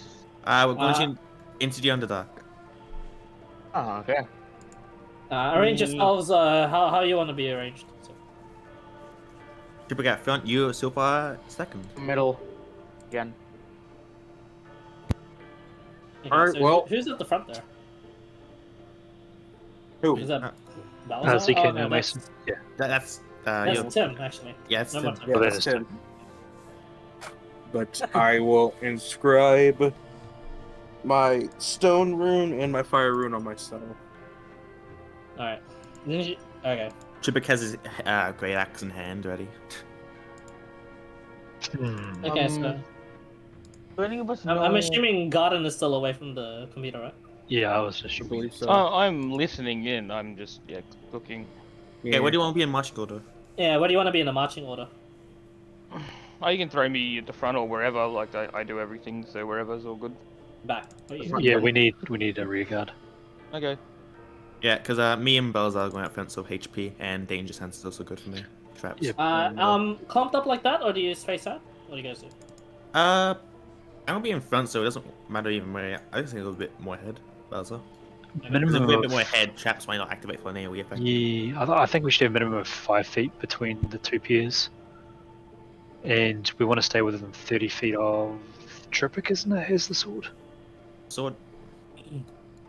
We're going into the Underdark.
Oh, okay.
Arrange yourselves how you want to be arranged. So.
Tripic at front, you so far second.
Middle. Again.
Okay,
Alright,
so
well-
who's at the front there?
Who?
Is that
Uh,
Balazar?
ZK
Oh,
no
no,
Mason. Yeah.
That's
That's
you.
Tim, actually.
Yeah, it's
Never
Tim.
mind.
Yeah,
Oh, that
that's
is
Tim. But I will inscribe my stone rune and my fire rune on myself.
Alright. Okay.
Tripic has his great axe in hand ready.
Hmm.
Okay, so
Do any of us know?
I'm assuming Garden is still away from the computer, right?
Yeah, I was just
I believe so.
Oh, I'm listening in. I'm just looking.
Okay, where do you want to be in marching order?
Yeah, where do you want to be in the marching order?
Oh, you can throw me at the front or wherever. Like I do everything, so wherever's all good.
Back. Where you?
Front.
Yeah, we need a rear guard.
Okay.
Yeah, because me and Bells are going out front, so HP and Danger Sense is also good for me. Traps.
Yeah.
Clumped up like that, or do you space out? What do you guys do?
I'm gonna be in front, so it doesn't matter even where. I just think a little bit more ahead, Belzer. Because if
Minimum
we're a
of,
bit more ahead, traps might not activate for an AoE effect.
yeah, I think we should have a minimum of 5 feet between the two piers, and we want to stay within 30 feet of Tripic, isn't it? Here's the sword.
Sword.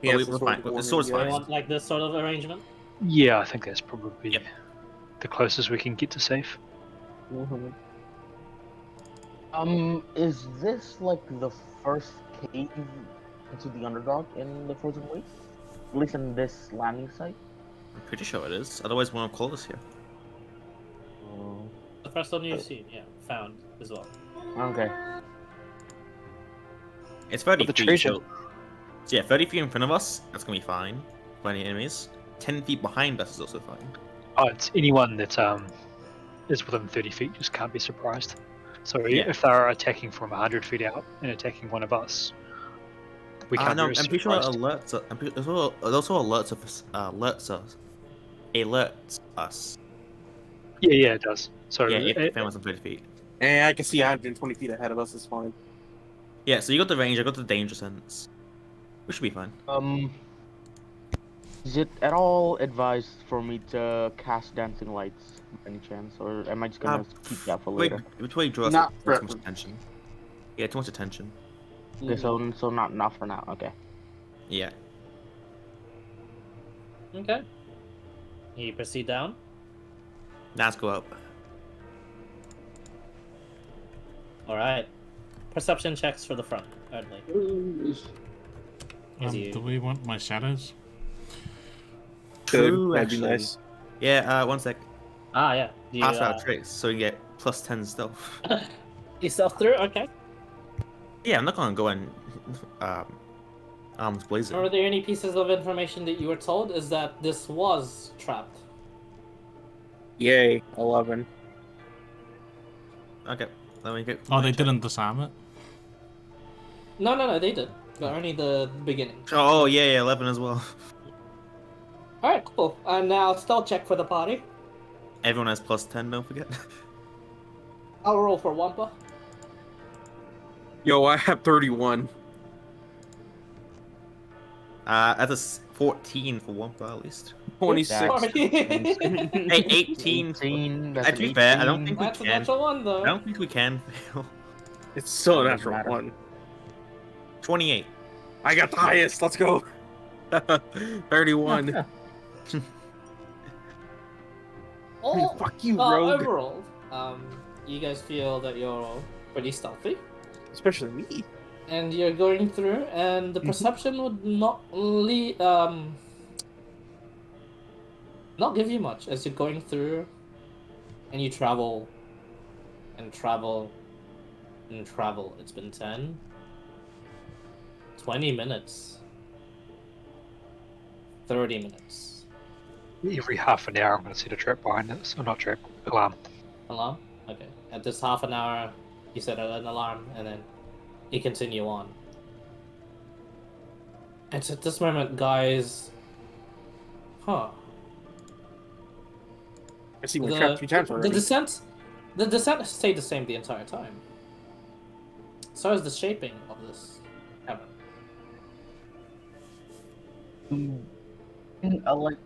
Yeah,
we
it's
were
the sword
fine.
warrior,
The sword's
yeah.
You
fine.
want like this sort of arrangement?
Yeah, I think that's probably
Yep.
the closest we can get to safe.
Mhm.
Is this like the first cave into the Underdark in the Frozen Waste? At least in this landing site?
I'm pretty sure it is. Otherwise, we won't call us here.
Oh.
The first one you've seen, yeah, found as well.
Okay.
It's 30
But the
feet.
treasure-
So yeah, 30 feet in front of us, that's gonna be fine. For any enemies. 10 feet behind us is also fine.
Oh, it's anyone that is within 30 feet just can't be surprised. So
Yeah.
if they're attacking from 100 feet out and attacking one of us, we can't
No,
be
I'm pretty sure it
surprised.
alerts us. It also alerts us. Alerts us.
Yeah, it does. So
Yeah, if
it-
the was on 30 feet.
And I can see 120 feet ahead of us is fine.
Yeah, so you got the range, I got the danger sense. We should be fine.
Is it at all advised for me to cast Dancing Lights by any chance, or am I just gonna keep that for later?
Before you draw us
Not
too much
preference.
attention. Yeah, too much attention.
Okay, so not for now. Okay.
Yeah.
Okay. You proceed down.
Now let's go up.
All right. Perception checks for the front only. As you-
Do we want my shadows?
True,
That'd be
actually.
nice.
Yeah, 1 sec.
Ah, yeah. You,
Pass our tricks, so you get plus 10 stealth.
you stealth through. Okay.
Yeah, I'm not gonna go in arms blazing.
Are there any pieces of information that you were told? Is that this was trapped?
Yay, 11.
Okay, let me go.
Oh, they didn't disarm it?
No, they did. But only the beginning.
Oh, yeah, 11 as well.
Alright, cool. And now stealth check for the party.
Everyone has plus 10, don't forget.
I'll roll for Wampa.
Yo, I have 31.
That's a 14 for Wampa at least.
26.
Party.
Hey, 18.
18. That's
To
an
be fair, I don't
18.
think we
That's a
can.
natural one, though.
I don't think we can fail.
It's still a
Doesn't
natural
matter.
one.
28.
I got the highest. Let's go. 31.
Oh,
Fuck you, rogue.
overall, you guys feel that you're pretty stealthy,
Especially me.
and you're going through, and the perception would not not give you much as you're going through, and you travel, and travel, and travel. It's been 10, 20 minutes, 30 minutes.
every half an hour I'm going to set a trap behind us. Or not trap, alarm.
Alarm? Okay. At this half an hour, you set an alarm, and then you continue on. It's at this moment, guys. Huh.
I see we're trapped 3 times
the
already.
the descent stayed the same the entire time. So is the shaping of this cavern.
Like,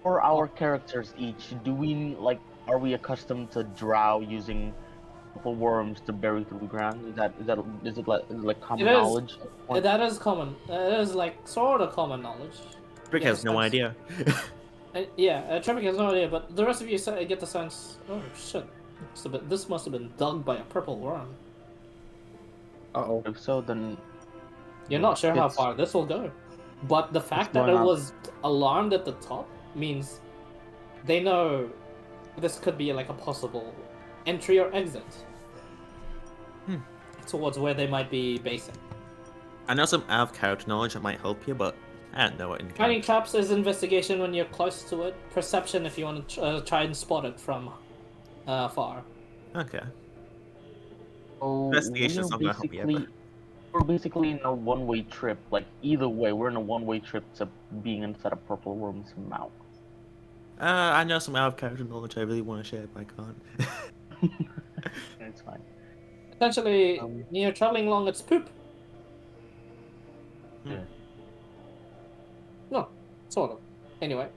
for our characters each, do we are we accustomed to drow using purple worms to bury through the ground? Is it like common
It is.
knowledge?
That is common. It is like sort of common knowledge.
Brick
Yeah,
has no
sense.
idea.
Trevor has no idea, but the rest of you get the sense. Oh shit! This must have been dug by a purple worm.
Uh-oh.
If so, then
You're not sure how
It's-
far this will go, but the fact that
going
it
up.
was alarmed at the top means they know this could be like a possible entry or exit towards where they might be basing.
I know some out of character knowledge that might help you, but I don't know what in
Finding traps is investigation when you're close to it. Perception if you want to try and spot it from far.
Okay.
So
Investigation is not gonna help me ever.
we're basically in a one-way trip. Like either way, we're in a one-way trip to being inside a purple worm's mouth.
I know some out of character knowledge I really want to share, but I can't.
It's fine.
Essentially, you're traveling along its poop.
Yeah.
No, sort of. Anyway,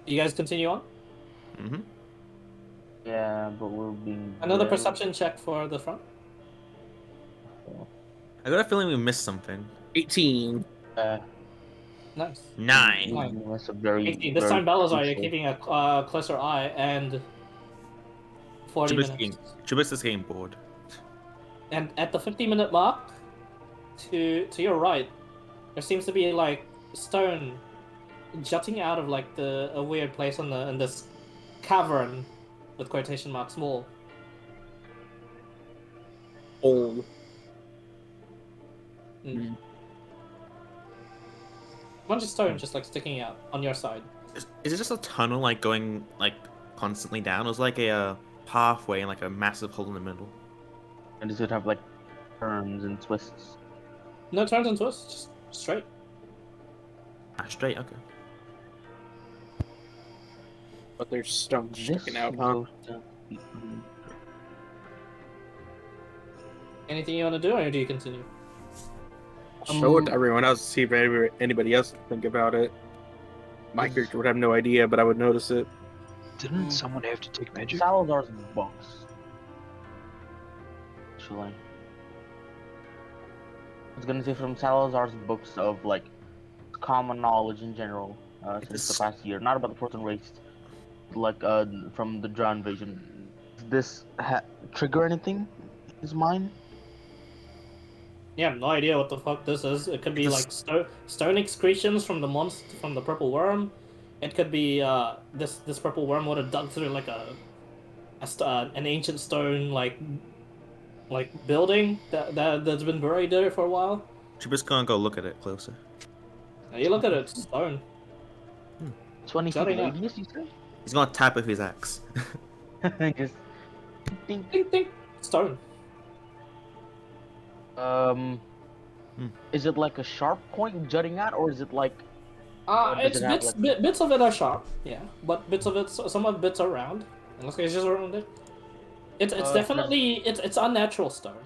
you guys continue on.
Mm-hmm.
Yeah, but we're being
Another
very-
perception check for the front.
I got a feeling we missed something.
18.
Nice.
9.
That's a very.
18. This
very
time, Balazar, you're
crucial-
keeping a closer eye and 40 minutes.
Chubis is getting bored.
And at the 50-minute mark, to your right, there seems to be like stone jutting out of like a weird place in this cavern with quotation marks wall.
Old.
A bunch of stone just like sticking out on your side.
Is it just a tunnel like going like constantly down? It was like a pathway and like a massive hole in the middle.
And does it have like turns and twists?
No turns and twists, just straight.
Ah, straight. Okay.
But there's stone sticking out, huh?
goes to-
Anything you want to do, or do you continue?
Show it to everyone else to see if anybody else can think about it. My character would have no idea, but I would notice it.
Didn't someone have to take magic?
Salazar's books. Actually, I was gonna say from Salazar's books of like common knowledge in general since the past year, not about the person race, like from the Drow invasion. Does this trigger anything in his mind?
Yeah, I have no idea what the fuck this is. It could be like stone excretions from the monster, from the purple worm. It could be this purple worm would have dug through like an ancient stone like building that's been buried there for a while.
Chubis gonna go look at it closer.
Now you look at it, it's stone.
20 feet
Shutting up.
radius, you said?
He's gonna tap with his axe.
Just ding.
Ding ding, stone.
Is it like a sharp point jutting out, or is it like? does
It's
it have,
bits of it are sharp, yeah, but bits of it, some of the bits are round. In this case, it's just rounded. It's definitely it's unnatural stone,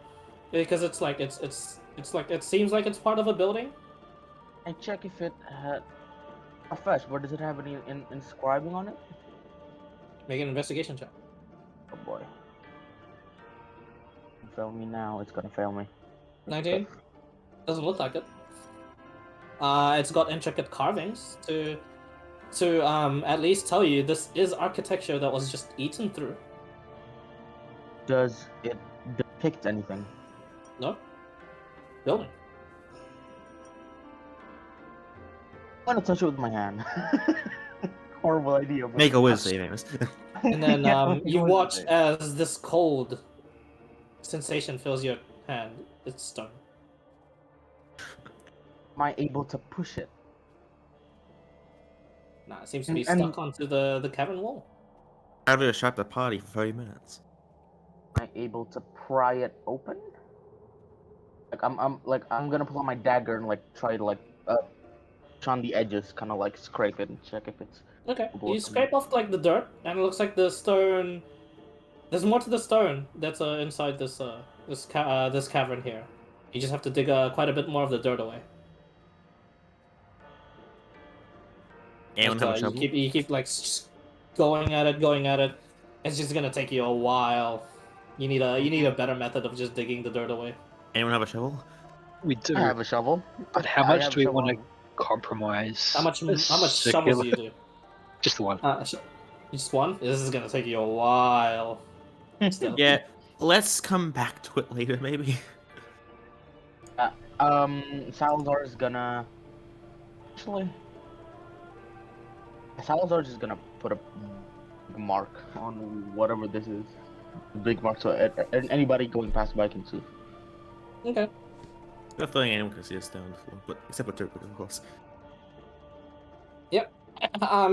because it's like it seems like it's part of a building.
And check if it had a fetch, but does it have any inscribing on it?
Make an investigation check.
Oh boy. Fail me now, it's gonna fail me.
19. Doesn't look like it. It's got intricate carvings to at least tell you this is architecture that was just eaten through.
Does it depict anything?
No. Building.
I'm gonna touch it with my hand. Horrible idea. But
Make a whiz saving.
And then
Yeah,
you
what
watch
is it?
as this cold sensation fills your hand. It's stone.
Am I able to push it?
Nah, it seems to be
And-
stuck onto the cavern wall.
How to shut the party for 30 minutes.
Am I able to pry it open? Like I'm gonna pull out my dagger and like try to like push on the edges, kind of like scrape it and check if it's.
Okay,
Well,
you scrape off like the dirt, and it looks like the stone. There's more to the stone that's inside this this cavern here. You just have to dig quite a bit more of the dirt away.
Anyone
But,
have a shovel?
you keep like going at it. It's just gonna take you a while. You need a better method of just digging the dirt away.
Anyone have a shovel?
We do.
I have a shovel.
But how
I
much
have
do we
a
want to
shovel.
compromise?
How much
a
shovels
circular-
do you do?
Just the one.
Just one? This is gonna take you a while. Still.
Yeah. Let's come back to it later, maybe.
Salazar is gonna. Actually, Salazar's just gonna put a mark on whatever this is. A big mark so anybody going past by can see.
Okay.
I feel like anyone can see a stone on the floor, but except for Turbo, of course.
Yep.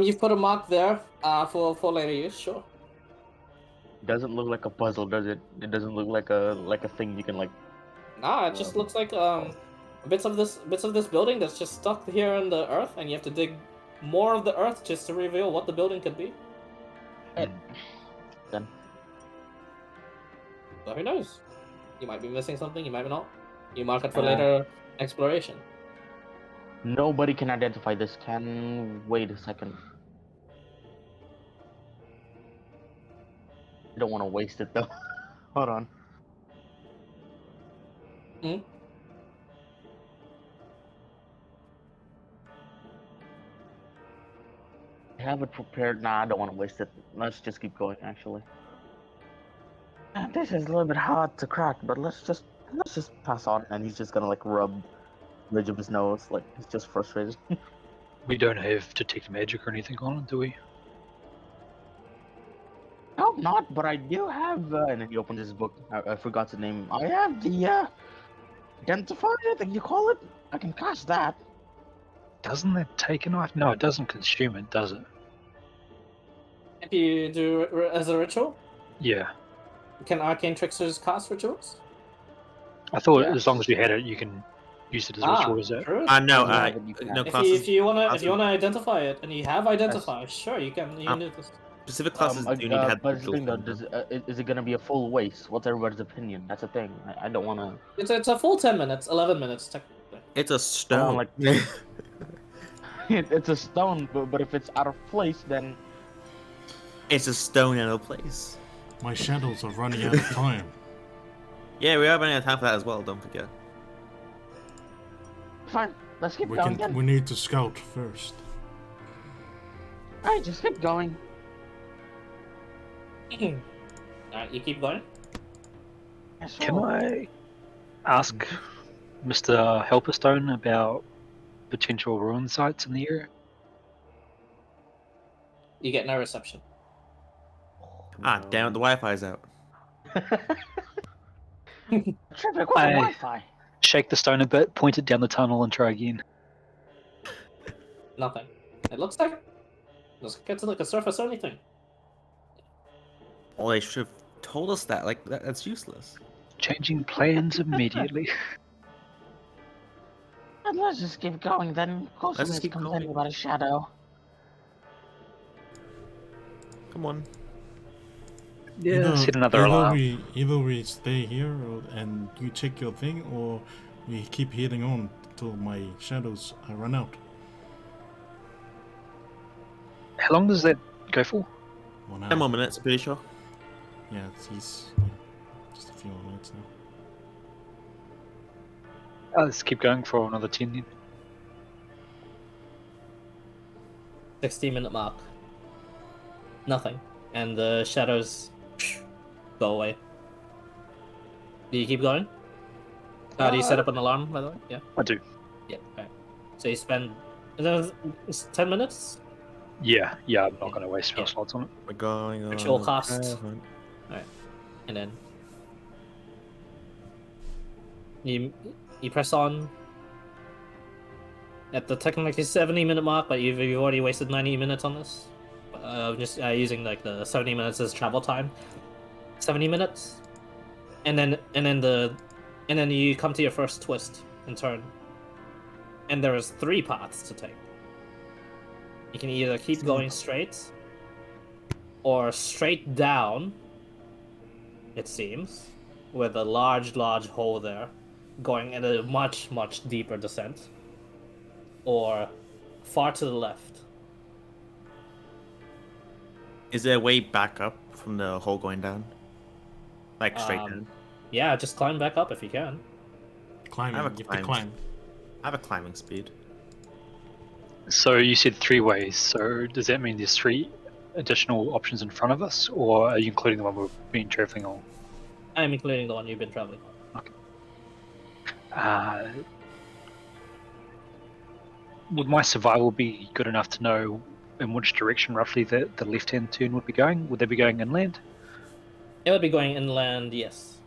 You've put a mark there for later use, sure.
It doesn't look like a puzzle, does it? It doesn't look like a thing you can like.
Nah, it just looks like bits of this building that's just stuck here in the earth, and you have to dig more of the earth just to reveal what the building could be.
Then
So who knows? You might be missing something, you might not. You mark it for
Uh,
later exploration.
nobody can identify this. Wait a second. I don't want to waste it though. Hold on.
Hmm?
I have it prepared. Nah, I don't want to waste it. Let's just keep going. Actually, this is a little bit hard to crack, but let's just pass on. And he's just gonna like rub the ridge of his nose, like he's just frustrated.
We don't have detect magic or anything on it, do we?
No, not. But I do have. And then he opens his book. I forgot the name. I have the identifier. I think you call it. I can cast that.
Doesn't that take a knife? No, it doesn't consume it, does it?
If you do as a ritual,
Yeah.
can arcane tricksters cast rituals?
I thought
Yeah.
as long as you had it, you can use it as a ritual, is that?
true.
No,
Yeah, but you can
no
have-
classes.
If you wanna identify it and you have identify, sure you can
Um,
do this.
Specific classes do need to have
but the thing though,
rituals.
is it gonna be a full waste? What's everybody's opinion? That's the thing. I don't want to.
It's a full 10 minutes, 11 minutes technically.
It's a stone.
like- It's a stone, but if it's out of place, then
It's a stone in a place.
My shadows are running out of time.
Yeah, we are running out of time for that as well, don't forget.
fine. Let's keep going. Then.
We need to scout first.
Alright, just keep going.
Alright, you keep going.
Yeah,
Can
sure.
I ask Mr. Helperstone about potential ruin sites in the area?
You get no reception.
Ah, damn it, the Wi-Fi's out.
Traffic with
I-
Wi-Fi.
Shake the stone a bit, point it down the tunnel, and try again.
Nothing. It looks like it's like a surface or anything.
Well, they should have told us that. Like, that's useless.
Changing plans immediately.
Let's just keep going then. Of course,
Let's
he's
keep
complaining
going.
about a shadow.
Come on.
Yeah, set another alarm.
Either we stay here and you check your thing, or we keep heading on till my shadows run out.
How long does that go for?
1 hour.
10 more minutes, pretty sure.
Yeah, just a few more minutes now.
Let's keep going for another 10 then.
60-minute mark. Nothing. And the shadows go away. Do you keep going? Do you set up an alarm, by the way? Yeah.
I do.
Yeah. Right. So you spend. It's 10 minutes?
Yeah, I'm not going to waste spell slots on it.
We're going on.
Ritual cost.
heaven.
And then. You press on. At the technically 70-minute mark, but you've already wasted 90 minutes on this. Just using like the 70 minutes as travel time. 70 minutes, and then you come to your first twist and turn, and there is 3 paths to take. You can either keep going straight, or straight down. It seems, with a large hole there, going at a much deeper descent, or far to the left.
Is there a way back up from the hole going down? Like straight down?
Yeah, just climb back up if you can.
Climbing,
I have a
you have to
climb.
climb.
I have a climbing speed.
So you said 3 ways, so does that mean there's 3 additional options in front of us, or are you including the one we've been travelling on?
I'm including the one you've been traveling on.
Would my survival be good enough to know in which direction roughly the left-hand turn would be going? Would they be going inland?
It would be going inland, yes.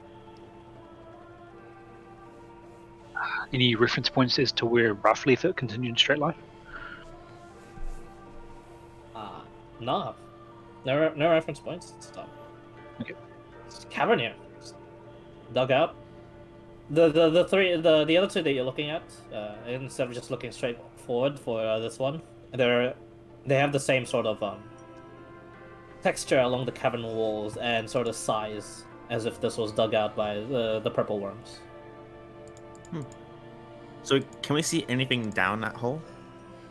Any reference points as to where roughly if it continued in straight line?
No. No reference points. It's dumb.
Okay.
It's cavern here. It's dug out. The other two that you're looking at, instead of just looking straight forward for this one, they have the same sort of texture along the cavern walls and sort of size as if this was dug out by the purple worms.
So can we see anything down that hole?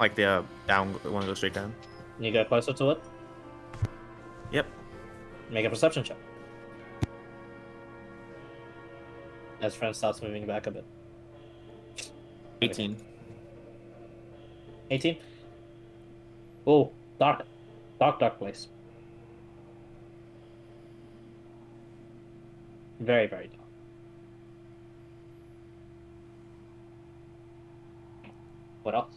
Like the down one goes straight down?
You go closer to it.
Yep.
Make a perception check. As friend starts moving back a bit.
18.
18? Oh, dark. Dark place. Very, very dark. What else?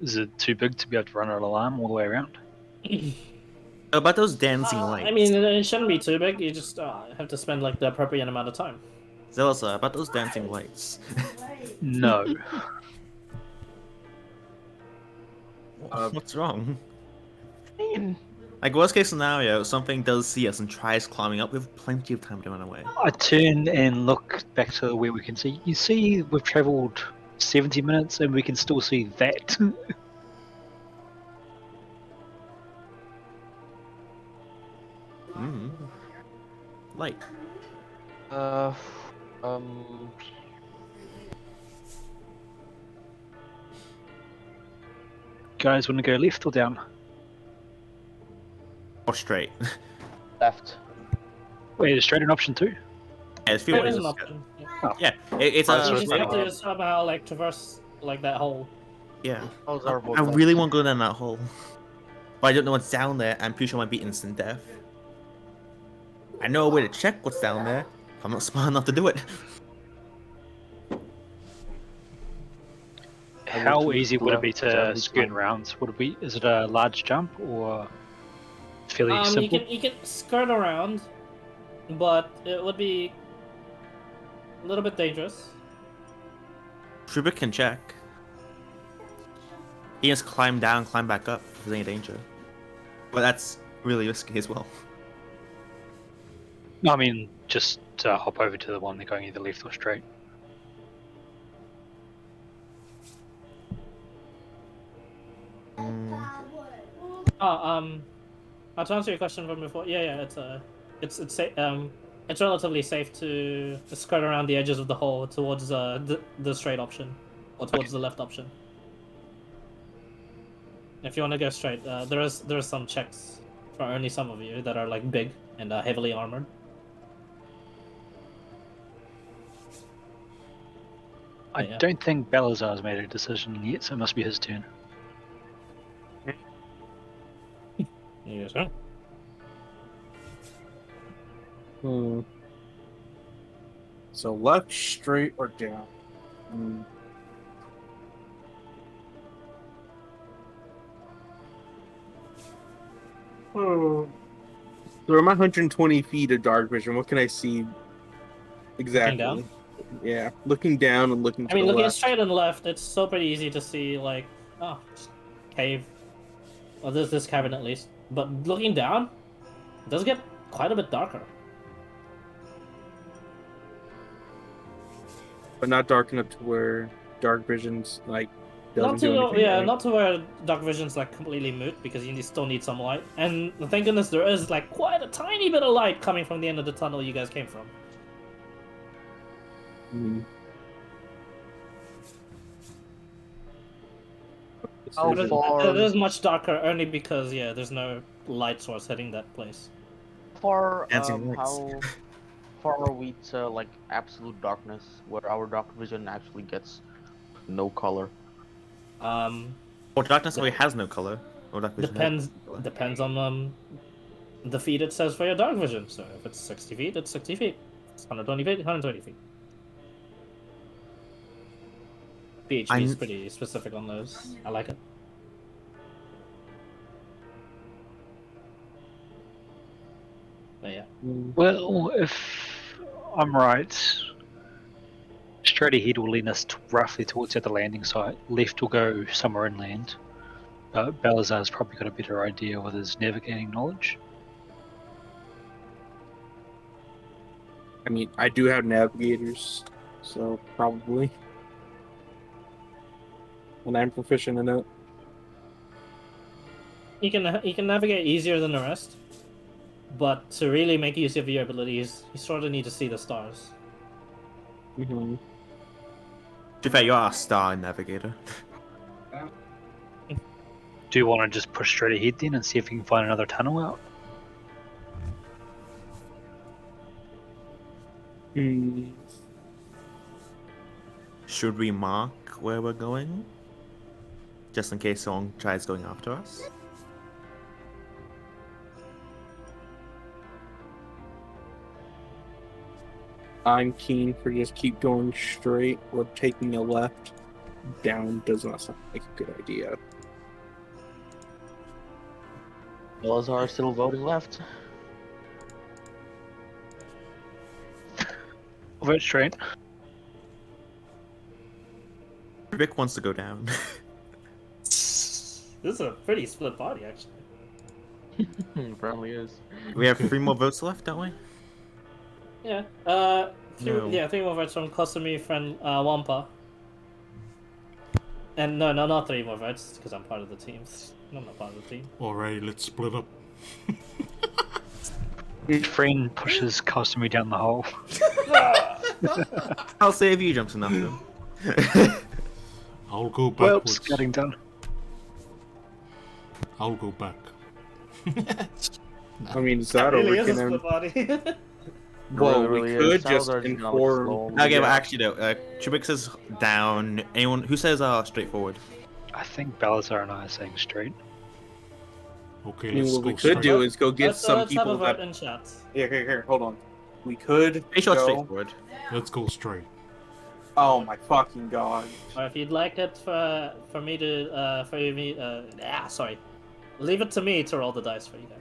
Is it too big to be able to run an alarm all the way around?
About those dancing lights.
I mean, it shouldn't be too big. You just have to spend like the appropriate amount of time.
Zelsa, about those dancing lights.
No.
What's wrong?
Man,
Like, worst case scenario, something does see us and tries climbing up. We have plenty of time to run away.
I turn and look back to where we can see. You see, we've travelled 70 minutes and we can still see that.
Light.
Guys, want to go left or down?
Or straight.
left.
Wait, is straight an option too?
Yeah, it's
There is
ways.
an option. Yeah.
Yeah, it's
Oh,
a.
so
You
it's
just
like-
have to somehow like traverse like that hole.
Yeah.
Those are both
I
left.
really want to go down that hole. But I don't know what's down there. I'm pretty sure it might be instant death. I know a way to check what's down there. I'm not smart enough to do it.
How easy would it be
left,
to
down,
skirt
down.
around? Would it be? Is it a large jump or fairly simple?
You can skirt around, but it would be a little bit dangerous.
Trubik can check. He can just climb down, climb back up if there's any danger. But that's really risky as well.
No, I mean just hop over to the one they're going either left or straight.
To answer your question from before, yeah, it's relatively safe to skirt around the edges of the hole towards the straight option, or towards the left option. If you want to go straight, there is some checks for only some of you that are like big and heavily armored.
I
Yeah.
don't think Balazar's made a decision yet, so it must be his turn.
Yes, sir.
So left, straight, or down? So I'm at 120 feet of dark vision. What can I see exactly?
down?
Yeah, looking down and looking to
I mean,
the
looking
left.
straight and left, it's so pretty easy to see like, just cave. Well, there's this cavern at least. But looking down, it does get quite a bit darker.
But not dark enough to where dark vision's like doesn't
Not
do
to
anything. Right?
not to where dark vision's like completely moot because you still need some light. And thank goodness there is like quite a tiny bit of light coming from the end of the tunnel you guys came from.
Mhm.
How
Vision.
far?
It is much darker only because there's no light source hitting that place.
Far,
Dancing lights.
how far are we to like absolute darkness, where our dark vision actually gets no color?
Or darkness already has no color. Or dark vision has no color.
Depends on the feet it says for your dark vision. So if it's 60 feet, it's 60 feet. If it's 120 feet, 120 feet. PHP is pretty specific on those. I like it. But yeah.
Well, if I'm right, straight ahead will lead us roughly towards the other landing site. Left will go somewhere inland. Balazar's probably got a better idea with his navigating knowledge.
I mean, I do have navigators, so probably. And I'm proficient in it.
You can navigate easier than the rest, but to really make use of your abilities, you sort of need to see the stars.
Mm-hmm.
To be fair, you are a star navigator.
Do you want to just push straight ahead then and see if we can find another tunnel out?
Should we mark where we're going? Just in case someone tries going after us?
I'm keen for just keep going straight or taking a left down does not sound like a good idea.
Balazar still voting left.
Vote straight.
Rick wants to go down.
This is a pretty split party, actually.
Probably is.
We have 3 more votes left, don't we?
Yeah.
No.
3 more votes from Kosume, friend Wampa. And no, not 3 more votes because I'm part of the team. I'm not part of the team.
Alright, let's split up.
Friend pushes Costumey down the hole.
I'll save you, jumps enough them.
I'll go
Well,
backwards.
scouting done.
I'll go back.
I mean, is that
really
or we
is a
can...
split party.
Well,
Really
we
is.
could just
Salazar's not
inform...
slow.
Okay, but actually no. Trubix is down. Anyone who says straightforward?
I think Balazar and I are saying straight.
Okay,
I mean,
let's
what
go
we could
straight.
do is go get
let's
some
have a
people
vote
that...
in chat.
Here, hold on. We could
Pretty sure it's
go...
straightforward.
Let's go straight.
Oh my fucking god.
Or if you'd like it for me to sorry, leave it to me to roll the dice for you guys.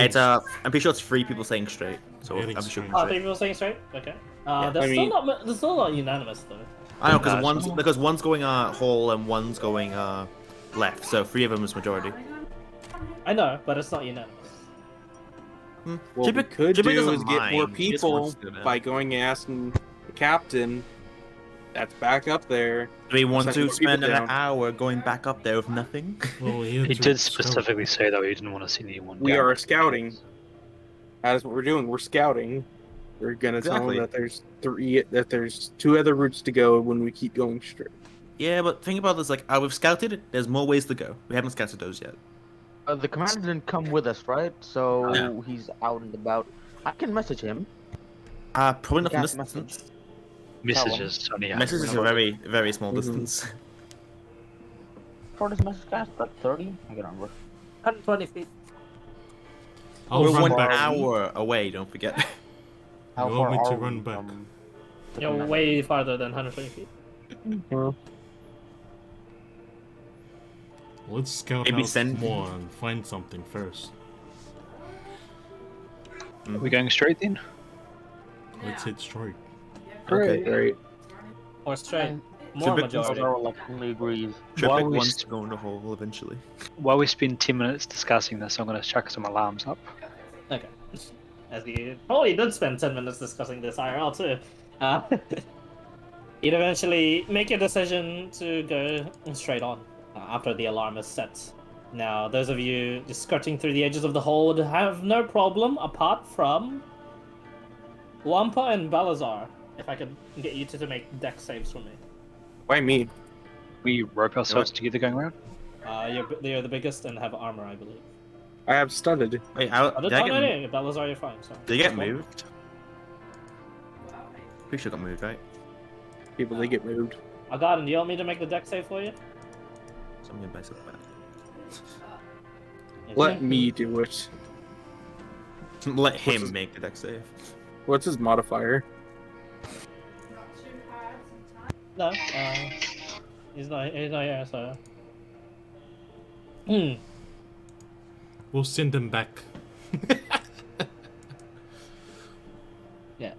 It's I'm pretty sure it's 3 people saying straight. So
Very
I'm sure.
strange.
Oh, 3 people saying straight. Okay.
Yeah,
They're
I
still
mean-
not unanimous though.
I know because one's going whole and one's going left. So 3 of them is majority.
I know, but it's not unanimous.
What we
Jibbick-
could
Jibbick
do
doesn't
is get more
mind, he just
people
wants to go
by going and asking the captain that's back up there.
Do we want
Send
to
more people
spend an
down.
hour going back up there with nothing?
Well,
He did specifically say though he didn't want to see anyone.
We
down.
are scouting. That's what we're doing. We're scouting. We're gonna tell
Exactly.
them that there's 2 other routes to go when we keep going straight.
Yeah, but think about this. Like, we've scouted. There's more ways to go. We haven't scouted those yet.
The commander didn't come with us, right? So
No.
he's out and about. I can message him.
Probably not from
Yeah,
this
message.
distance.
Messages only.
Message is a very, very small
Mhm.
distance.
Shortest message cast, like 30? I can't remember.
120 feet.
I'll
We're
run
1
back.
hour away. Don't forget.
How
You
far
want me to
are we
run back?
from the
You're
commander?
way farther than 120 feet.
Let's scout
Maybe
out
send-
more and find something first.
Are we going straight then?
Let's hit straight.
Okay.
Great.
Or straight.
And
More
bit-
majority.
Balazar like only agrees.
While
Tripic
we
wants
st-
to go in the hole eventually.
While we spend 10 minutes discussing this, I'm going to chuck some alarms up.
Okay. As you probably did spend 10 minutes discussing this IRL too. You'd eventually make your decision to go straight on after the alarm is set. Now, those of you just skirting through the edges of the hole would have no problem apart from Wampa and Balazar. If I could get you to make deck saves for me.
Why me?
We rope ourselves together going around.
You're the biggest and have armor, I believe.
I have studded.
Wait,
Oh,
did I get,
no, Balazar, you're fine. Sorry.
did I get moved? Pretty sure I got moved, right?
People, they get moved.
Oh god, and do you want me to make the deck save for you?
So I'm gonna buy something back.
Let me do it.
Let him
his-
make the deck save.
What's his modifier?
No, he's not here, so.
We'll send him back.
Yeah.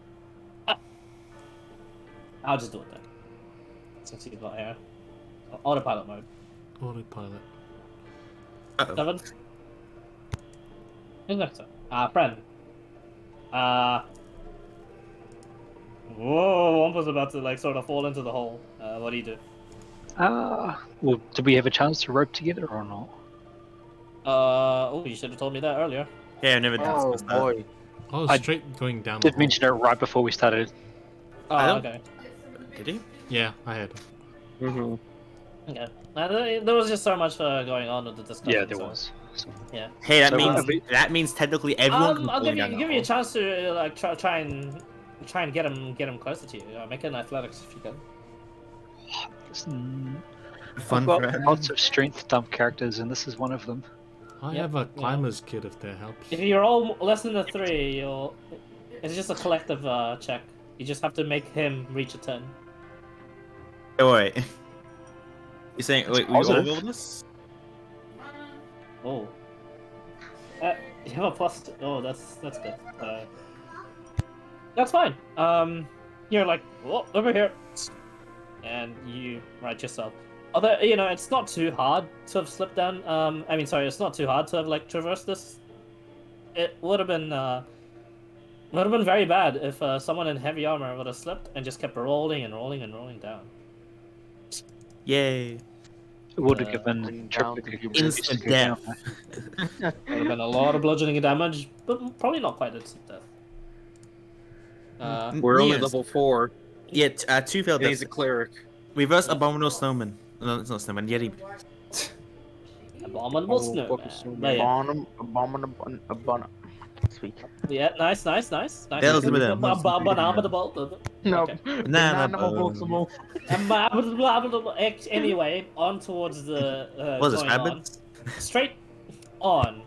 I'll just do it then. Since he's not here. Autopilot mode.
Autopilot.
Uh-oh.
7. Who's next up? Friend. Whoa, one was about to like sort of fall into the hole. What do you do?
Well, did we have a chance to rope together or not?
Oh, you should have told me that earlier.
Yeah, I never
Oh
discussed that.
boy.
Oh,
I
straight going down.
Did
the
mention it right before we started.
Oh,
I don't-
okay.
Did he?
hole. Yeah, I had.
Mm-hmm.
Okay. There was just so much going on with the discussion.
Yeah, there
so-
was. So,
Yeah.
Hey, that
So,
means technically everyone can
I'll
go
give
down
you
the
a
hole.
chance to like try and get him closer to you. Make an athletics if you can.
Fun
I've got
friend.
lots of strength dump characters, and this is one of them.
I
Yep,
have a
yeah.
climber's kit if that helps.
If you roll less than a 3, it's just a collective check. You just have to make him reach a 10.
Oh, wait. You're saying
It's
wait, we all
positive.
roll this?
Oh. You have a plus. Oh, that's good. That's fine. You're like, oh, over here, and you right yourself. Although it's not too hard to have slipped down. It's not too hard to have like traversed this. It would have been very bad if someone in heavy armor would have slipped and just kept rolling and rolling and rolling down.
Yay.
It would have
Uh,
given
down
Triple
to
a good
instant
reason to go down
death.
there.
Would have been a lot of bludgeoning damage, but probably not quite instant death.
We're only
Yes.
level 4.
Yeah, 2 failed
And he's
deaths.
a cleric.
Reverse abominable snowman. No, it's not snowman. Yeti.
Abominable
Oh,
snowman.
fucking snowman.
But yeah.
Abominable. Sweet.
Yeah, nice.
That was a bit of-
Abominable.
No.
Okay.
Banana.
Anyway, on towards the
What is this,
going on.
rabbits?
Straight on,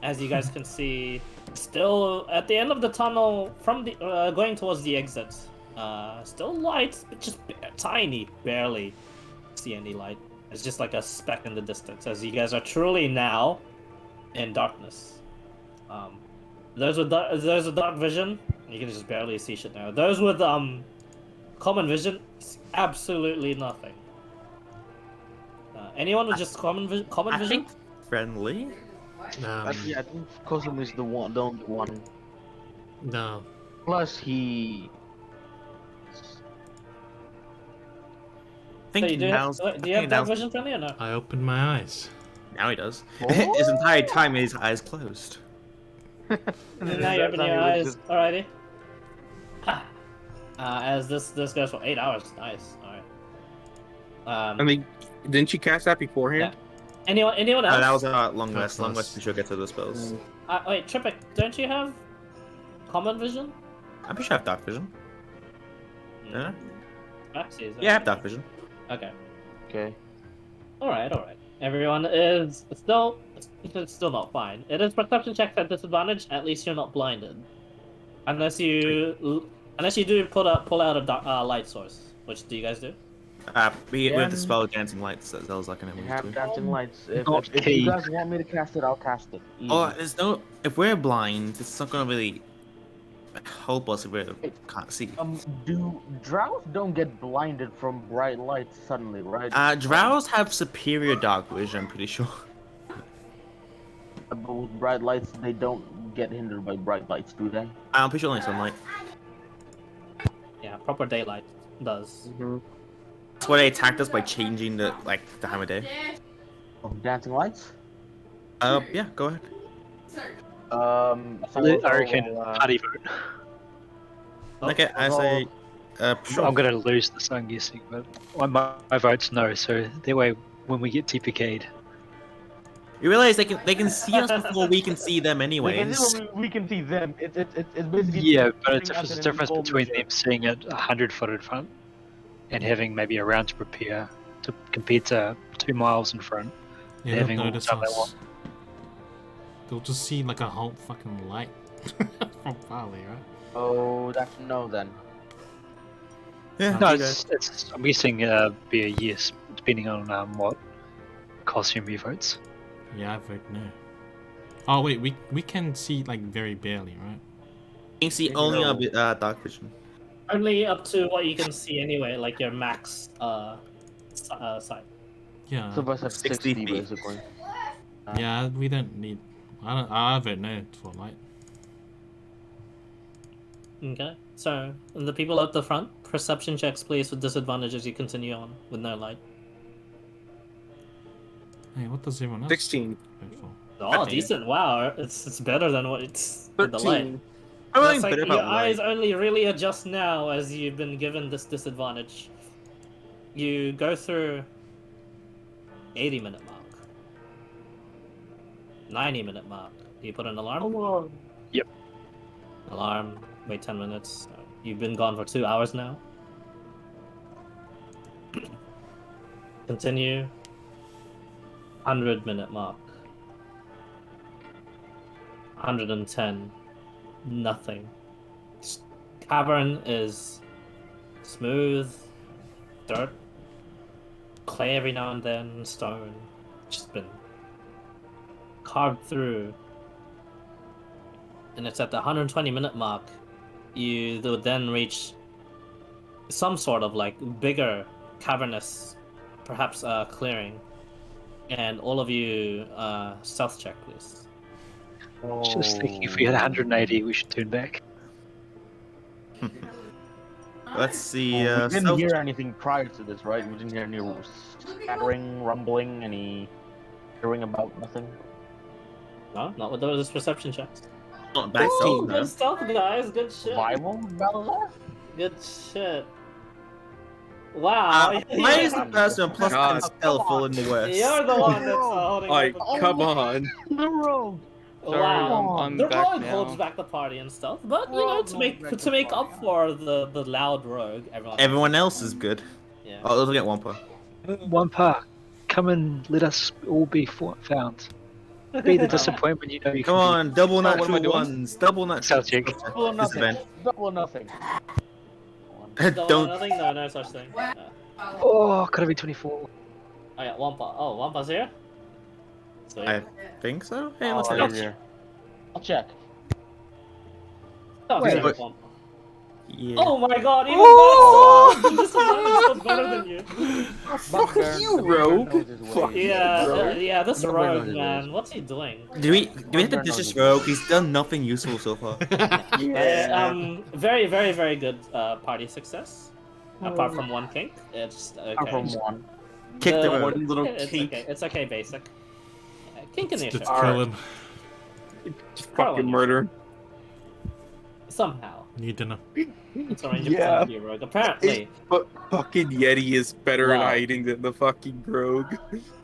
as you guys can see, still at the end of the tunnel from the going towards the exit. Still light, but just tiny, barely see any light. It's just like a speck in the distance, as you guys are truly now in darkness. Those with dark vision, you can just barely see shit now. Those with common vision, absolutely nothing. Anyone with just common
I
vision?
think friendly.
Yeah, I think Cosmo is the only one.
No.
Plus, he.
I think
So you do
now's-
have,
I
do you have
think
dark
now's-
vision friendly or no?
I opened my eyes.
Now he does.
Oh.
His entire time his eyes closed.
Now you open your eyes. Alrighty. As this goes for 8 hours. Nice. Alright.
I mean, didn't you cast that beforehand?
Anyone else?
That was a long
That's
rest. Long
nice.
rest to sure get to the spells.
Wait, Tripic, don't you have common vision?
I'm pretty sure I have dark vision. Yeah.
Maxi, is that
Yeah, I have
right?
dark vision.
Okay.
Okay.
Alright. Everyone is still it's still not fine. It is perception checks at disadvantage. At least you're not blinded, unless you do pull out a light source. Which do you guys do?
We have the
Yeah.
spell dancing lights that Zel's like an
We
able
have
to.
dancing lights. If
Not
you
key.
guys want me to cast it, I'll cast it. Easy.
Oh, there's no. If we're blind, it's not gonna really help us if we can't see.
Do drows don't get blinded from bright lights suddenly, right?
Drows have superior dark vision. I'm pretty sure.
But with bright lights, they don't get hindered by bright lights, do they?
I'm pretty sure only sunlight.
Yeah, proper daylight does.
That's why they attacked us by changing the time of day.
Oh, dancing lights?
Yeah, go ahead.
I reckon party vote.
Okay, I say. Sure.
I'm gonna lose this, I'm guessing, but my vote's no. So that way, when we get TPK'd,
You realize they can see us before we can see them anyways.
We can see them. It's basically.
yeah, but it's
putting us
a
in
difference
an
between
informal
them seeing it 100 foot in front and having maybe a round to prepare to compared to 2 miles in front.
Yeah,
Having
they'll
all the
notice
time they
us.
want.
They'll just see like a whole fucking light from far away, right?
Oh, that's no then.
Yeah,
No,
you guys-
it's I'm guessing be a yes, depending on what costume you votes.
Yeah, I vote no. Oh wait, we can see like very barely, right?
You can see only a bit dark vision.
Only up to what you can see anyway, like your max sight.
Yeah.
So us have
60
60
feet.
basically.
Yeah, we don't need. I have it now for light.
Okay. So the people at the front, perception checks please with disadvantage as you continue on with no light.
Hey, what does everyone else
16.
go for?
Oh,
13.
decent! Wow, it's better than what it's with the light.
13.
I'm
It's
only
like
better
your
about
eyes
light.
only really adjust now as you've been given this disadvantage. You go through 80-minute mark, 90-minute mark. Do you put an alarm?
Come on.
Alarm. Wait 10 minutes. You've been gone for 2 hours now. Continue. 100-minute mark. 110. Nothing. Cavern is smooth, dirt, clay every now and then, stone. Just been carved through. And it's at the 120-minute mark. You would then reach some sort of like bigger cavernous, perhaps clearing. And all of you, stealth check, please.
Just thinking, if we had 180, we should turn back.
Let's see.
We didn't
stealth-
hear anything prior to this, right? We didn't hear any scattering, rumbling, any hearing about nothing.
No, not with those perception checks.
Not bad
Oh,
stealth,
good
though.
stealth, guys. Good shit.
Survival, Balazar?
Good shit. Wow.
Why is the person plus
God.
10 stealth rolling the worst?
You're the one that's holding
Like,
up the
come on.
The rogue!
Sorry,
Wow.
I'm
The
back
rogue
now.
holds back the party and stuff, but you know, to make up for the loud rogue,
Everyone else is good.
Yeah.
Oh, let's get Wampa.
Wampa, come and let us all be found. Be the disappointment you know you
Come
can
on, double
what am I
natural
doing?
ones. Double natural.
Stealth check.
Double or nothing.
Disadvantage.
Double or nothing.
Don't.
Nothing? No such thing.
be. Oh, could have been 24.
Oh yeah, Wampa. Oh, Wampa's here? Sweet.
I think so. Hey, let's
Oh,
go.
he's here. I'll check.
Oh,
Wait,
sorry,
but-
Wampa.
Yeah.
Oh my god, even this is better than you.
Fuck you, rogue. Fuck you, rogue.
Yeah, this
Don't
rogue,
bring
man. What's he doing?
Do we have to ditch this rogue? He's done nothing useful so far.
Very, very, very good party success. Apart from one kink, it's okay.
I'm from one.
Kick the
Uh,
rogue.
One little
It's
kink.
okay. It's okay, basic. Kink in
Just
nature.
kill him.
Fucking murder.
Somehow.
Need to know.
It's a range
Yeah.
of rogue. Apparently.
But fucking Yeti is better at
Wow.
hiding than the fucking rogue.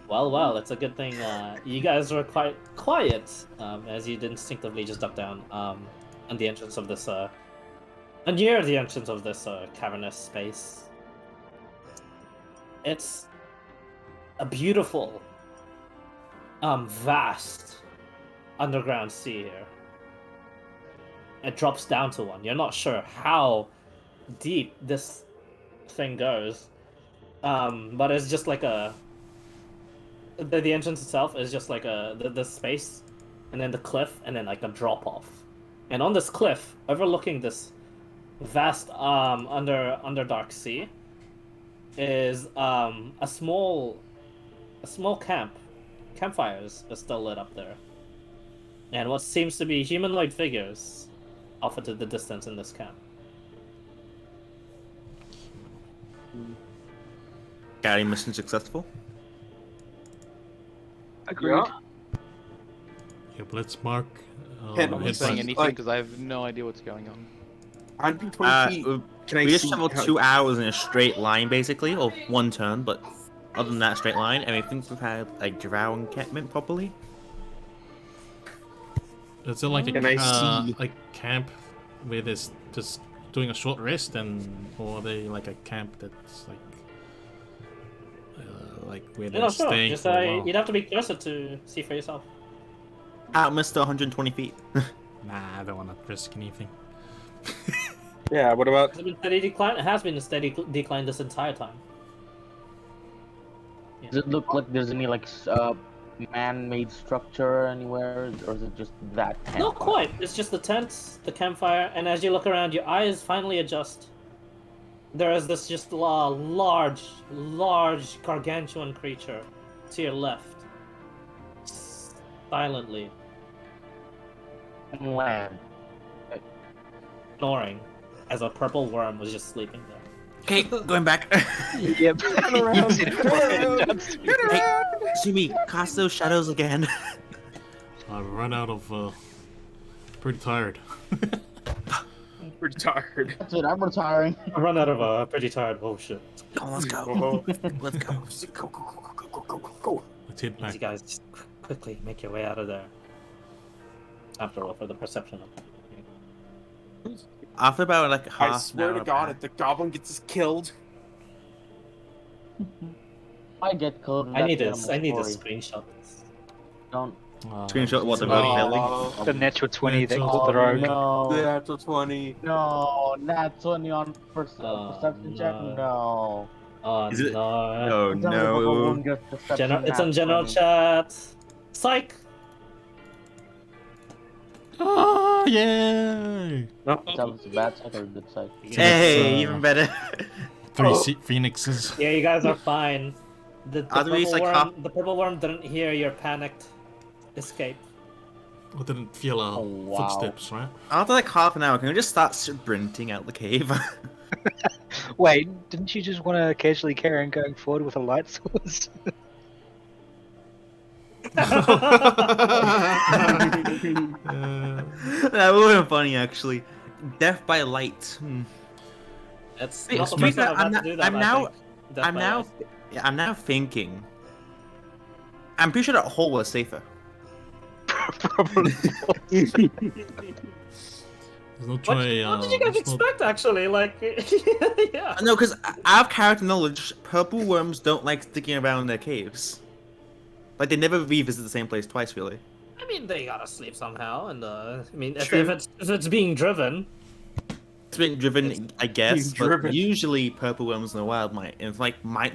Well, it's a good thing you guys were quite quiet as you'd instinctively just duck down at the entrance of this, near the entrance of this cavernous space. It's a beautiful, vast underground sea here. It drops down to one. You're not sure how deep this thing goes, but it's just like a. The entrance itself is just like the space, and then the cliff, and then like a drop off. And on this cliff, overlooking this vast underdark sea, is a small camp. Campfires are still lit up there, and what seems to be humanoid figures off into the distance in this camp.
Scouting mission successful.
Agreed.
Yeah.
Yep, let's mark.
Can't
I'm not
it's
saying
like-
anything because I have no idea what's going on.
120 feet. Can I
We just
see
traveled
how-
2 hours in a straight line, basically, or one turn, but other than that, straight line. And I think we've had like drow encampment properly.
Is it like
Can I see?
a camp where there's just doing a short rest, or are they like a camp that's like where
You're
they're
not sure.
staying
Just
for a while?
you'd have to be closer to see for yourself.
Out, Mr. 120 feet.
Nah, I don't want to risk anything.
Yeah, what about
Has it been steady decline? It has been a steady decline this entire time.
Does it look like there's any like man-made structure anywhere, or is it just that?
Not quite. It's just the tents, the campfire, and as you look around, your eyes finally adjust there is this just large gargantuan creature to your left, silently
Land.
snoring as a purple worm was just sleeping there.
Okay, going back.
Yep.
Turn around, turn around, turn around.
Sumi, cast those shadows again.
I've run out of. Pretty tired.
Pretty tired.
That's it. I'm retiring.
I run out of pretty tired. Oh shit!
Come on, let's go.
Whoa.
Let's go.
Go.
Let's hit back.
You guys just quickly make your way out of there. After all, for the perception of.
After about like half
I swear
an
to
hour
God,
back-
if the goblin gets us killed,
I get killed.
I need
that's
this.
the
I need to
story.
screenshot this.
Don't.
Screenshot what the
Oh.
road killing.
The natural 20 that
Natural
caught the rogue.
No.
natural 20.
No. Nat 20 on perception check.
no.
No.
Oh
Is it-
no!
Oh
It's only for
no.
one good perception,
It's on
nat
general
20.
chat. Psych.
Oh, yay!
That was a bad side or a good side?
Hey,
It's,
even better.
Three phoenixes.
Yeah, you guys are fine. The
Are these, like,
the purple worm didn't hear your panicked escape.
I didn't feel
Oh, wow.
footsteps, right?
After like half an hour, can we just start sprinting out the cave?
Wait, didn't you just want to casually carry on going forward with a light source?
That would have been funny actually. Death by light.
It's
Wait,
not the
to be
first time
fair,
I've had to do that.
I'm
I
now-
think. Definitely.
I'm now thinking. I'm pretty sure that hole was safer.
Probably.
There's no
What,
try.
what did you guys
there's no-
expect? Actually, like, yeah.
No, because I have character knowledge. Purple worms don't like sticking around in their caves. Like they never revisit the same place twice, really.
I mean, they gotta sleep somehow, and I mean,
True.
if it's being driven,
It's been driven, I guess,
being
but
driven.
usually purple worms in the wild might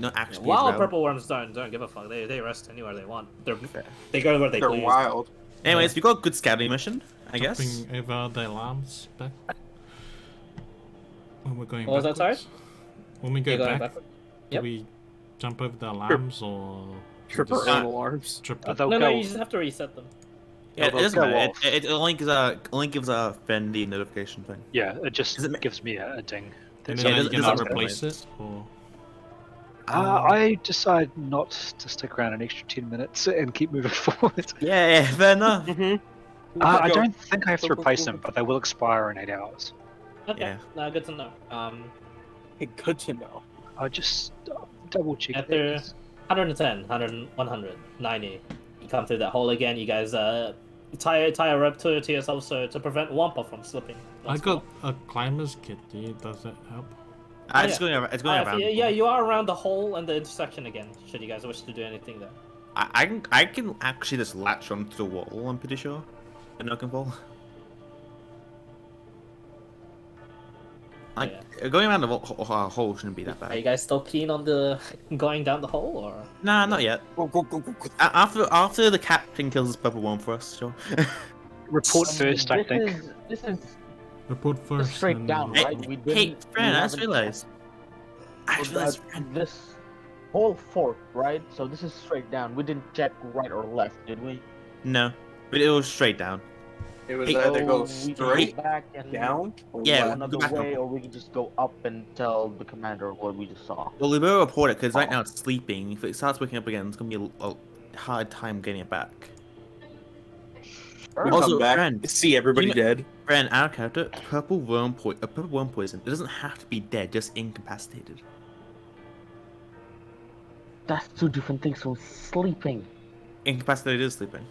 not actually. be
wild
around.
purple worms don't give a fuck. They rest anywhere they want. They go where they
They're
please.
wild.
Anyways, we got a good scouting mission, I guess.
Jumping over the alarms back. When we're going
What was that, sorry?
backwards? When we go
You're going
back,
backward?
do
Yep.
we jump over the alarms or
Trip
just
our own alarms.
trip
Uh,
it?
they'll
No,
go.
you just have to reset them.
Yeah, it
they'll
doesn't
go
matter.
off.
It only gives a friendly notification thing.
Yeah, it just
Does it-
gives me a ding.
And
That's
then
Yeah,
are you
it
gonna
doesn't-
replace it or?
I decide not to stick around an extra 10 minutes and keep moving forward.
Yeah, fair enough.
Mm-hmm.
I don't think I have to replace them, but they will expire in 8 hours.
Okay,
Yeah.
no, good to know.
Good to know.
I just double check.
After
that.
110, 100, 100, 90. You come through that hole again. You guys tie a rope to yourself so to prevent Wampa from slipping.
I got a climber's kit. Does that help?
It's going around. It's going around.
Yeah, you are around the hole and the intersection again. Should you guys wish to do anything there?
I can actually just latch onto the wall. I'm pretty sure, and I can fall. Like going around the hole shouldn't be that
Are
bad.
you guys still keen on the going down the hole or?
Nah, not yet.
Go.
After the captain kills this purple worm for us, sure.
Report first, I think.
This is
Report first.
straight
and-
down,
Hey,
right? We
hey,
didn't.
friend, I just
haven't
realized.
checked this whole fork, right? So this is straight down. We didn't check right or left, did we?
No, but it was straight down.
It was
Hey,
either go
So we can
straight
go back and
down or
Yeah,
left.
another
go back
way,
up.
or we can just go up and tell the commander what we just saw.
Well, we will report it because right now it's sleeping. If it starts waking up again, it's gonna be a hard time getting it back.
We
Also,
come back,
friend,
see everybody
you know-
dead.
Friend, our character, purple worm poison. It doesn't have to be dead, just incapacitated.
That's two different things from sleeping.
Incapacitated is sleeping.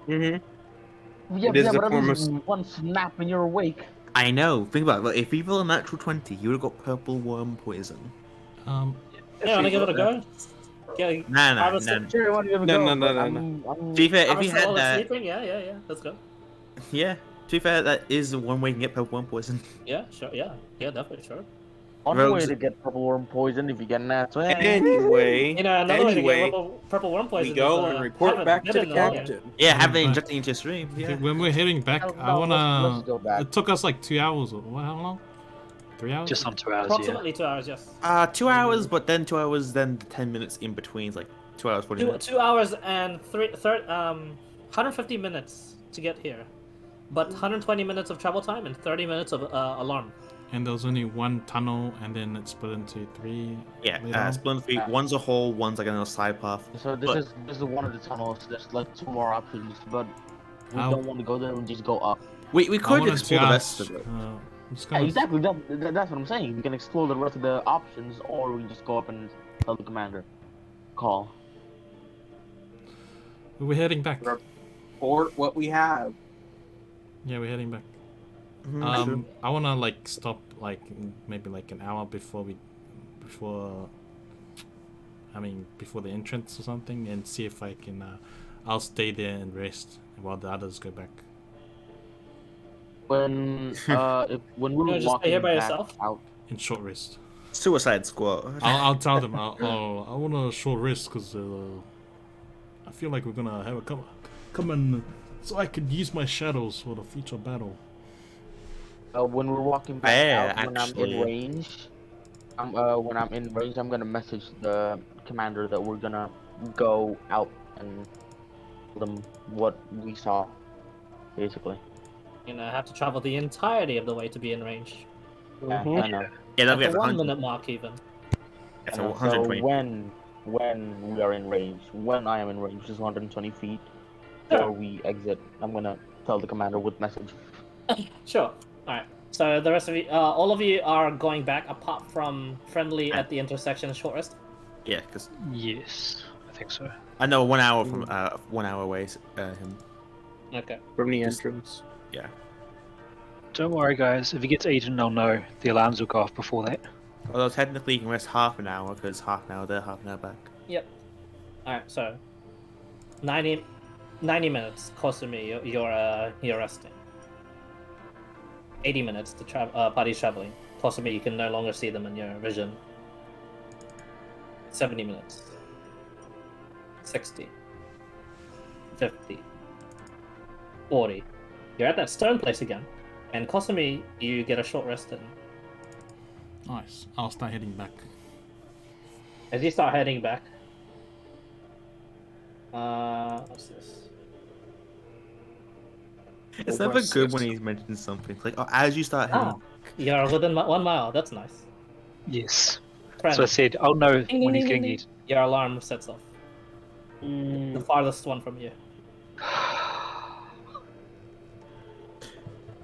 Mm-hmm.
Yeah,
It is
yeah,
the
but at
form
least
of-
one snap and you're awake.
I know. Think about it. Like, if you roll a natural 20, you would have got purple worm poison.
Yeah, wanna give it a go? Yeah,
Nah.
Harvest-
Sure, I want to give it a
No,
go,
no, no,
but
no,
I'm-
To be fair, if
harvest
you had
all the
that,
sleeping? Yeah, let's go.
yeah. To be fair, that is one way you can get purple worm poison.
Yeah, sure, yeah, definitely, sure.
One
Rogues-
way to get purple worm poison if you get nat 20.
Anyway,
You know, another way to
Anyway,
get purple worm poison
we go
is,
and report
have it
back to the
bitten along.
captain.
Yeah, have they
But-
injected into your stream. Yeah.
When we're heading back,
No,
I
no,
wanna.
let's go back.
It took us like 2 hours. Or how long? 3 hours?
Just on 2 hours, yeah.
Approximately 2 hours, yes.
2 hours, but then 2 hours, then 10 minutes in between. It's like 2 hours, 40 minutes.
2 hours and 150 minutes to get here, but 120 minutes of travel time and 30 minutes of alarm.
And there's only one tunnel, and then it's split into 3.
Yeah,
later on?
split into 3. One's a hole, one's like another side path.
So this
But-
is one of the tunnels. There's like 2 more options, but we
How-
don't want to go there and just go up.
We
I
could
wanted
explore
to
the rest
ask,
of it.
I'm just
Yeah,
gonna-
exactly. That's what I'm saying. We can explore the rest of the options, or we can just go up and tell the commander. Call.
We're heading back.
Or what we have.
Yeah, we're heading back.
Mhm.
I wanna like stop like maybe like an hour before the entrance or something, and see if I can. I'll stay there and rest while the others go back.
When when we were
just stay here
walking
by
back
yourself?
out,
In short rest.
Suicide Squad.
I'll tell them. I want a short rest because I feel like we're gonna have a come and so I could use my shadows for the future battle.
when we're walking back
Yeah,
out, when I'm
actually.
in range, I'm gonna message the commander that we're gonna go out and tell them what we saw, basically.
And I have to travel the entirety of the way to be in range.
Yeah, I know.
Yeah, that'll
At
be
the
at
1
100.
minute mark, even.
That's
I know.
120.
So when we are in range, when I am in range, which is 120 feet,
Sure.
before we exit, I'm gonna tell the commander with message.
Sure. Alright. So the rest of you, all of you are going back apart from Friendly at the intersection and short rest?
Yeah, because
Yes, I think so.
I know 1 hour from 1 hour away. Him.
Okay.
From the
Just-
entrance.
Yeah.
Don't worry, guys. If he gets eaten, I'll know. The alarms will go off before that.
Although technically you can rest half an hour because half an hour there, half an hour back.
Yep. Alright, so 90 minutes close to me, you're resting. 80 minutes to party's traveling. Close to me, you can no longer see them in your vision. 70 minutes. 60. 50. 40. You're at that stone place again. And close to me, you get a short rest in.
Nice. I'll start heading back.
As you start heading back, what's this?
It's never good when he mentions something. It's like, oh, as you start heading.
You're within 1 mile. That's nice.
Yes.
Friend,
So I said, I'll know
ding,
when
ding,
he's
ding,
getting
ding.
eaten.
Your alarm sets off. The farthest one from you.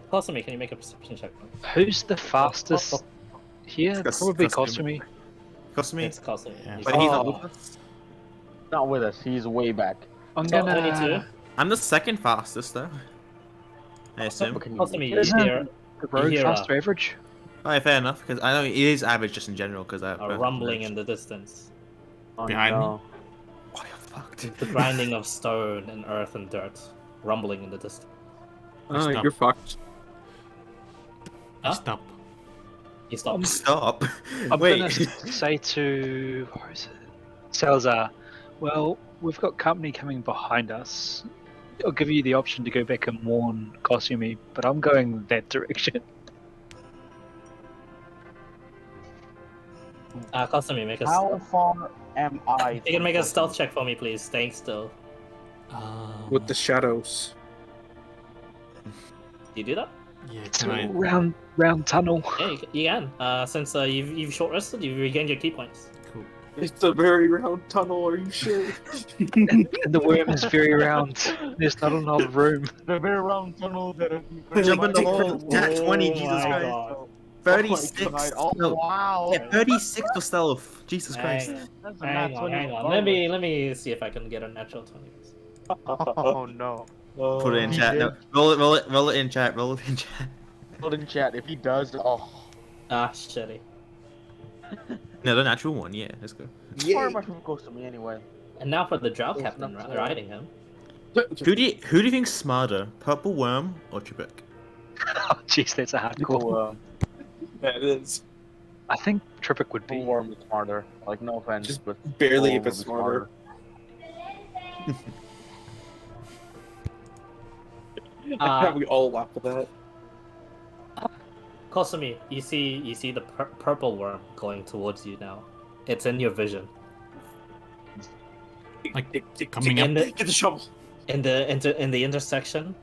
Close to me. Can you make a perception check?
Who's the fastest here?
It's
Probably
Costumey.
Costumey.
Costumey?
It's close to me.
Yeah.
But he's not
Oh.
with us.
Not with us. He's way back.
I'm
Top
gonna.
22.
I'm the second fastest though. I assume.
But can
Close to
you-
me. You
Isn't
hear
The road
hear
faster average?
Alright, fair enough, because I know it is average just in general, because I have
a rumbling in the distance.
Oh,
Behind me?
no.
Oh, you're fucked.
The grinding of stone and earth and dirt. Rumbling in the distance.
Oh,
Stop.
you're fucked.
Huh?
Stop.
You stop.
Stop.
I'm
Wait.
gonna say to where is it? Salazar, well, we've got company coming behind us. I'll give you the option to go back and warn Kosumi, but I'm going that direction.
Custom, make a.
How far am I?
You can make a
from
stealth check for me, please. Staying still.
With the shadows.
Do you do that?
Yeah,
It's
can
a
I?
round tunnel.
Yeah, you can. Since you've short rested, you've regained your key points.
Cool.
It's a very round tunnel, are you sure?
And the worm is very round. There's not enough room.
The very round tunnel that
Jump in the hole. Nat 20, Jesus
my
Christ.
God.
36.
Oh,
No,
wow.
yeah, 36 for stealth. Jesus Christ.
Hang on,
That's a
hang
nat
on,
20
hang on.
regardless.
Let me see if I can get a natural 20.
Oh no.
Put it in
He
chat.
did.
No, roll it in chat. Roll it in chat.
Put in chat. If he does, oh.
Ah, shitty.
No, the natural one. Yeah, let's go.
How far am I from close to me anyway?
And now for the drow
Oh,
captain
not
riding him.
Who do you think's smarter, Purple Worm or Trebek?
Oh, jeez, that's a hard call.
Cool,
That is.
I think Tripic would be.
Warm is smarter. Like, no offense,
Just
but
barely a
Warm
bit
is
smarter.
Uh,
we all laugh at that.
Kosumi, you see the purple worm going towards you now. It's in your vision.
Like coming up.
In the,
Get the shovel.
in the intersection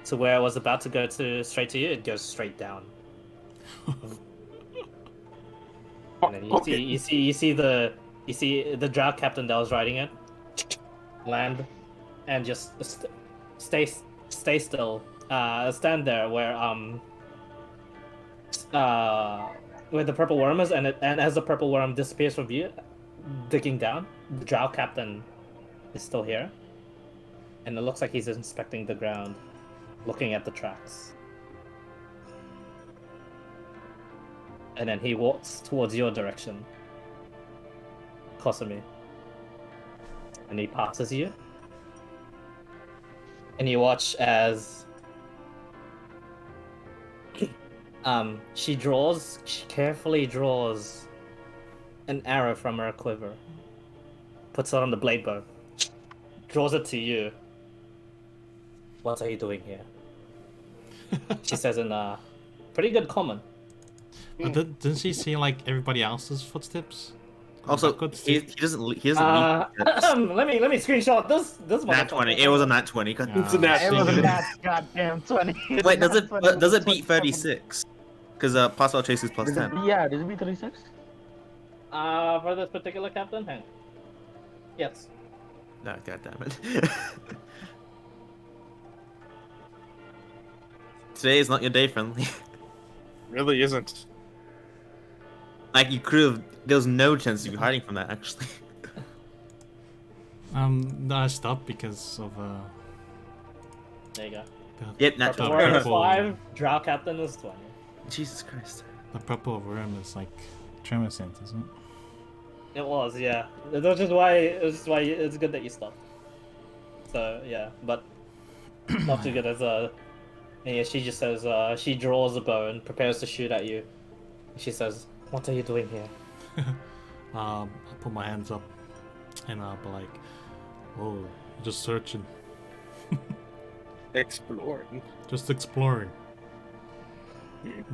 to where I was about to go to straight to you, it goes straight down. And then you see the drow captain that was riding it land and just stay still. Stand there where the purple worm is, and as the purple worm disappears from view, digging down, the drow captain is still here, and it looks like he's inspecting the ground, looking at the tracks. And then he walks towards your direction, Kosumi. And he passes you. And you watch as she carefully draws an arrow from her quiver, puts it on the blade bow, draws it to you. What are you doing here? She says in pretty good common.
But didn't she see like everybody else's footsteps?
Also, he doesn't leave. Yet.
Let me screenshot this
Nat 20. It was a nat 20.
It's a nat
It was a
20.
nat goddamn 20.
Wait, does it beat 36? Because Possible Chase is plus 10.
Yeah, does it beat 36?
For this particular captain, hang on. Yes.
No, goddammit. Today is not your day, friendly.
Really isn't.
Like, you could have... There's no chance of you hiding from that, actually.
No, I stopped because of
There you go.
Yep, nat
Purple
20.
worm is 5, drow captain is 20.
Jesus Christ.
the purple worm is like tremor sense, isn't it?
It was, yeah. That's just why it's good that you stopped. So yeah, but not too good as and yeah, she just says she draws a bow and prepares to shoot at you. She says, "What are you doing here?"
I put my hands up and I'll be like, "Oh, just searching,
Exploring.
just exploring.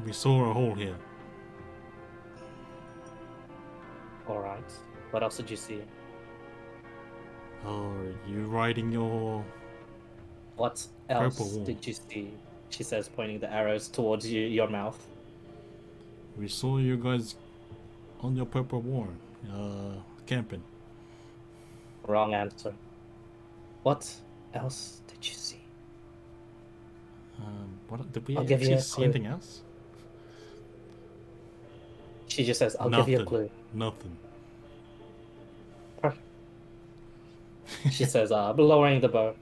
We saw a hole here."
All right. What else did you see?
Oh, are you riding your...
What else
Purple wall.
did you see? She says, pointing the arrows towards your mouth.
We saw you guys on your purple worm, camping.
Wrong answer. What else did you see?
What did we
I'll give you
actually
a
see
clue.
anything else?
She just says, "I'll give you a clue."
Nothing.
She says, lowering the bow.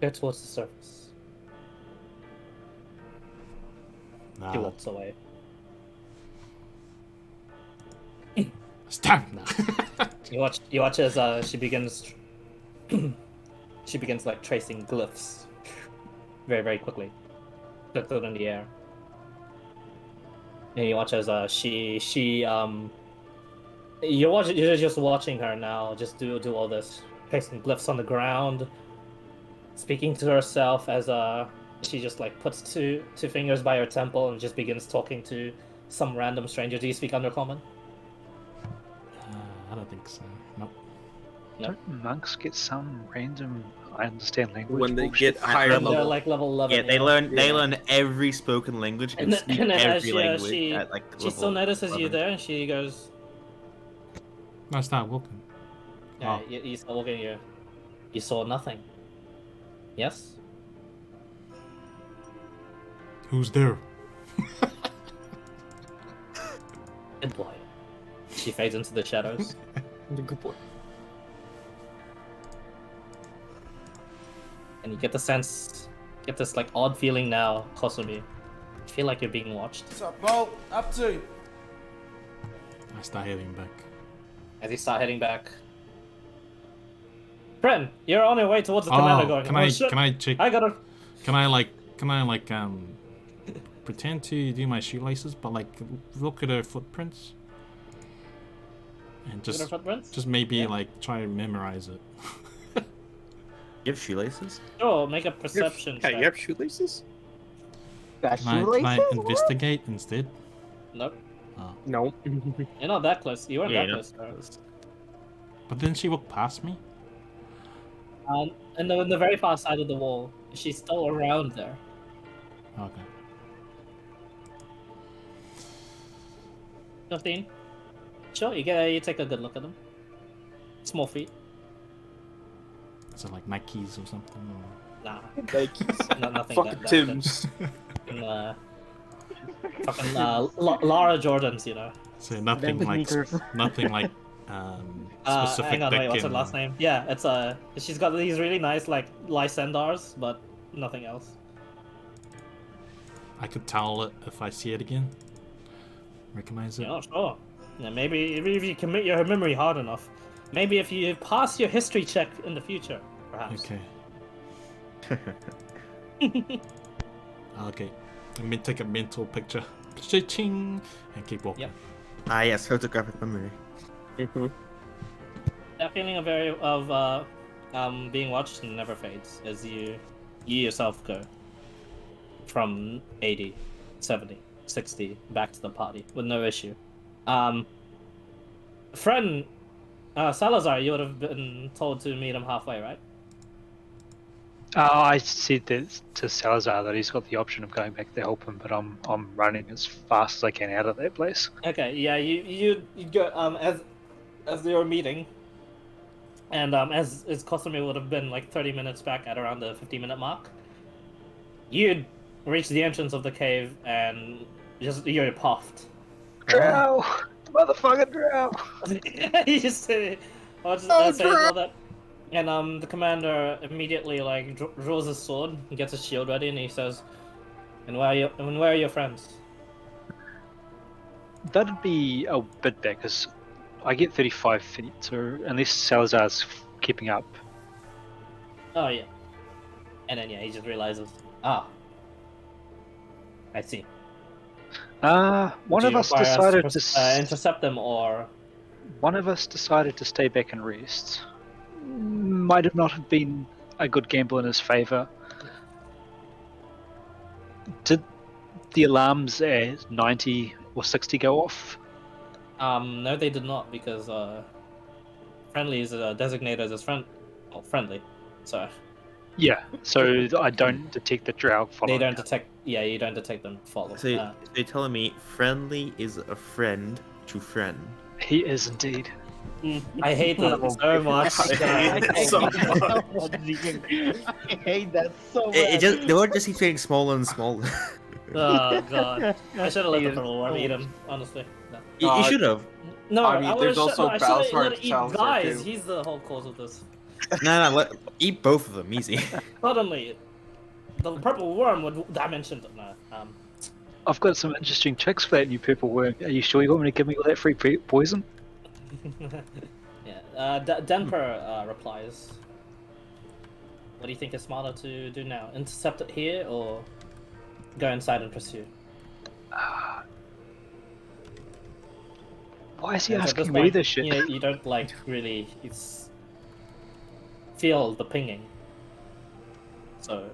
Go towards the surface.
Nah.
She walks away.
Stop now.
You watch as she begins she begins like tracing glyphs very, very quickly. Flips it in the air. And you watch as you're just watching her now just do all this, tracing glyphs on the ground, speaking to herself as she just like puts two fingers by her temple and just begins talking to some random stranger. Do you speak Undercommon?
I don't think so. Nope.
Don't monks get some random I understand language
When they
bullshit?
get higher
They're
level.
like level 11.
Yeah, they learn every spoken language and,
And
speak
then as
every language
she
at like
she
level
still notices you
11.
there, and she goes,
No, stop walking.
"Yeah,
Oh.
you saw looking. You saw nothing. Yes."
Who's there?
Good boy. She fades into the shadows.
Good boy.
And you get this like odd feeling now, Kosumi. You feel like you're being watched.
What's up, Bo? Up to?
I start heading back.
As you start heading back. Friend, you're on your way towards the commander going.
can
"Oh,
I
shit,
can I check?
I gotta.
Can I pretend to do my shoelaces, but like look at her footprints, and
Look at her footprints?
just maybe
Yeah.
like try and memorize it.
You have shoelaces?
Sure, make a perception
Hey,
check.
you have shoelaces?
Got
Can I
shoelaces? What?
investigate instead?
Nope.
No.
You're not that close. You weren't
Yeah,
that
no.
close. Though.
But then she walked past me?
And on the very far side of the wall, she's still around there.
Okay.
15. Sure, you take a good look at them. Small feet.
Is it like Nikes or something? Or...
Nah,
Nikes.
nothing.
Fucking Tim's.
Fucking Lara Jordans, you know.
So nothing like
sneakers.
nothing like specific
Hang on,
that
wait, what's her
can,
last name? Yeah, it's she's got these really nice like Lysandars, but nothing else.
I could tell it if I see it again. Recognize it.
Yeah, sure. Yeah, maybe if you commit your memory hard enough. Maybe if you pass your history check in the future, perhaps.
Okay. Okay. Let me take a mental picture. Ching and keep walking.
Yep.
Ah, yes, photographic memory.
That feeling of being watched never fades as you yourself go from 80, 70, 60 back to the party with no issue. Friend Salazar, you would have been told to meet him halfway, right?
I said that to Salazar that he's got the option of going back to help him, but I'm running as fast as I can out of that place.
Okay, yeah, you go as they were meeting, and as is customary would have been like 30 minutes back at around the 50-minute mark. You'd reach the entrance of the cave and you're puffed.
Drow! Motherfucking drow!
You just say, I was just say all that. And the commander immediately like draws his sword, gets his shield ready, and he says, "And where are your friends?"
That'd be a bit back, because I get 35 feet, so unless Salazar's keeping up.
Oh yeah. And then he just realizes, I see.
One
Do
of
you
us
require
decided
to intercept them, or
One of us decided to stay back and rest. Might have not have been a good gamble in his favor. Did the alarms at 90 or 60 go off?
no, they did not, because friendly is designated as friendly, so
Yeah, so I don't detect the drow following.
they don't detect. Yeah, you don't detect them follow.
So you're telling me friendly is a friend to friend?
He is indeed.
I hate that so much.
I hate it so much.
I hate that so much.
It just the word just keeps getting smaller and smaller.
Oh god, I should have let the purple worm eat him. Honestly, no.
You should have.
No,
I mean, there's also
I
Battlestar
should let eat
Salazar,
guys.
too.
He's the whole cause of this.
No, eat both of them, easy.
Suddenly, the purple worm would. I mentioned it. No,
I've got some interesting tricks for that new purple worm. Are you sure you want me to give me all that free poison?
yeah. Denver replies. What do you think is smarter to do now? Intercept it here or go inside and pursue?
Why is he
At
asking
this
me
point,
this shit?
You don't like really feel the pinging, so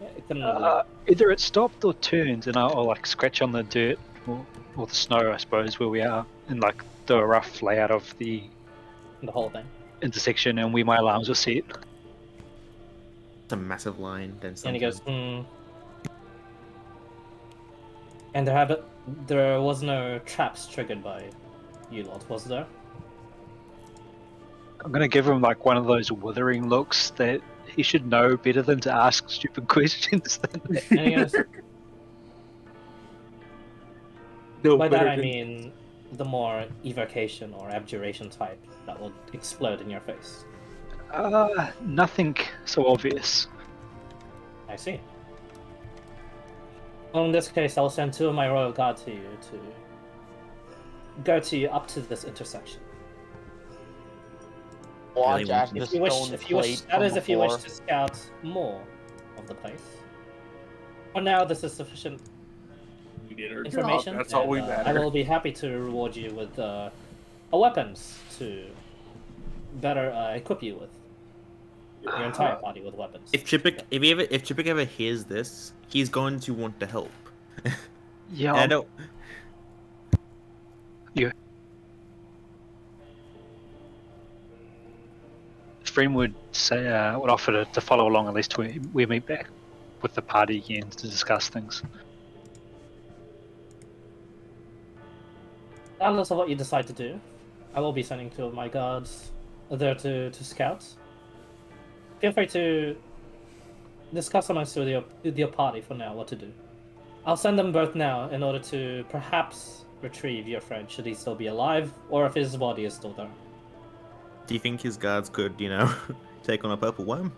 it couldn't really.
Either it stopped or turned, and I'll like scratch on the dirt or the snow, I suppose, where we are, in like the rough layout of the
The whole thing.
intersection, and where my alarms are set.
It's a massive line. Then
And
something.
he goes, And there was no traps triggered by you lot, was there?
I'm gonna give him like one of those withering looks that he should know better than to ask stupid questions.
And he goes,
No,
by that
better
I
than-
mean the more evocation or abjuration type that will explode in your face.
Nothing so obvious.
I see. Well, in this case, I'll send 2 of my royal guard to you to go to you up to this intersection.
Watch
Really
as the
If you wish,
stone
if you wish,
plate
that
from
is, if you wish
before.
to scout more of the place. For now, this is sufficient
We did our job.
information.
That's all we
and,
matter.
I will be happy to reward you with a weapons to better equip you with. your entire party with weapons.
If Chipik ever hears this, he's going to want to help.
Yeah,
And I don't.
Friend would say would offer to follow along at least till we meet back with the party again to discuss things.
Regardless of what you decide to do, I will be sending two of my guards there to scout. Feel free to discuss amongst your party for now what to do. I'll send them both now in order to perhaps retrieve your friend should he still be alive, or if his body is still there.
Do you think his guards could, take on a purple worm?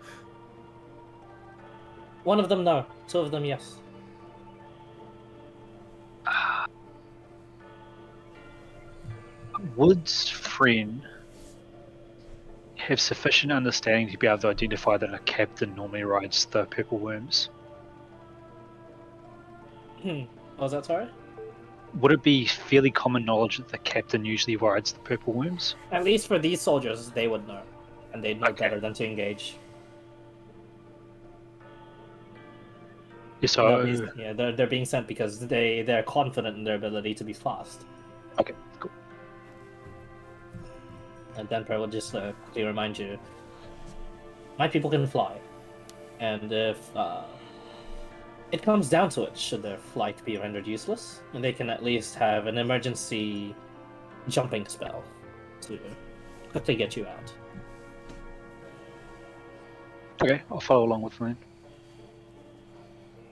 One of them, no. Two of them, yes.
Wood's friend have sufficient understanding to be able to identify that a captain normally rides the purple worms?
What was that, sorry?
Would it be fairly common knowledge that the captain usually rides the purple worms?
At least for these soldiers, they would know. And they'd know
Okay.
better than to engage.
Yeah, so
Yeah, they're being sent because they're confident in their ability to be fast.
okay, cool.
And Denper will just quickly remind you, my people can fly. And if it comes down to it, should their flight be rendered useless, and they can at least have an emergency jumping spell to quickly get you out.
Okay, I'll follow along with them.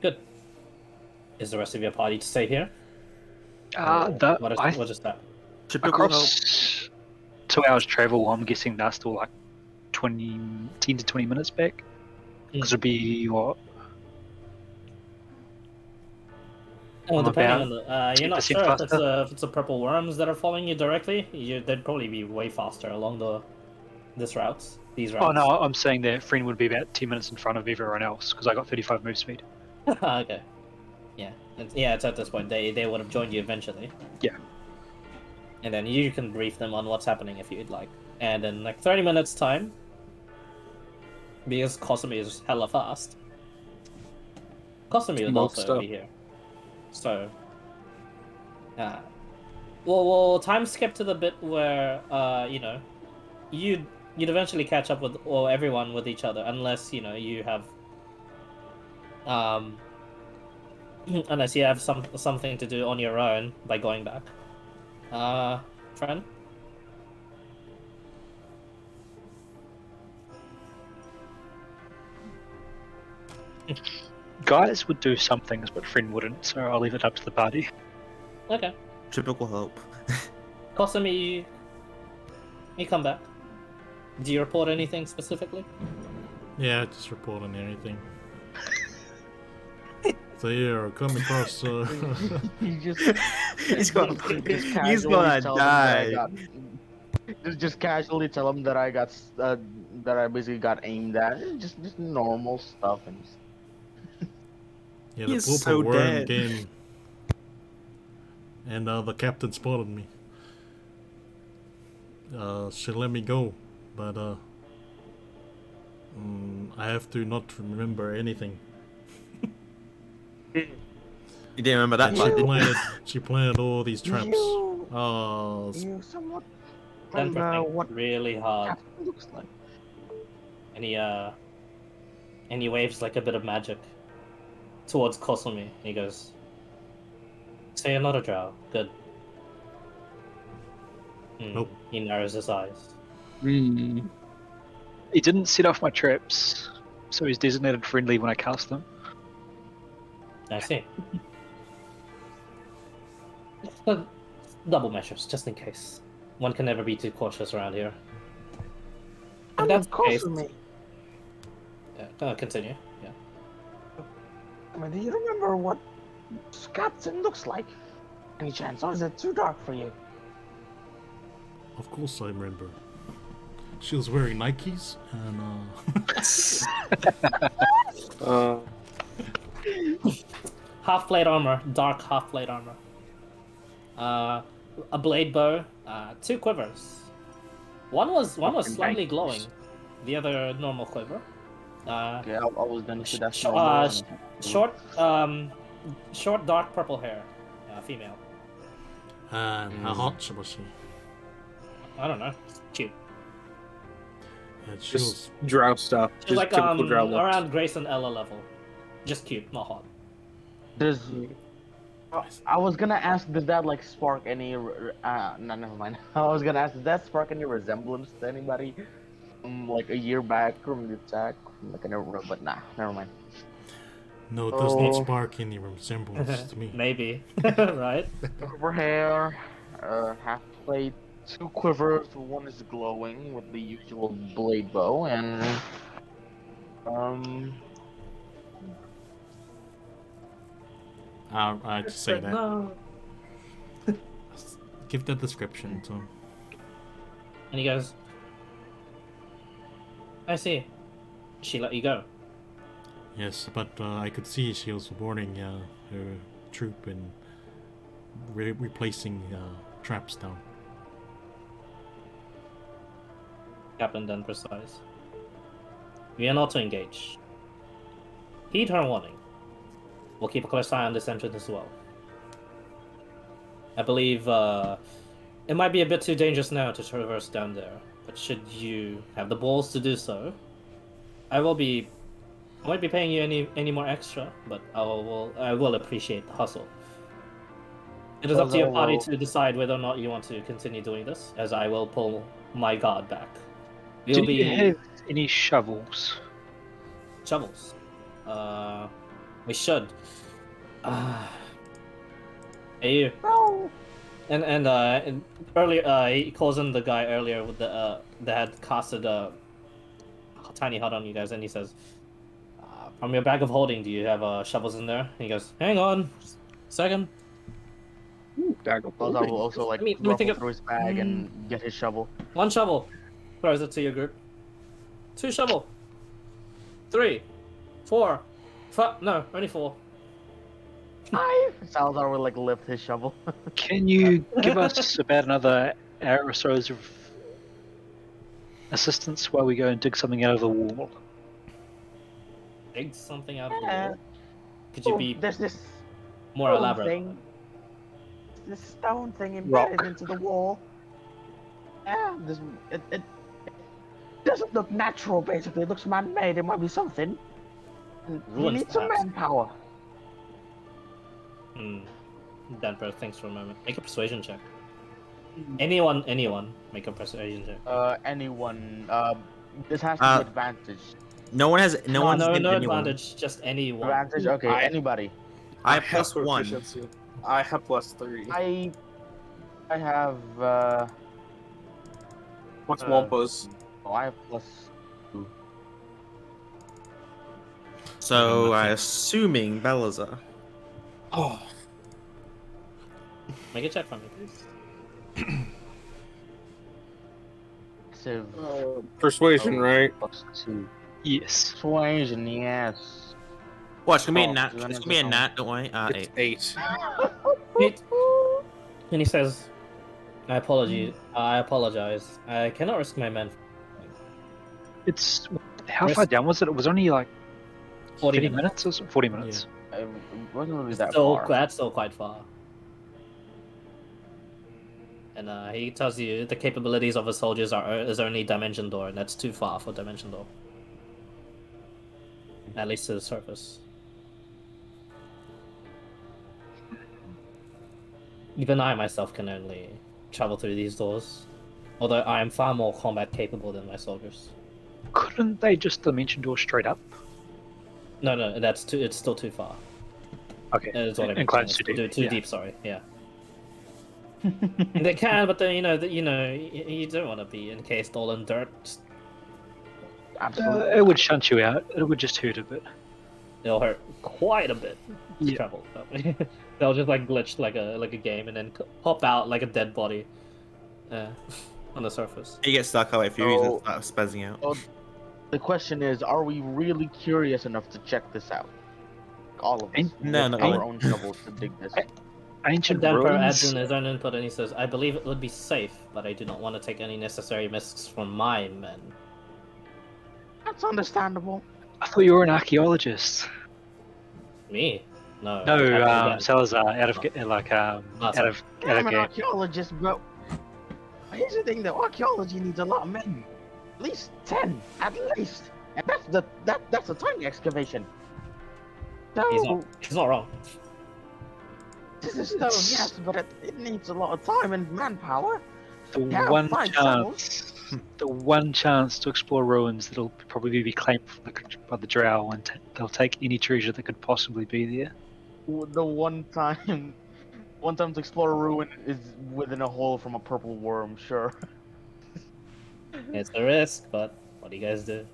Good. Is the rest of your party to stay here? What is that?
Typical help.
Across 2 hours travel, I'm guessing that's still like 10 to 20 minutes back. Because it'll be what?
Oh,
I'm
depending on
about
the, you're not
10%
sure
faster.
if it's the purple worms that are following you directly. They'd probably be way faster along these routes.
Oh no, I'm saying that friend would be about 10 minutes in front of everyone else because I got 35 move speed.
Okay. Yeah. It's at this point. They would have joined you eventually.
Yeah.
And then you can brief them on what's happening if you'd like. And in like 30 minutes time, because Kosumi is hella fast, Kosumi would
Smoke
also
stuff.
be here. So, we'll time skip to the bit where you'd eventually catch up with everyone with each other, unless you have unless you have something to do on your own by going back. Friend?
Guys would do some things, but friend wouldn't, so I'll leave it up to the party.
Okay.
Typical help.
Kosumi, you come back. Do you report anything specifically?
Yeah, just report on anything. So yeah, come across.
He's gonna
Just
die.
Just casually tell him that I got that I basically got aimed at. Just normal stuff and.
Yeah, the
He's
purple
so
worm
dead.
came, and the captain spotted me. She let me go, but I have to not remember anything.
You didn't remember that
And
part.
she planted all these traps.
You,
Oh,
you somewhat
Denver
remember
thinks
what
really hard,
Captain looks like.
and he waves like a bit of magic towards Kosumi. He goes, "So you're not a drow. Good."
Nope.
He narrows his eyes.
Hmm.
He didn't set off my traps, so he's designated friendly when I cast them.
I see. But double measures, just in case. One can never be too cautious around here. If that's the case, yeah, continue. Yeah.
I mean, do you remember what Captain looks like? Any chance, or is it too dark for you?
of course I remember. She was wearing Nikes, and
Half plate armor, dark half plate armor. A blade bow, two quivers. One was slightly glowing, the other normal quiver.
Okay, I was gonna say that's
sh-
normal.
uh,
and-
short dark purple hair, female.
How hot was she?
I don't know. Cute.
Yeah, she
Just
was.
drow stuff.
She's
Just
like
typical drow looks.
around Grace and Ella level. Just cute, not hot.
Does I was gonna ask, does that like spark any? No, never mind. I was gonna ask, does that spark any resemblance to anybody from like a year back from the attack? Like I never, but nah, never mind.
No, it does not
Oh.
spark any resemblance to me.
Maybe, right?
Silver hair, half plate, 2 quivers. One is glowing with the usual blade bow, and
I just say that.
No.
Give that description to him.
And he goes, I see. She let you go.
Yes, but I could see she was warning her troop and replacing traps down.
Captain then precise. We are not to engage. Heed her warning. We'll keep a close eye on this entrance as well. I believe it might be a bit too dangerous now to traverse down there, but should you have the balls to do so, I won't be paying you any more extra, but I will appreciate the hustle. It is up to your party to decide whether or not you want to continue doing this, as I will pull my guard back. We'll
Do you have any shovels?
shovels. We should. Hey you.
no.
And earlier, he calls in the guy earlier with the that had casted a tiny hut on you guys, and he says, "From your bag of holding, do you have shovels in there?" And he goes, "Hang on, second."
Bag of
Balthazar will also like
Let me
ruffle
think of-
through his bag and get his shovel.
One shovel. Throws it to your group. 2 shovel. 3, 4, 5. No, only 4.
5. Salazar will like lift his shovel.
Can you give us about another hour or so of assistance while we go and dig something out of the wall?
Dig something out of the
Yeah.
wall. Could you be
There's this
more
stone
elaborate?
thing. This stone thing embedded into the wall. Yeah, it doesn't look natural. Basically, it looks man-made. It might be something. And you
Ruins,
need some
perhaps.
manpower.
Denver thinks for a moment. Make a persuasion check. Anyone, make a persuasion check.
Anyone. This has to be advantage.
No one has. No one's named
no
anyone.
advantage. Just anyone.
Advantage. Okay, anybody.
I have plus 1.
proficiency. I have plus 3.
I have.
What's Wampa's?
Oh, I have plus.
So I'm assuming Balazar.
Oh,
Make a check for me, please.
So,
persuasion, right?
plus 2.
Yes.
Persuasion, yes.
What? It's gonna be a
Oh,
nat.
so then
It's
it's
gonna be a
just
nat. Don't worry.
It's 8.
And he says, I apologize. I cannot risk my men.
It's how far down was it? It was only like
40
30
minutes.
minutes or so? 40 minutes.
It wasn't really that
Still,
far.
that's still quite far. And he tells you the capabilities of the soldiers is only Dimension Door, and that's too far for Dimension Door. At least to the surface. Even I myself can only travel through these doors, although I am far more combat capable than my soldiers.
Couldn't they just dimension door straight up?
No, that's too. It's still too far.
Okay.
That's what I mean.
Inclined
It's
too
too
deep.
Too
Yeah.
deep. Sorry. Yeah. They can, but then you don't want to be encased all in dirt.
Absolutely.
It would shunt you out. It would just hurt a bit.
It'll hurt quite a bit to
Yeah.
travel that way. They'll just like glitch like a game and then pop out like a dead body on the surface.
You get stuck halfway through
So-
and start spazzing out.
So, the question is, are we really curious enough to check this out? All of us.
No,
with
no,
our
no.
own shovels to dig this.
Ancient
Denver
ruins.
adds in his own input and he says, I believe it would be safe, but I do not want to take any necessary risks from my men.
That's understandable.
I thought you were an archaeologist.
Me? No.
No,
it happened again.
Salazar out of
sorry.
I'm an
game.
archaeologist, but here's the thing: though, archaeology needs a lot of men. At least 10, at least. And that's a tiny excavation. So
He's not wrong.
this is stone, yes, but it needs a lot of time and manpower.
The
Yeah,
one
5
chance, the one chance to explore ruins that'll probably be claimed by the Drow, and they'll take any treasure that could possibly be there.
The one time to explore a ruin is within a hole from a purple worm. Sure.
It's a risk, but what do you guys do?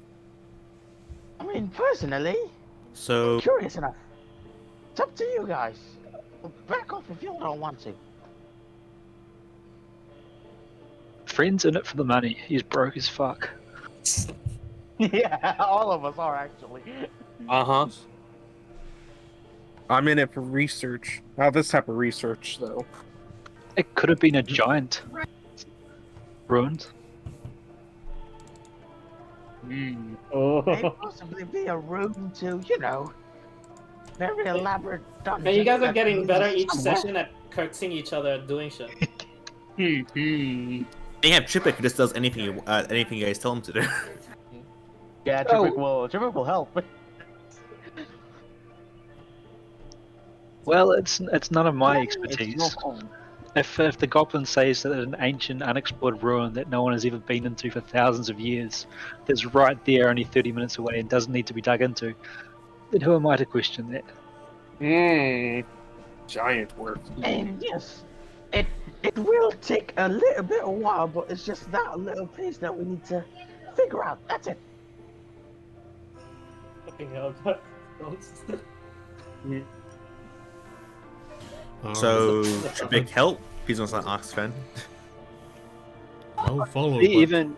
I mean, personally,
So
curious enough. It's up to you guys. Back off if you don't want to.
Friend's in it for the money. He's broke as fuck.
Yeah, all of us are actually.
Uh-huh. I'm in it for research. Not this type of research, though.
It could have been a giant ruined.
Oh.
May possibly be a room to, very elaborate dungeon.
Man, you guys are
that
getting
leads
better
us
each
somewhere.
session at curtsing each other and doing shit.
they have Tripic who just does anything you guys tell him to do.
Yeah, Tripic will help.
Well, it's none of my
It's
expertise.
your call.
If the goblin says that an ancient, unexplored ruin that no one has ever been into for thousands of years, that's right there, only 30 minutes away, and doesn't need to be dug into, then who am I to question that?
Giant work.
And yes, it will take a little bit of while, but it's just that little piece that we need to figure out. That's it.
Fucking hell, but-
So Tripic help. He's not an ox friend.
I'll follow. But
Even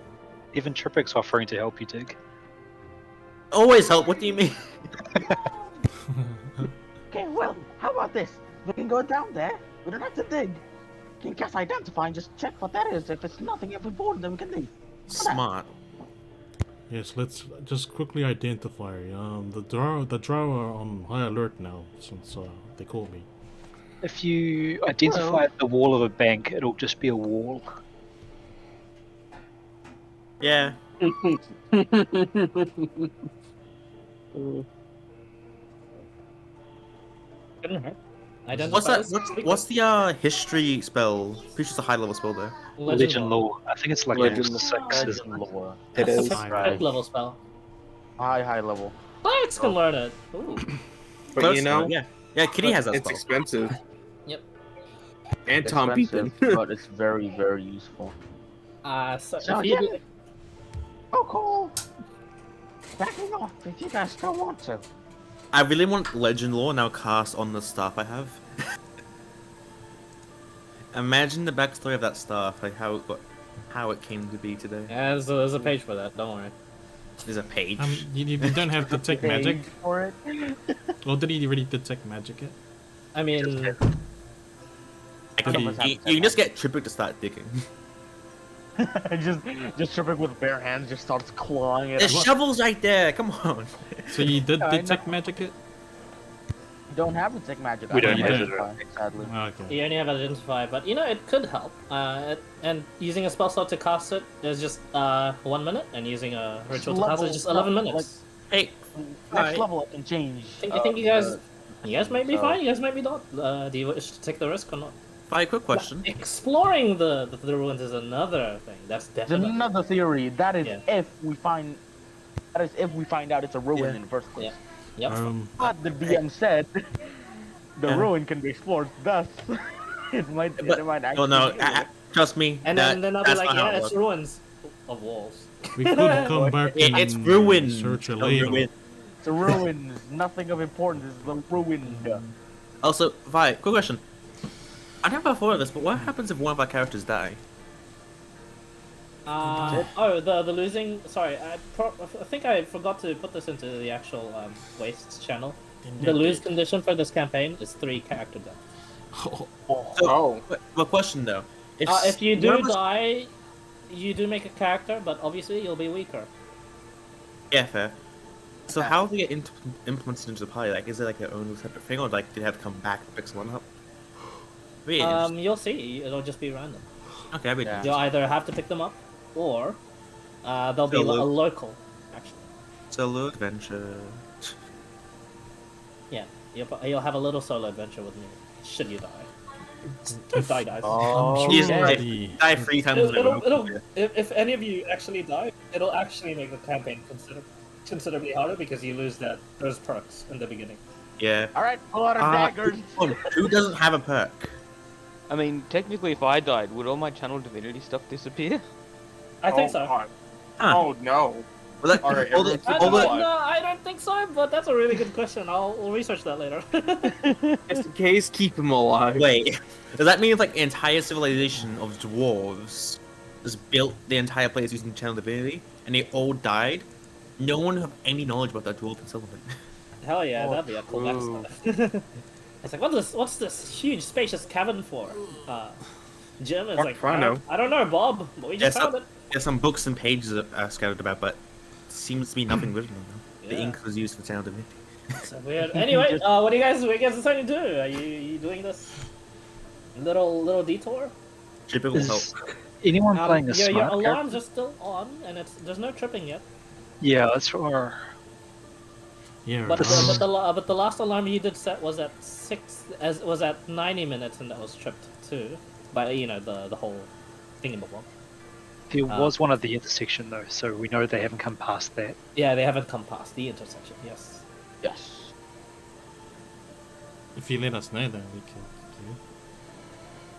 Tripic's offering to help you dig.
Always help. What do you mean?
Okay, well, how about this? We can go down there. We don't have to dig. We can cast identify and just check what that is. If it's nothing of importance, then we can leave.
Smart.
yes, let's just quickly identify. The drow are on high alert now since they called me.
If you identify the wall of a bank, it'll just be a wall.
Yeah. What's that? What's the history spell? Pretty sure it's a high level spell there.
Legend lore. I think it's like level
Legend
6.
Legend lore.
It
That's
is.
a fifth level spell.
High level.
Pirates can learn it. Ooh.
But you know,
yeah, Kitty has that
it's
spell.
expensive.
Yep.
And Tom beat them.
Expensive, but it's very, very useful.
So
So
if you
yeah.
do-
Oh, cool. Backing off if you guys don't want to.
I really want legend lore now cast on the staff I have. Imagine the backstory of that staff, like how it came to be today.
Yeah, there's a page for that. Don't worry.
There's a page.
You don't have detect magic.
For it.
Or did he already detect magic yet?
I mean,
I can,
Some
you,
of us
you can just get Tripic to start digging.
just Tripic with bare hands just starts clawing it.
There's shovels right there. Come on.
So you did
I
detect magic yet?
Don't have to take magic.
We don't
have
it.
Sadly.
Okay.
you only have identify, but it could help. And using a spell slot to cast it is just 1 minute, and using a ritual to cast it is just 11 minutes.
Hey,
Next level I can change.
I think you guys might be fine. You guys might be not. Do you wish to take the risk or not?
Fine, quick question.
Exploring the ruins is another thing. That's
There's
definitely.
another theory. That is
Yeah.
if we find. That is if we find out it's a ruin in the first place.
Yep.
But the DM said the
Yeah.
ruin can be explored. Thus, it might actually.
Oh no,
be a ruin.
trust me.
And then I'll be
that's
like,
not how
yeah,
it
it's
works.
ruins of walls.
We could come back
It's
and
ruined.
search it
No,
later.
ruined.
It's a ruin. Nothing of importance. It's the ruin.
Also, Vi, quick question. I never thought of this, but what happens if one of our characters die?
The losing. Sorry, I think I forgot to put this into the actual wastes channel. The lose condition for this campaign is 3 character deaths.
Oh.
But question though,
If you
one
do
of us-
die, you do make a character, but obviously you'll be weaker.
Yeah, fair. So how do they get implemented into the party? Like, is it like their own separate thing, or like do they have to come back to pick someone up? Really interesting.
You'll see. It'll just be random.
Okay, I'll be
Yeah.
You'll either have to pick them up, or they'll be
Solo.
a local. Actually,
Solo adventure.
yeah. You'll have a little solo adventure with me. Should you die? Don't die, guys.
Oh,
I'm
Yes,
sure
yeah.
the
Die 3 times in a row.
If any of you actually die, it'll actually make the campaign considerably harder because you lose those perks in the beginning.
Yeah.
All right, pull out our daggers.
Who doesn't have a perk?
I mean, technically, if I died, would all my channel divinity stuff disappear?
I think
Oh,
so.
God.
Huh.
Oh no.
Well, that,
All right,
all the,
everyone keep
all the,
alive.
No, I don't think so, but that's a really good question. We'll research that later.
Just in case, keep him alive.
wait, does that mean like an entire civilization of dwarves just built the entire place using channel divinity, and they all died? No one have any knowledge about that dwarven settlement.
Hell yeah,
Oh,
that'd be a cool
true.
backstory. It's like, what's this huge, spacious cavern for? Jim is
Fuck
like,
if I know.
I don't know, Bob, but we just
Yes,
found it.
There's some books and pages scattered about, but seems to be nothing written on them. The
Yeah.
ink was used for channel divinity.
So weird. Anyway, what are you guys deciding to do? Are you doing this little detour?
Typical help.
Is anyone playing a
your
smart
alarms
character?
are still on, and there's no tripping yet.
Yeah, that's for.
yeah.
But
This-
the last alarm you did set was at 90 minutes, and that was tripped too by the whole thingamabob.
There was one at the intersection though, so we know they haven't come past that.
Yeah, they haven't come past the intersection. Yes.
Yes.
If you let us know, then we can.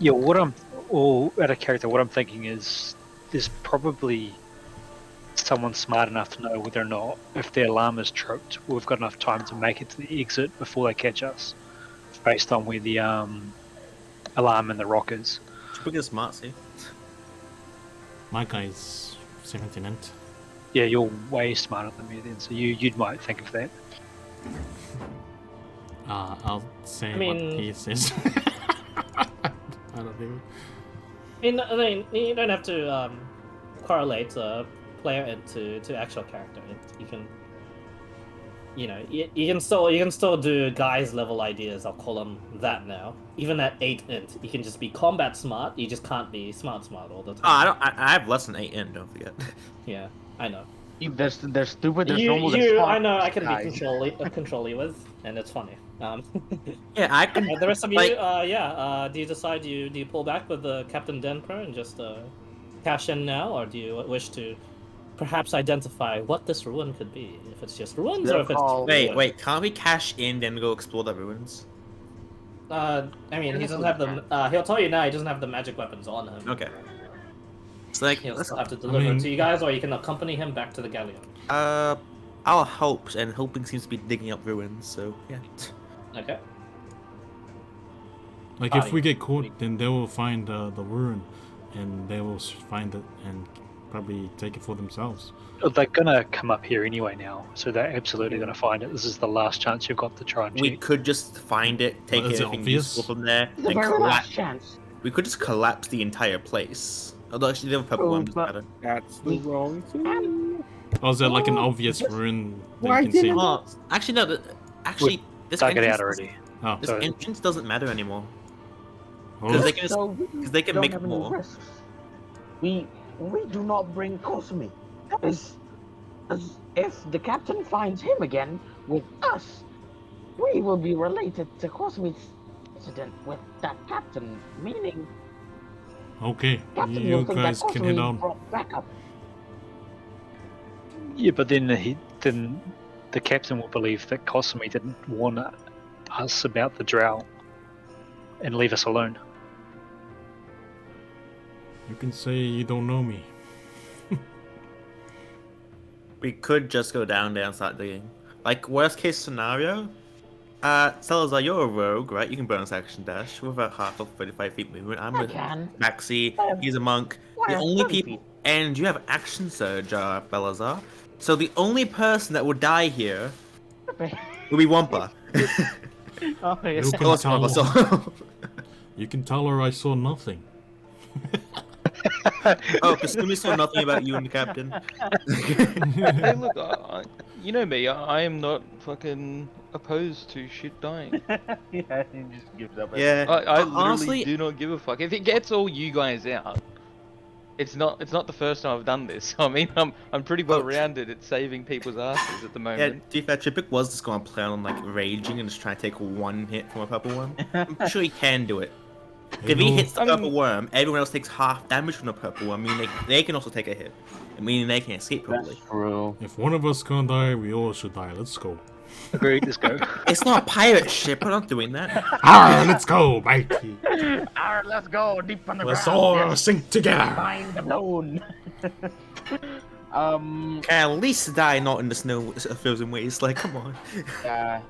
Yeah, out of character, what I'm thinking is there's probably someone smart enough to know whether or not if the alarm is tripped, we've got enough time to make it to the exit before they catch us, based on where the alarm and the rock is.
Should we get smart, see?
My guy's 17 int.
Yeah, you're way smarter than me then, so you might think of that.
I'll say
I mean-
what he says. I don't know.
I mean, you don't have to correlate player into actual character. You can, you can still do guys level ideas. I'll call them that now. Even at 8 int, you can just be combat smart. You just can't be smart all the time.
I have less than 8 in, don't forget.
Yeah, I know.
They're stupid. There's normal. there's
I
smart,
know. I can
guys.
be control you with, and it's funny.
Yeah, I can.
The rest of you,
like,
do you decide do you pull back with Captain Denper and just cash in now, or do you wish to perhaps identify what this ruin could be? If it's just ruins, or if it's
wait, can't we cash in then go explore the ruins?
I mean, he doesn't have the. He'll tell you now. He doesn't have the magic weapons on him.
Okay. It's like,
He'll
let's,
still have to deliver it
mean-
to you guys, or you can accompany him back to the galleon.
I'll help, and helping seems to be digging up ruins, so yeah.
Okay.
Like, if we get caught, then they will find the ruin, and they will find it and probably take it for themselves.
They're gonna come up here anyway now, so they're absolutely gonna find it. This is the last chance you've got to try and
We
check.
could just find it, take
Well, is it
anything
obvious?
useful from there,
It's the
and
very last
collapse.
chance.
We could just collapse the entire place. Although actually, the other purple
Oh,
one doesn't
but-
matter.
That's the wrong thing.
Or is there like an
Oh,
obvious
just-
ruin that
why
you can see?
didn't-
Oh, actually no. Actually, this
Dug it
entrance,
out already.
Oh,
This
So-
entrance doesn't matter anymore.
oh.
Because they can just,
So
because they can
don't
make
have any
more.
risks. We do not bring Cosme. That is, as if the captain finds him again with us, we will be related to Cosme's incident with that captain. Meaning,
Okay,
captain
you
will think
guys
that
can
Cosme
head on.
brought backup.
Yeah, but then then the captain will believe that Cosme didn't warn us about the drow and leave us alone.
You can say you don't know me.
We could just go down there and start digging. Like, worst case scenario, Salazar, you're a rogue, right? You can bonus action dash with a half of 35 feet movement. I'm
I
with
can.
Maxi,
I have-
he's a monk.
I
The
have
only
30
people,
feet.
and you have action surge, Balazar. So the only person that will die here will be Wampa.
Oh, yeah.
You can,
Oh, it's
tell,
Wampa, so-
you can tell her I saw nothing.
Oh, Kasumi saw nothing about you and the captain.
Hey, look, you know me. I am not fucking opposed to shit dying.
Yeah, he just gives up.
Yeah.
I literally
honestly,
do not give a fuck. If it gets all you guys out, it's not the first time I've done this. I mean, I'm pretty well rounded at saving people's asses at the
yeah,
moment.
to be fair, Tripic was just going to plan on like raging and just trying to take one hit from a purple worm. I'm sure he can do it. If he hits the
I mean-
purple worm, everyone else takes half damage from the purple worm, meaning they can also take a hit, meaning they can escape probably.
That's true.
If one of us can't die, we all should die. Let's go.
Agreed, let's go.
It's not a pirate ship, we're not doing that.
Ah, let's go, matey.
Alright, let's go deep on the
Let's
ground.
all
Yes,
sink together.
find the bone.
Can at least die not in the snow frozen waste, like come on.
Yeah.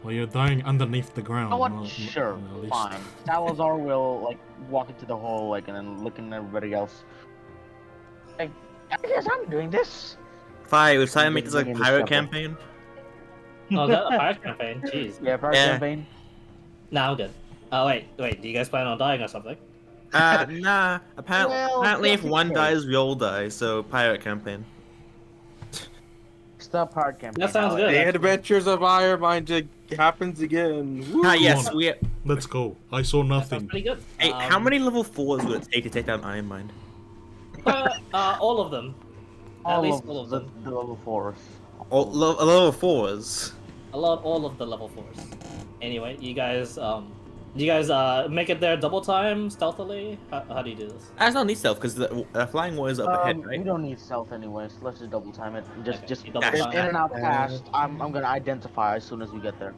Well, you're dying underneath the ground.
You know what?
not-
Sure,
at least-
fine. Salazar will like walk into the hole, like, and then looking at everybody else. Like, I guess I'm doing this.
Fire, we're trying to make this like
Making
pirate
this separate.
campaign.
Oh, is that a pirate campaign? Jeez.
Yeah, Power
Yeah.
campaign.
Nah, I'm good. Oh, wait. Do you guys plan on dying or something?
Nah. Apparently,
Well,
apparently if
that's
one
okay.
dies, we all die. So pirate campaign.
Stop Power campaign.
That sounds
I
good.
like
The
actually.
Adventures of Ironmind happens again. Woo!
Ah, yes,
on.
we.
Let's go. I saw
That sounds
nothing.
pretty good.
Hey, how many level 4s would it take to take down Iron Mind?
All of them. At
all
least
of
all of
the,
them.
the level 4s.
Level 4s.
All of the level 4s. Anyway, you guys make it there double time, stealthily? How do you do this?
That's not need stealth because the flying warriors are up ahead,
We
right?
don't need stealth anyway, so let's just double time it.
Okay,
Just
you double
in
time.
and out fast. I'm gonna identify as soon as we get there.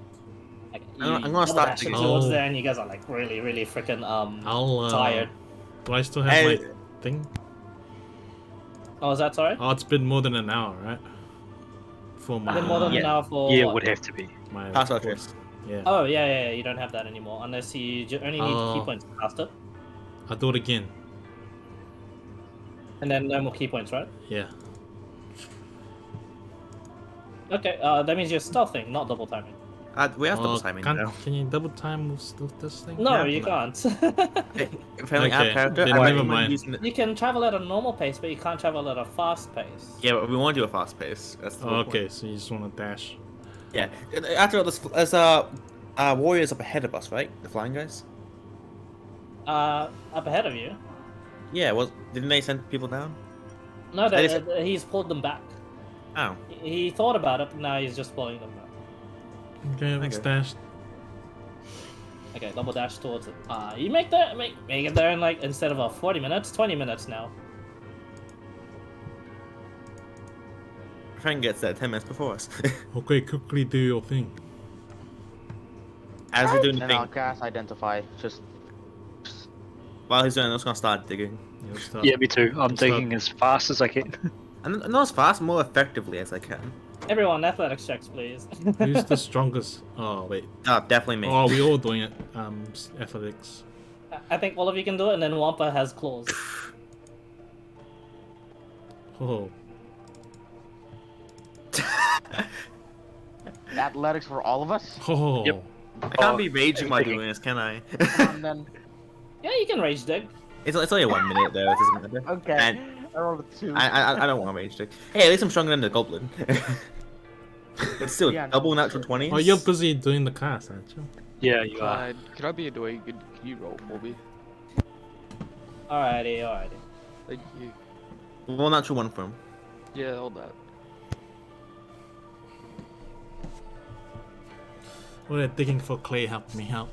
Okay,
I'm
you
gonna start
dash
digging.
towards
Oh.
there, and you guys are like really freaking
I'll.
tired.
Do I still have
Hey.
my thing?
Oh, is that sorry?
Oh, it's been more than an hour, right? For my.
Been more than an hour for
Yeah, it
what?
would have to be.
My
Password
course.
trace.
Yeah.
Oh yeah, you don't have that anymore unless you only need key
Oh.
points past it,
I'll do it again.
and then no more key points, right?
Yeah.
Okay, that means you're stealthing, not double timing.
We have double
Oh,
timing
can't-
now.
Can you double time with this thing?
No,
Yeah.
you can't.
Apparently, our
Okay,
character.
then
I
never
recommend
mind.
using it-
You can travel at a normal pace, but you can't travel at a fast pace.
Yeah, but we want to do a fast pace. That's the
Oh,
whole
okay,
point.
so you just want to dash.
Yeah. After all, there's warriors up ahead of us, right? The flying guys.
Up ahead of you.
Yeah. Didn't they send people down?
No,
That is-
he's pulled them back.
Oh.
He thought about it, but now he's just pulling them back.
Okay, let's
Okay.
dash.
Okay, double dash towards it. You make it there in like instead of 40 minutes, 20 minutes now.
Frank gets there 10 minutes before us.
Okay, quickly do your thing.
As we're doing the
And I'll
thing,
cast identify. Just
while he's doing it, I'm just gonna start digging.
Yeah, let's start.
Yeah, me too. I'm
Let's start.
digging as fast as I can.
And not as fast, more effectively as I can.
Everyone, athletics checks, please.
Who's the strongest? Oh wait.
Oh, definitely me.
Oh, we all doing it. Athletics.
I think all of you can do it, and then Wampa has claws.
Oh.
athletics for all of us.
Oh.
Yep.
I can't
Oh,
be raging while
digging.
doing this, can I?
And then
Yeah, you can rage dig.
it's only 1 minute though. It doesn't matter.
okay,
And
I rolled a 2.
I don't want to rage dig. Hey, at least I'm stronger than the goblin. But still,
Yeah, no,
double natural
shit.
20.
Oh, you're busy doing the class, aren't you?
Yeah, you are.
Could I be a dweeb? Could you roll for me?
Alrighty.
Thank you.
One natural 1 from.
Yeah, hold that.
Oh, they're digging for clay. Help me out.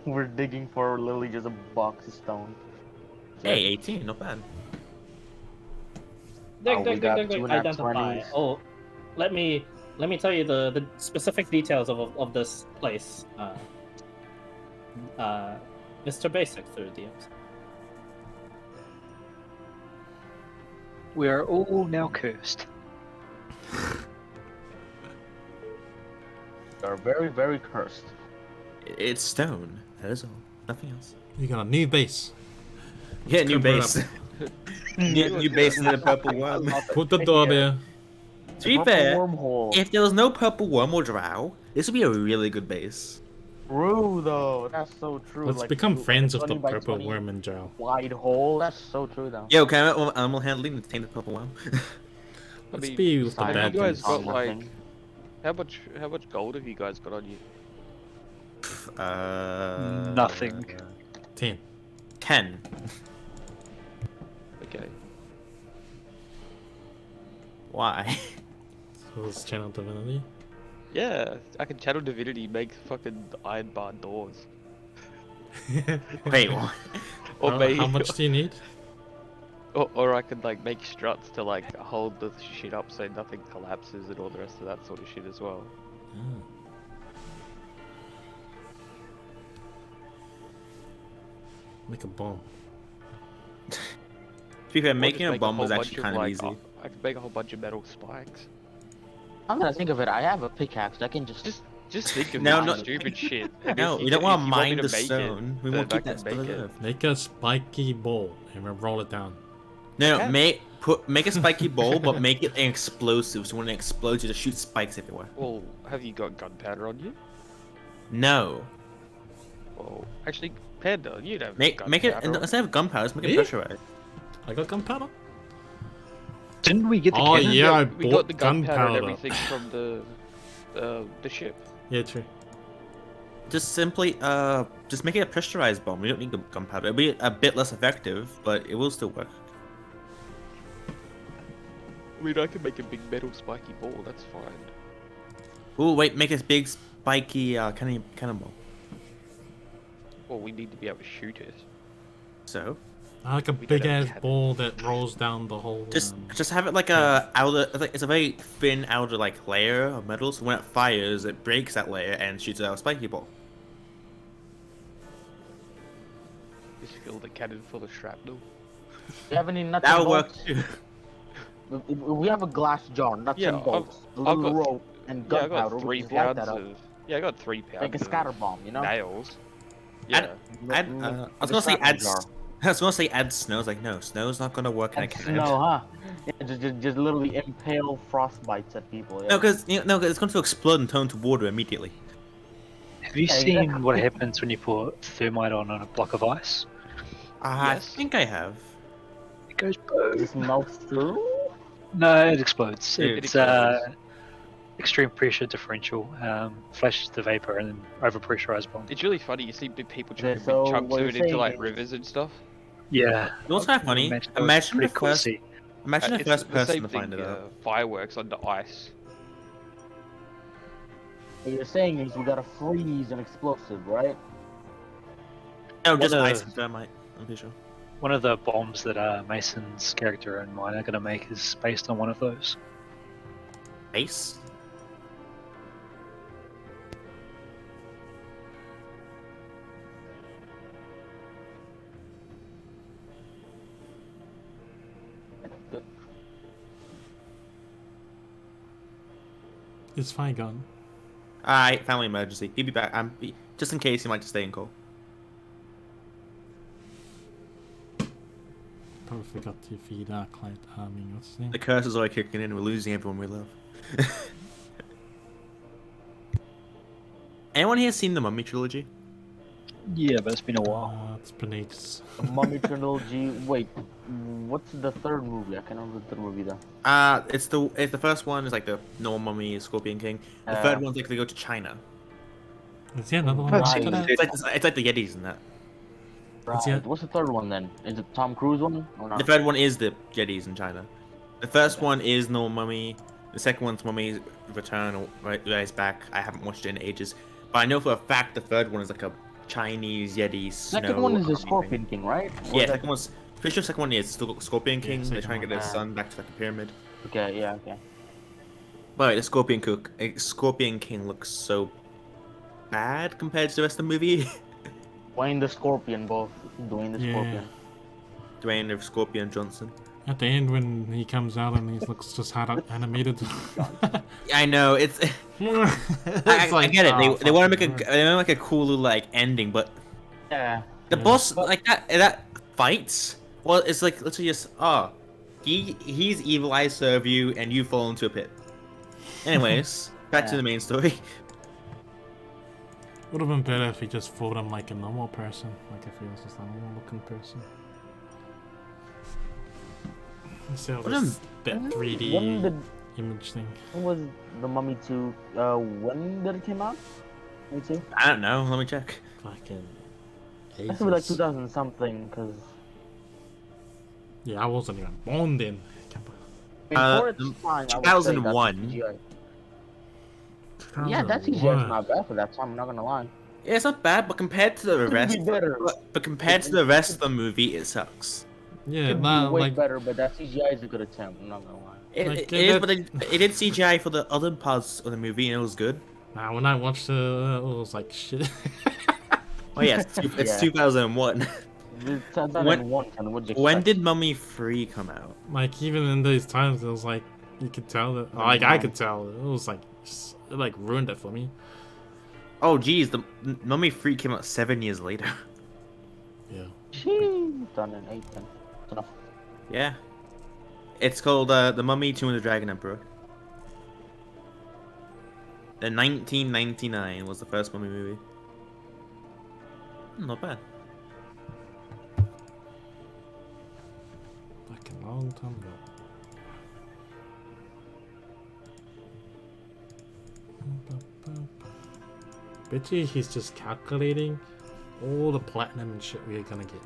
We're digging for literally just a box of stone.
Hey, 18, not bad.
Dig,
Oh,
dig,
we got
dig, dig,
two
dig.
nat
Identify.
20s.
Oh, let me tell you the specific details of this place. Mr. Basic through DMs.
We are all now cursed.
They're very, very cursed.
It's stone. That is all. Nothing else.
You got a new base.
Yeah, new
Cover it
base. new base in the purple worm.
Put the door there.
To be
Purple
fair,
wormhole.
if there was no purple worm or drow, this would be a really good base.
True though. That's so true.
Let's
like,
become friends with
20
the
by
purple
20
worm in jail.
wide hole. That's so true though.
Yo, can I animal handling to tame the purple worm?
Let's
mean,
be with the
have you
bad
guys
guys.
got
Oh,
like
nothing.
how much gold have you guys got on you?
Nothing.
10.
10.
Okay.
Why?
So it's channel divinity.
Yeah, I can channel divinity, make fucking iron bar doors.
Wait, what?
Or
How much do you need?
or I could like make struts to like hold the shit up so nothing collapses and all the rest of that sort of shit as well.
Ah. Make a bomb.
To be fair,
Or
making
just
a
make
bomb was
whole
actually
bunch
kind of
like,
easy.
I could make a whole bunch of metal spikes.
I'm gonna think of it. I have a pickaxe. I can
Just think of
No,
this
no.
stupid shit. And
No,
if
we
you
don't
can-
want
if
to
you want me
mine
to
the
make it,
stone. We
then
want to
I
keep that
can
stuff
make it.
alive.
Make a spiky bowl and we'll roll it down.
No,
Yeah.
make a spiky bowl, but make it an explosive. So when it explodes, you just shoot spikes everywhere.
Well, have you got gunpowder on you?
No,
Well, actually, Panda, you don't.
make it instead of gunpowder, just make it
Eh?
pressurized.
I got gunpowder?
Didn't we get the
Oh,
cannon?
yeah, I
we got
bought
the gunpowder and
gunpowder.
everything from the ship.
Yeah, true.
Just simply just make it a pressurized bomb. We don't need gunpowder. It'll be a bit less effective, but it will still work.
I mean, I can make a big metal spiky ball. That's fine.
Ooh, wait, make a big spiky cannonball.
Well, we need to be able to shoot it.
So
I like a
We don't
big
have
ass
cannon.
ball that rolls down the whole.
just have it like a outer. It's a very thin outer like layer of metal. So when it fires, it breaks that layer and shoots out a spiky ball.
Just fill the cannon full of shrapnel.
You have any nuts
That'll
and
work
bolts?
too.
We have a glass jar, nuts
Yeah,
and bolts, a
I've
little
got-
rope, and
Yeah, I
gunpowder.
got
We
3
just light
pounds
that up
of. Yeah, I got 3 pounds.
like a scatter bomb, you know?
Nails.
Add-
Yeah.
I was gonna say add. I was gonna say add snow. I was like, no, snow's not gonna work in a
And
cannon.
snow, huh? Yeah, just literally impale frostbites at people. Yeah.
No, because it's going to explode and turn to water immediately.
Have you
Yeah,
seen
exactly.
what happens when you put thermite on a block of ice?
I
Yes.
think I have.
It goes
It
boom.
just melts through.
No, it explodes.
It
It's
explodes.
extreme pressure differential, flashes the vapor and then overpressurized bomb.
It's really funny. You see big people
Okay,
chucking
so
big chunks
what
of
you're
it into
saying
like
is-
rivers and stuff.
Yeah.
You know what's kind of funny?
That was
Imagine
pretty
the
cool to
first.
see.
Imagine the
It's
first
the
person
same
to find
thing,
it out.
Fireworks under ice.
What you're saying is we gotta freeze an explosive, right?
No, just
What
ice
a-
and thermite. I'm pretty sure.
One of the bombs that Mason's character and mine are going to make is based on one of those.
Ace.
It's fine, gun.
Alright, family emergency. He'll be back. Just in case he might just stay in call.
Probably forgot to feed our client. What's his name?
The curse is already kicking in. We're losing everyone we love. Anyone here seen the Mummy trilogy?
Yeah, but it's been a while.
It's been ages.
Mummy trilogy. Wait, what's the third movie? I can't remember the third movie though.
It's the first one is like the normal Mummy, Scorpion King. The third one's like they go to China.
Is there another one
Right.
after that?
It's like the Yetis and that.
What's
Right.
that?
What's the third one then? Is it Tom Cruise one or not?
The third one is the Yetis in China. The first one is normal Mummy. The second one's Mummy's Return or Rise Back. I haven't watched it in ages, but I know for a fact the third one is like a Chinese Yeti snow.
Second one is the
army
Scorpion
thing.
King, right? Or
Yeah,
is that-
second one's pretty sure second one is still Scorpion King. They're
second
trying to get
one.
their son back to like a pyramid.
Okay, yeah, okay.
But the Scorpion King looks so bad compared to the rest of the movie.
Dwayne the Scorpion, both. Dwayne the
Yeah.
Scorpion.
Dwayne of Scorpion Johnson.
At the end, when he comes out and he looks just hard animated.
I know it's. I get it. They want to make a cool little like ending, but
Yeah.
the
Yeah.
boss like that fights. Well, it's like literally just he's evil. I serve you, and you fall into a pit. Anyways, back to
Yeah.
the main story.
Would have been better if he just fought him like a normal person, like if he was just a normal looking person. Instead of this that 3D
When did
image thing.
when was the Mummy 2? When did it come out? Me too.
I don't know. Let me check.
Fucking
That's be like
ages.
2000 something, because
Yeah, I wasn't even born then.
for its time, I would say that's
2001.
CGI. Yeah, that CGI is not bad for that time. I'm not gonna lie.
Yeah, it's not bad, but compared to the
Could
rest,
be better.
but compared to the rest of the movie, it sucks.
Yeah,
Could
nah,
be way
like
better, but that CGI is a good attempt. I'm not gonna lie.
Like,
It is, but it did CGI for the other parts of the movie, and it was good.
nah, when I watched it was like shit.
Oh yeah, it's
Yeah.
2001.
It's 2001, and what'd you
When
expect?
did Mummy 3 come out?
Like even in those times, it was like you could tell that. Like I could tell it was like it like ruined it for me.
Oh geez, the Mummy 3 came out 7 years later.
Yeah.
2008 then. So,
Yeah. It's called The Mummy 2 and the Dragon Emperor. In 1999 was the first Mummy movie. Not bad.
Like a long time ago. Bet you he's just calculating all the platinum and shit we're gonna get.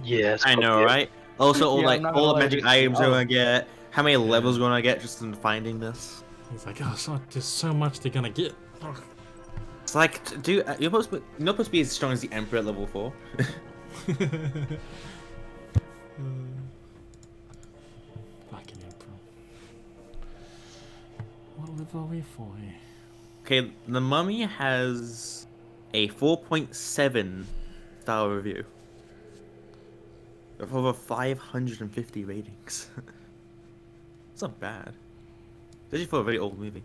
Yes.
I know, right? Also, all
Yeah,
like
I'm not
all
gonna
the
lie,
magic
dude.
items we're
Oh.
gonna get. How many levels we're gonna get just in finding this?
He's like, oh, it's not just so much they're gonna get.
It's like, dude, you're not supposed to be as strong as the Emperor at level 4.
Fucking Emperor. What level are we for here?
Okay, The Mummy has a 4.7 star review. With over 550 ratings. It's not bad. Especially for a very old movie.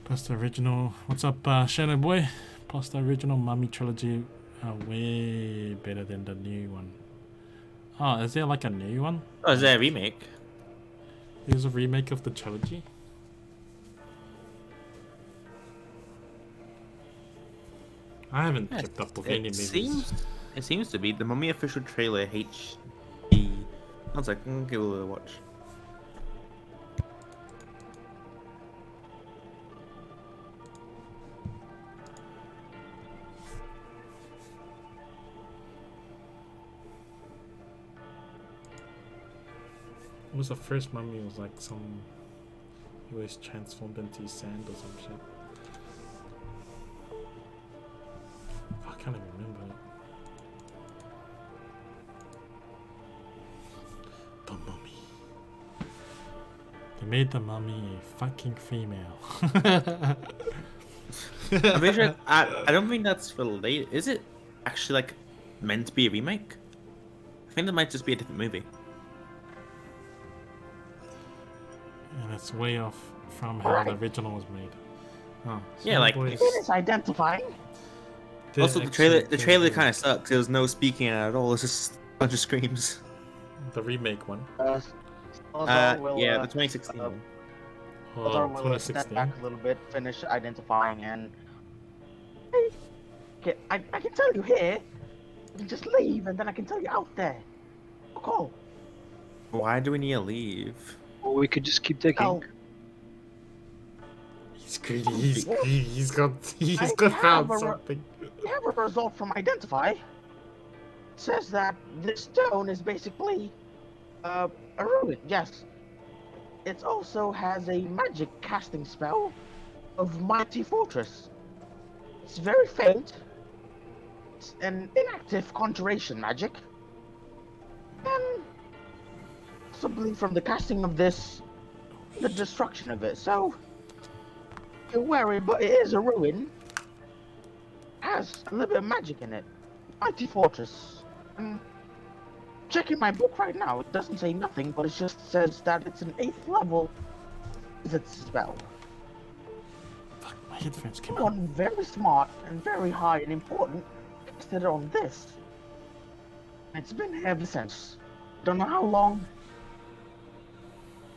Plus the original. What's up, Shadow Boy? Plus the original Mummy trilogy are way better than the new one. Oh, is there like a new one?
Oh, is there a remake?
There's a remake of the trilogy? I haven't
Yeah,
kept up with any movies.
It seems to be the Mummy official trailer HD. One second, give it a little watch.
What was the first mummy? It was like some. He was transformed into sand or some shit. I can't even remember it. The mummy. They made the mummy a fucking female.
I'm pretty sure. I don't think that's related. Is it actually like meant to be a remake? I think that might just be a different movie.
And it's way off from how the original was made. Oh,
Yeah, like-
Boys
It's identifying.
did
Also, the
actually
trailer
do
kind of sucks. There was no speaking at all. It's just a bunch of screams.
the remake one.
Will,
Yeah, the 2016 one.
Oh,
will step
2016.
back a little bit, finish identifying, and okay, I can tell you here. You can just leave, and then I can tell you out there. Cool.
Why do we need to leave?
Or we could just keep digging.
Oh,
He's greedy. He's greedy. He's got
I
found
have a
something.
we have a result from Identify. It says that this stone is basically a ruin. Yes. It also has a magic casting spell of Mighty Fortress. It's very faint. It's an inactive conjuration magic. And possibly from the casting of this, the destruction of it. So, you're wary, but it is a ruin. Has a little bit of magic in it. Mighty Fortress. Checking my book right now, it doesn't say nothing, but it just says that it's an 8th level wizard spell.
Fuck, my headphones came out.
Someone very smart and very high and important casted it on this. It's been here ever since. Don't know how long.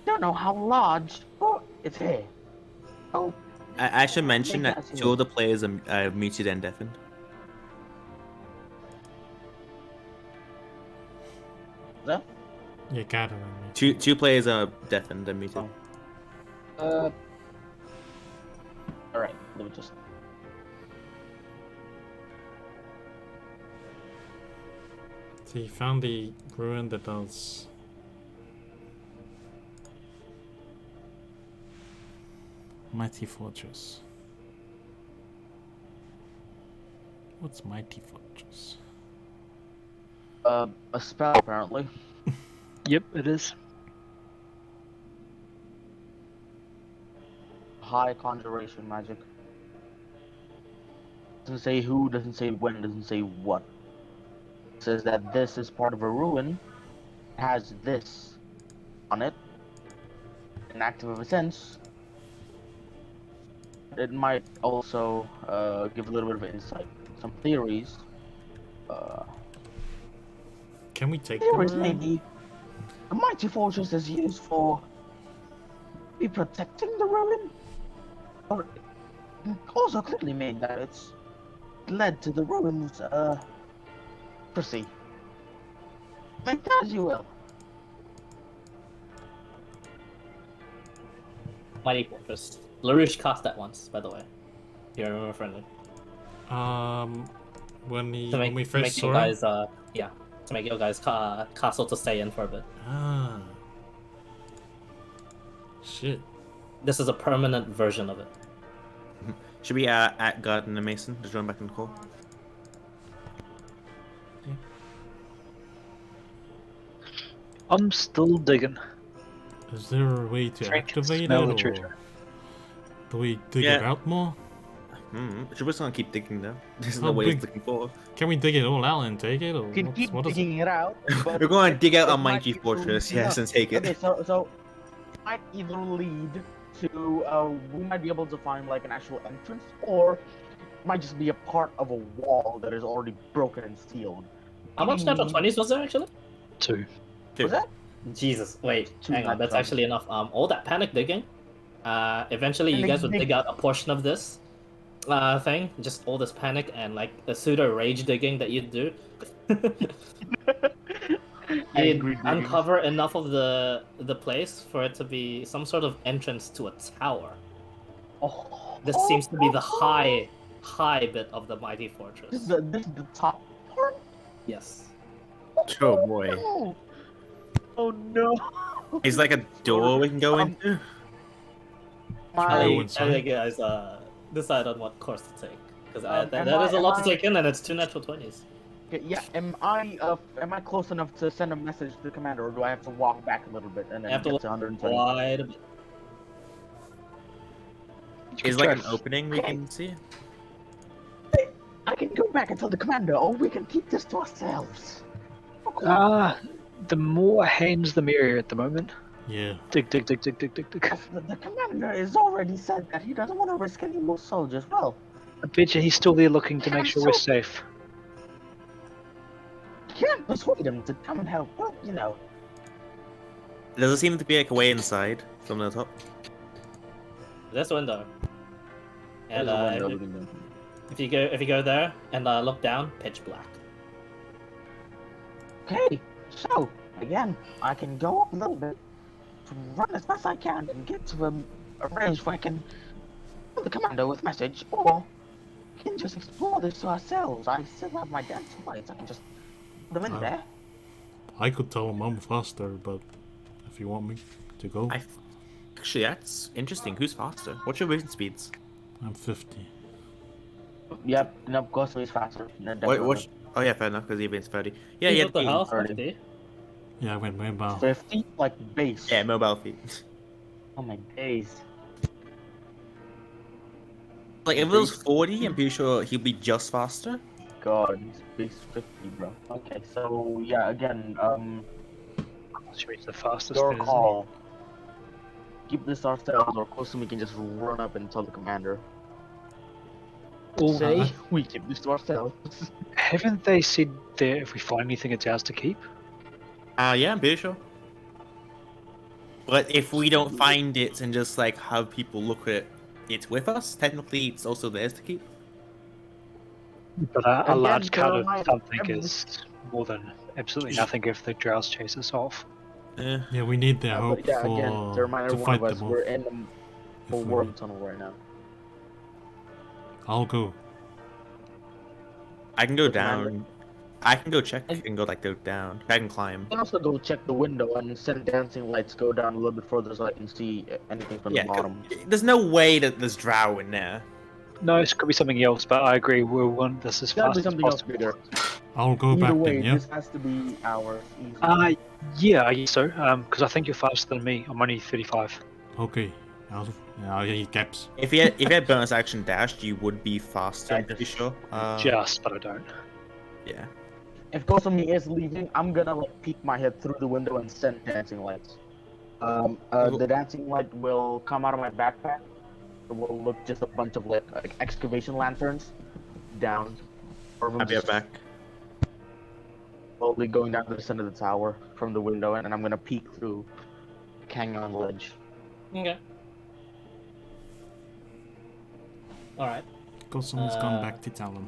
Don't know how large, but It's here. Oh,
I should mention
Make
that
that
two of the players are muted and deafened.
that?
Yeah, got it.
Two players are deafened and muted.
Oh. Alright, let me just...
So you found the ruin that does... Mighty Fortress. What's Mighty Fortress?
A spell, apparently.
Yep, it is.
High conjuration magic. Doesn't say who, doesn't say when, doesn't say what. It says that this is part of a ruin, has this on it, inactive of a sense. It might also give a little bit of insight. Some theories.
Can we take the
Theories
ruin?
maybe. The mighty fortress is used for be protecting the ruin, or also clearly made that it's led to the ruins. Proceed. Make that as you will.
Mighty Fortress. LaRouche cast that once, by the way. If you remember friendly.
When
To
we
make
first
you
saw
guys,
him?
yeah. To make your guys' castle to stay in for a bit.
Ah. Shit.
This is a permanent version of it.
Should we at Gardner Mason to join back in the call?
I'm still digging.
Is there a way to
Frank can
activate
smell
it,
the
or
treasure.
do we dig
Yeah.
it out more?
Should we just gonna keep digging though? There's
How
no way
big-
it's looking for.
Can we dig it all out and take it, or
You can keep
what is it?
digging it out, but
We're going to dig out
it
a
might
mighty
be
fortress,
too-
yes,
no.
and take it.
Okay, so it might either lead to we might be able to find like an actual entrance, or it might just be a part of a wall that is already broken and sealed.
How much natural 20s was there actually?
2.
Was that?
Jesus, wait,
Two
hang on,
natural
that's actually enough. All that panic digging. Eventually you guys would dig out a portion of this thing, just all this panic and like the pseudo rage digging that you'd do.
Angry
You'd
digging.
uncover enough of the place for it to be some sort of entrance to a tower.
Oh,
This seems to be the high bit of the mighty fortress.
This is the top part.
Yes.
Oh boy.
No. Oh no.
Is like a door we can go into?
I'll
Go
let
inside.
you guys decide on what course to take. Because
am
that is a
am
lot to take in, and it's 2 natural 20s.
Okay, yeah, am I close enough to send a message to the commander, or do I have to walk back a little bit and then
You have to
get
walk
to 120?
Quite a bit.
Is like an opening we can see?
I can go back and tell the commander, or we can keep this to ourselves.
The more hands, the merrier at the moment.
Yeah.
Dig, dig, dig, dig, dig, dig, dig.
The commander has already said that he doesn't want to risk any more soldiers. Well,
I bet you he's still there looking to make sure we're safe.
can't persuade him to come and help. Well, you know.
Does it seem to be like a way inside from the top?
This window. And
there's a window we can go.
if you go there and look down, pitch black.
Okay, so again, I can go up a little bit, to run as fast as I can, and get to a range where I can tell the commander with message, or we can just explore this to ourselves. I still have my dance lights. I can just put them in there.
I could tell him I'm faster, but if you want me to go,
Actually, that's interesting. Who's faster? What's your movement speeds?
I'm 50.
Yep, and of course he's faster. No,
What?
definitely.
Oh yeah, fair enough because you've been 30. Yeah, yeah.
What the hell?
30.
Yeah, I went mobile.
50? Like base.
Yeah, mobile feet.
Oh my days.
Like if it was 40, I'm pretty sure he'll be just faster.
God, he's base 50, bro. Okay, so yeah, again,
Sure, he's the fastest.
your
there, isn't he?
call. Keep this ourselves, or close to we can just run up and tell the commander.
Well,
Say we keep this to ourselves.
haven't they said that if we find anything, it's ours to keep?
Yeah, I'm pretty sure. But if we don't find it and just like have people look at it with us, technically it's also theirs to keep.
But a
Again,
large cut of
Jeremiah,
something
every-
is more than absolutely nothing if the drows chase us off.
Eh.
Yeah, we need their hope
But yeah, again,
for
Jeremiah,
to
one
fight
of us,
them off.
we're in the
if
full
we
worm
need.
tunnel right now.
I'll go.
I can go
Commander.
down. I can go check and go down. I can climb.
I can also go check the window and send dancing lights go down a little bit further so I can see anything from
Yeah,
the bottom.
there's no way that there's drow in there.
No, it could be something else, but I agree. We'll want this as
It's gotta
fast
be
as
something else
possible.
bigger.
I'll go
Either
back
way,
then, yeah?
this has to be ours. Easy.
Yeah, I guess so. Because I think you're faster than me. I'm only 35.
Okay. I'll eat caps.
If you had bonus action dashed, you would be faster. I'm pretty sure.
Just, but I don't.
Yeah.
If Gosumi is leaving, I'm gonna like peek my head through the window and send dancing lights. The dancing light will come out of my backpack. It will look just a bunch of like excavation lanterns down.
I'll be right back.
Slowly going down to the center of the tower from the window, and I'm gonna peek through, hanging on the ledge.
Okay. Alright.
Someone's gone back to tell them.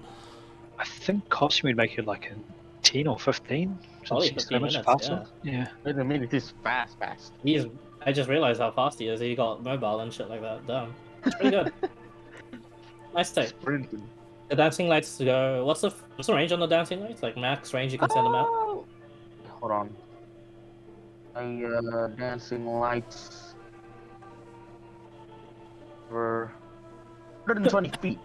I think costume would make it like a 10 or 15.
Probably
Since he's
15
so much
minutes,
faster. Yeah.
Wait a minute, this is fast.
I just realized how fast he is. He got mobile and shit like that. Damn. It's pretty good. Nice take.
Sprinting.
The dancing lights go. What's the range on the dancing lights? Like max range you can send them out?
Oh! Hold on. Dancing lights for 120 feet.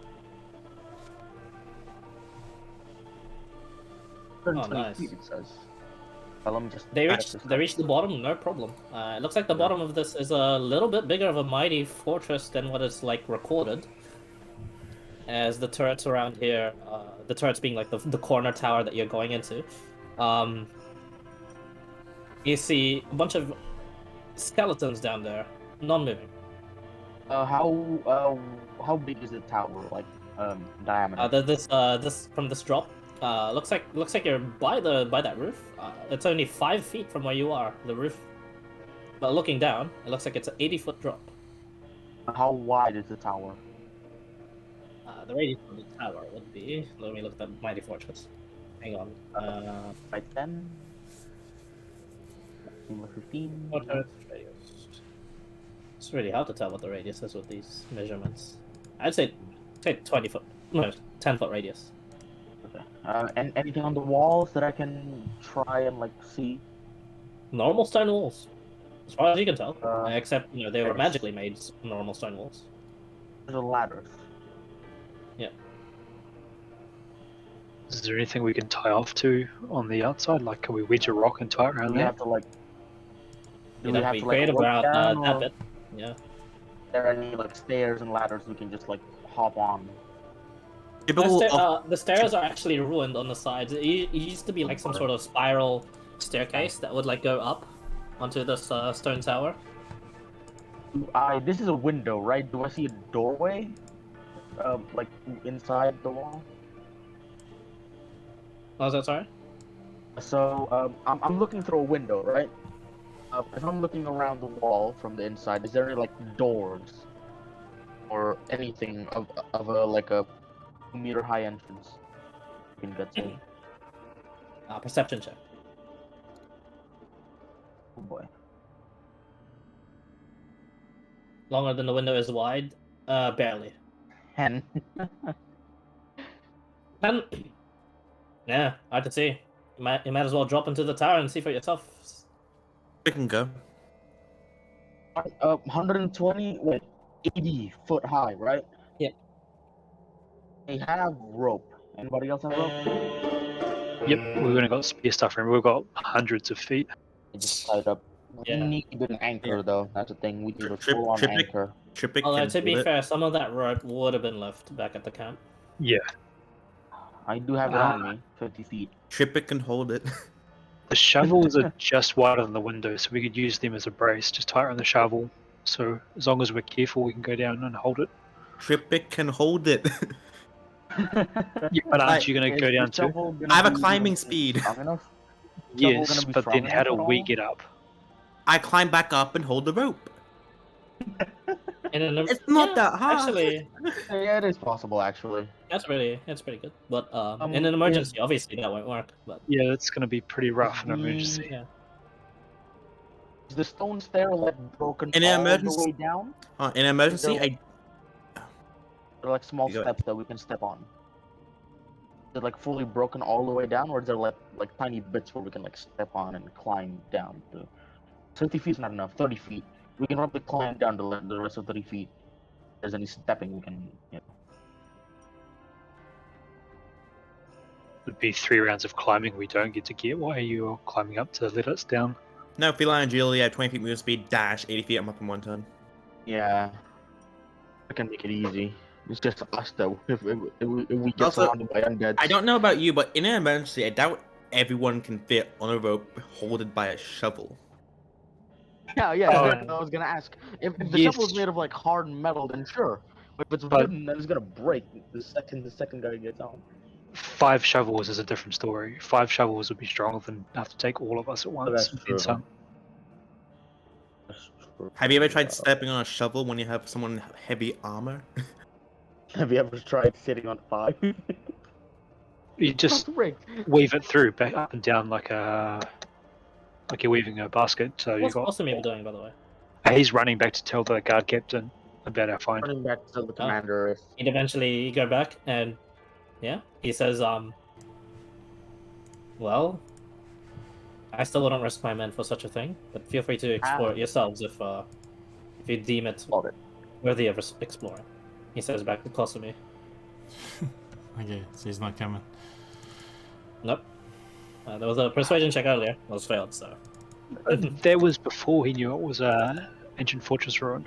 120
nice.
feet, it says. Well, let me just
They reach the bottom, no problem. It looks like the bottom of this is a little bit bigger of a mighty fortress than what it's like recorded. As the turrets around here, the turrets being like the corner tower that you're going into, you see a bunch of skeletons down there, non-moving.
How big is the tower, like diameter?
This from this drop, looks like you're by that roof. It's only 5 feet from where you are, the roof. But looking down, it looks like it's an 80-foot drop.
How wide is the tower?
The radius of the tower would be. Let me look at the mighty fortress. Hang on.
By 10? 15?
Fortress radius. It's really hard to tell what the radius is with these measurements. I'd say 20 foot. No, 10-foot radius.
Okay. And anything on the walls that I can try and like see?
Normal stone walls, as far as you can tell.
Uh,
Except they were magically made normal stone walls.
There's ladders.
Yeah.
Is there anything we can tie off to on the outside? Like, can we wedge a rock and tie it around
Do we
there?
have to like? Do
You'd
we
have to
have
be
to like
creative
work
around
down,
that
or
bit. Yeah.
are there any like stairs and ladders we can just like hop on?
The stairs are actually ruined on the sides. It used to be like some sort of spiral staircase that would like go up onto this stone tower.
This is a window, right? Do I see a doorway? Like inside the wall?
What was that, sorry?
So, I'm looking through a window, right? If I'm looking around the wall from the inside, is there any like doors or anything of a like a 2-meter high entrance you can get to?
Perception check.
Oh boy.
Longer than the window is wide? Barely.
10.
And yeah, hard to see. You might as well drop into the tower and see for yourself.
We can go.
120, wait, 80 foot high, right?
Yeah.
They have rope. Anybody else have rope?
Yep, we've only got spear stuff, remember, we've got hundreds of feet.
They just tied up.
Yeah.
We need an anchor, though. That's the thing. We need a
Trip-
full-on
trip-
anchor.
Tripic
Although
can
to be
hold it.
fair, some of that rope would have been left back at the camp.
Yeah.
I do have it on me, 50 feet.
Tripic can hold it.
The shovels are just wider than the window, so we could use them as a brace. Just tie it on the shovel. So as long as we're careful, we can go down and hold it.
Tripic can hold it.
Yeah, but aren't you going to go down too?
I have a climbing speed.
Strong enough?
Yes,
gonna be
but
strong
then how do
enough at
we
all?
get up?
I climb back up and hold the rope.
And then
It's not that hard.
Actually,
Yeah, it is possible actually.
that's pretty pretty good. But in
is-
an emergency, obviously that won't work. But
Yeah, it's going to be pretty rough in an
the-
emergency.
yeah,
Is the stone stair like broken
In an
all the
emergency-
way down?
In an emergency,
Is there- They're like small
You go-
steps that we can step on. Is it like fully broken all the way down, or is there like tiny bits where we can like step on and climb down to? 30 feet is not enough. 30 feet. We can probably climb down to like, the rest of 30 feet. If there's any stepping, we can. You know.
It'd be 3 rounds of climbing we don't get to get. Why are you all climbing up to let us down?
No, feline agility at 20 feet movement speed, dash 80 feet. I'm up in 1 turn.
Yeah. We can make it easy. It's just us though. If we get
Also,
surrounded by undead.
I don't know about you, but in an emergency, I doubt everyone can fit on a rope holded by a shovel.
Yeah,
Oh,
exactly. I was gonna ask. If the
yes.
shovel is made of like hard metal, then sure. But if it's
But-
wooden, then it's gonna break the second guy gets on.
5 shovels is a different story. 5 shovels would be stronger than enough to take all of us at once.
that's
and
true.
some.
That's true.
Have you ever tried stepping on a shovel when you have someone in heavy armor?
Have you ever tried sitting on 5?
You just weave it through, back up and down like you're weaving a basket. So you
what's
got.
Cosimo doing, by the way?
He's running back to tell the guard captain about our find.
Running back to the commander. If
He'd eventually go back and yeah, he says, well, I still wouldn't risk my men for such a thing, but feel free to explore it yourselves if you deem it
Love it.
worthy of exploring. He says back to Cosimo.
Okay, so he's not coming.
Nope. There was a persuasion check earlier. It was failed, so.
That was before he knew it was a ancient fortress ruin.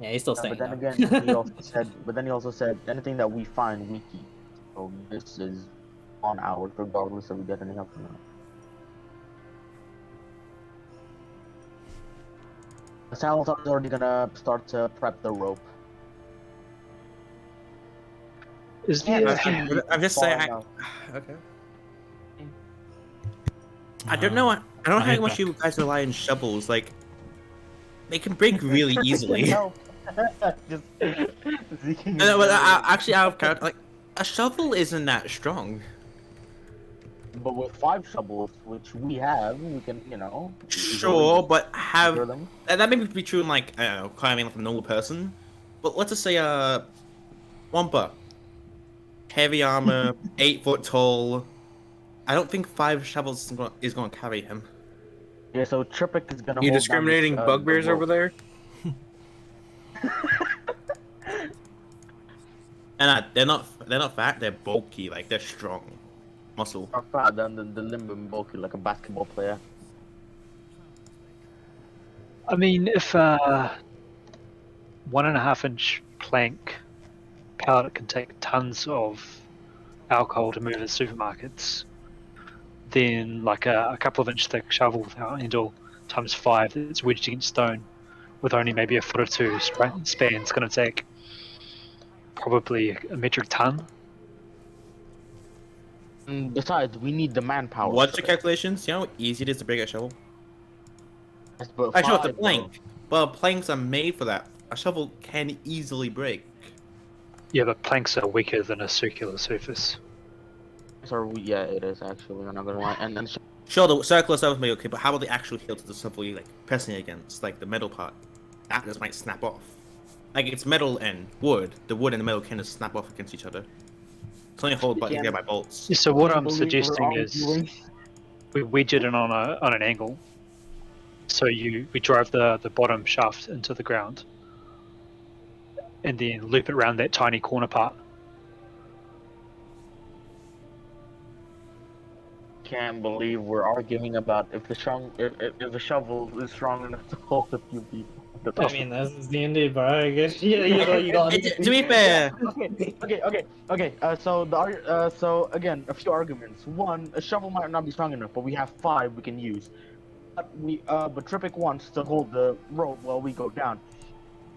Yeah, he's still
but
staying.
then
now.
again, he also said. But then he also said anything that we find, we keep. So this is on ours, regardless if we get any help from them. Salazar's already gonna start to prep the rope.
Is
Yeah,
the
I'm just saying. Okay. I don't know. I don't know how
hate
much
that.
you guys rely on shovels. Like, they can break really easily.
Help.
No, but actually, out of character, like a shovel isn't that strong.
But with 5 shovels, which we have, we can,
Sure, but
secure
have
them.
that may be true in like I don't know, climbing like a normal person. But let's just say Wampa, heavy armor, 8 foot tall. I don't think 5 shovels is gonna carry him.
Yeah, so Tripic is gonna.
You
hold down
discriminating
this,
bugbears
the rope.
over there?
And they're not fat. They're bulky. Like they're strong, muscle.
Are fat than the limb and bulky like a basketball player.
I mean, if 1.5-inch plank pallet can take tons of alcohol to move in supermarkets, then like a couple of inch thick shovel without handle times 5 that's wedged against stone with only maybe a foot or 2 span is going to take probably a metric ton.
And besides, we need the manpower.
What's
for
your
it.
calculations? You know how easy it is to break a shovel?
Yes, but
Actually, not the
5,
plank. But planks are made for that. A shovel can easily break.
Yeah, but planks are weaker than a circular surface.
Yeah, it is actually. I'm not gonna lie. And then
Sure, the circular surface may be okay, but how about the actual heel to the shovel you're like pressing against, like the metal part? That just might snap off. Like it's metal and wood. The wood and the metal can just snap off against each other. It's only hold by together by bolts.
Yeah, so what I'm
believe
suggesting
we're
is
arguing.
we wedge it in on an angle. So we drive the bottom shaft into the ground, and then loop it around that tiny corner part.
Can't believe we're arguing about if the shovel is strong enough to hold a few people.
I mean, this is D&D, bro. I guess you got.
To be fair,
Okay. So again, a few arguments. One, a shovel might not be strong enough, but we have 5 we can use. But Tripic wants to hold the rope while we go down.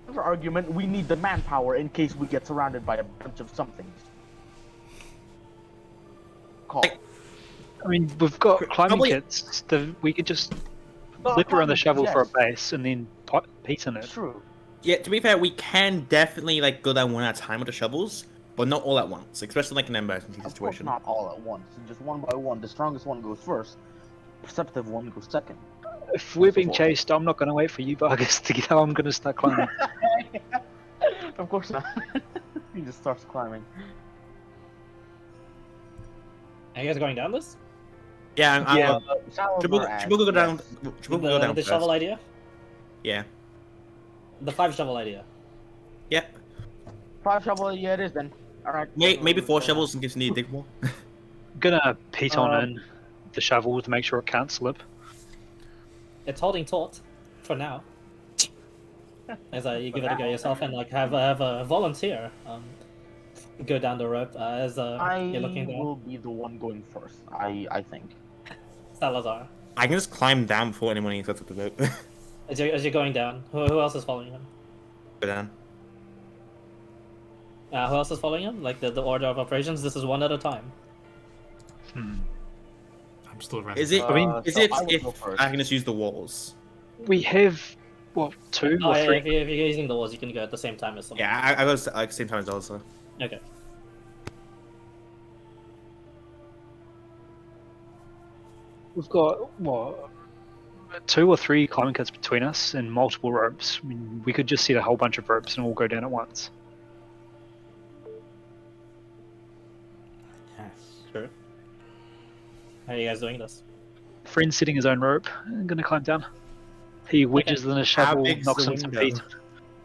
Another argument, we need the manpower in case we get surrounded by a bunch of somethings. Call.
Like-
I mean, we've got climbing
Probably-
kits. We could just Flip around the shovel for a
Yes,
base and then piece in it.
true.
Yeah, to be fair, we can definitely like go down one at a time with the shovels, but not all at once, especially like in an emergency
Of course
situation.
not all at once. Just one by one. The strongest one goes first. Perceptive one goes second.
If we're being
Before.
chased, I'm not going to wait for you buggers to get out. I'm going to start climbing.
Of course not. He just starts climbing.
Are you guys going down this?
Yeah, I'm
Yeah.
Triple go down. Triple go down
The
first.
shovel idea?
Yeah.
The 5 shovel idea.
Yeah.
5 shovel, yeah, it is then. Alright.
Maybe 4 shovels in case you need to dig more.
Gonna pit on
Um,
in the shovel to make sure it can't slip.
It's holding taut for now. As you give it a go yourself and like have a volunteer go down the rope as
I
you're looking down.
will be the one going first. I think.
Salazar.
I can just climb down before anyone even gets up the boat.
As you're going down, who else is following him?
Go down.
Who else is following him? Like the order of operations. This is one at a time.
I'm still running.
Is it?
I mean,
is
so
it
I will
if
go first.
I can just use the walls?
We have, what, 2
Oh,
or
yeah,
3?
if you're using the walls, you can go at the same time as someone.
Yeah, I was like same time as Elsa.
Okay.
We've got, what, 2 or 3 climbing kits between us and multiple ropes. I mean, we could just set a whole bunch of ropes and all go down at once.
Yes.
Sure. How are you guys doing this?
Friend's setting his own rope. I'm gonna climb down. He wedges in a shovel,
big's
knocks
the
on some
window?
feet.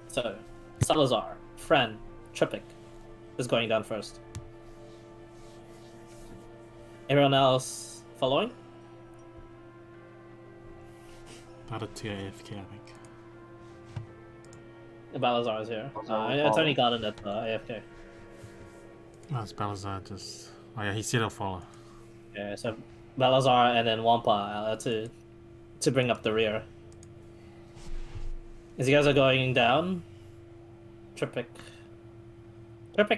So, Salazar, Fran, Tripic is going down first. Everyone else following?
About a 2 AFK, I think.
Balazar is here.
Balazar
It's only
follow.
gotten at AFK.
That's Balazar just. Oh yeah, he said he'll follow.
Yeah, so Balazar and then Wampa to bring up the rear. As you guys are going down, Tripic,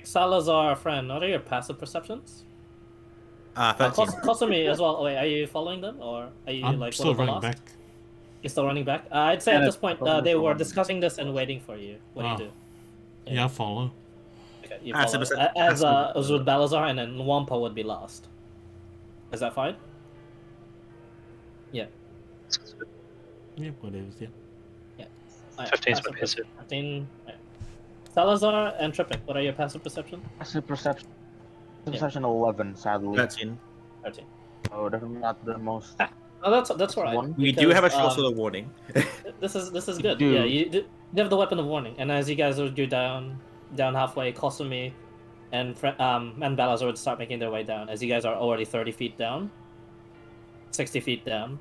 Salazar, Fran, what are your passive perceptions?
13.
Kosumi as well. Wait, are you following them or are you
I'm
like
still
one of the
running
last?
back.
You're still running back? I'd say at
Yeah,
this point
Kosumi's
they
still
were
running.
discussing this and waiting for you. What do you do?
Yeah, I'll follow.
Okay, you
Passive
follow.
percep-
As with Balazar and then Wampa would be last. Is that fine?
Yeah, whatever. Yeah.
Alright,
15 is
passive
my passive.
15. Alright. Salazar and Tripic, what are your passive perception?
Passive perception. Perception 11, sadly.
13.
13.
Oh, definitely not the most.
Oh, that's alright.
One.
We do have a
because,
short sword of warning.
This is good.
do.
Yeah, you have the weapon of warning, and as you guys would go down halfway, Kosumi and Balazar would start making their way down. As you guys are already 30 feet down, 60 feet down.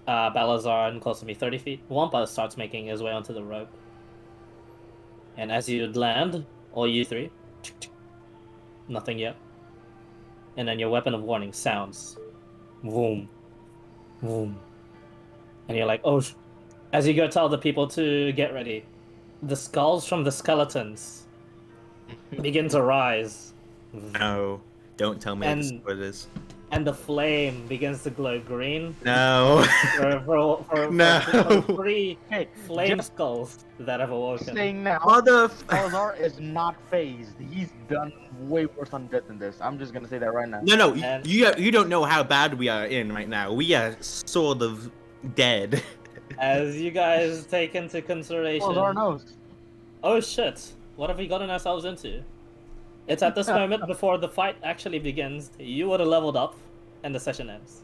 Balazar and Kosumi 30 feet. Wampa starts making his way onto the rope, and as you land, all you three, nothing yet, and then your weapon of warning sounds, boom, boom. And you're like, oh, as you go tell the people to get ready, the skulls from the skeletons begin to rise.
No, don't tell me
And-
what it is.
And the flame begins to glow green
No.
for
No.
3
Hey,
flame
just
skulls that have awoken.
saying now,
Mother.
Salazar is not phased. He's done way worse undead than this. I'm just gonna say that right now.
No,
And-
you don't know how bad we are in right now. We are sort of dead.
As you guys take into consideration,
Salazar knows.
oh shit, what have we gotten ourselves into? It's at this moment before the fight actually begins. You would have leveled up, and the session ends.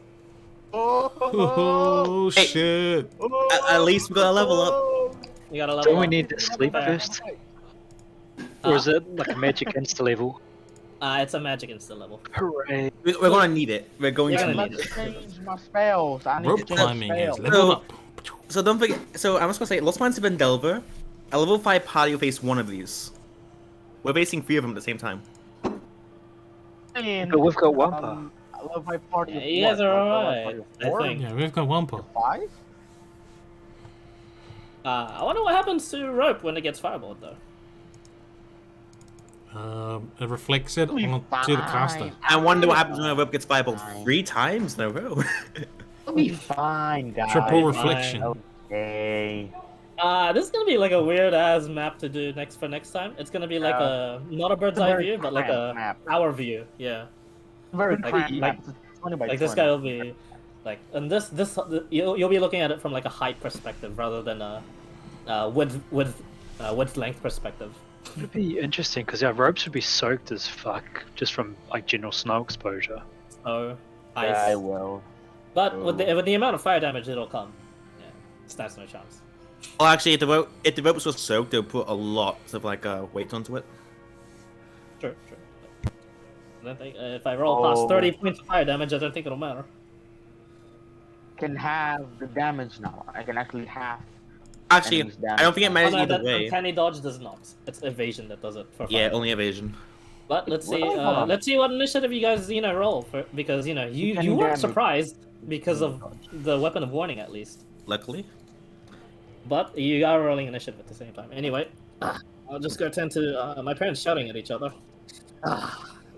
Oh
Hey.
shit!
At least we got a level up.
You gotta level
Don't we
up.
need to sleep
Fair.
first? Or is it like a magic insta level?
It's a magic insta level.
Hooray.
We're gonna need it. We're going
You're
to
gonna
need
need
it.
Let's change my spells. I need
Rope
to change
climbing is
spells.
level
So-
up.
So don't forget. So I was gonna say, Lost Mines of Delver, a level 5 party will face one of these. We're facing 3 of them at the same time.
But we've got Wampa.
I love my party.
Yeah,
of
you guys
what?
are
Like,
alright,
party of
I
4?
think.
Yeah, we've got Wampa.
5?
I wonder what happens to rope when it gets fireballed, though.
It reflects it
Be
onto the caster.
fine.
I wonder what happens when a rope gets fireballed 3 times in a row.
It'll be fine, guys.
Triple reflection.
Okay.
This is gonna be like a weird ass map to do next time. It's gonna be like not a bird's eye
very
view, but like
cramped
a
map.
our view. Yeah.
Very
Like-
cramped
like-
map. It's 20 by
Like
20.
this guy will be like, and this you'll be looking at it from like a height perspective rather than a width length perspective.
It'd be interesting because our ropes would be soaked as fuck just from like general snow exposure.
So
Yeah,
ice.
I will.
But with the amount of fire damage it'll come, yeah, stands no chance.
Well, actually, if the ropes were soaked, they'll put a lot of like weight onto it.
True. I don't think if I roll past 30 points of fire damage, I don't think it'll matter.
Can have the damage now. I can actually have.
Actually,
enemies
I don't think it
damage.
matters
Oh, no,
either
that
way.
uncanny dodge does not. It's evasion that does it for fire.
Yeah, only evasion.
But let's see.
Well, hold on.
Let's see what initiative you guys roll for, because you
Uncanny
weren't
damage.
surprised because of the weapon of warning at least.
Luckily.
But you are rolling initiative at the same time. Anyway, I'll just go tend to my parents shouting at each other.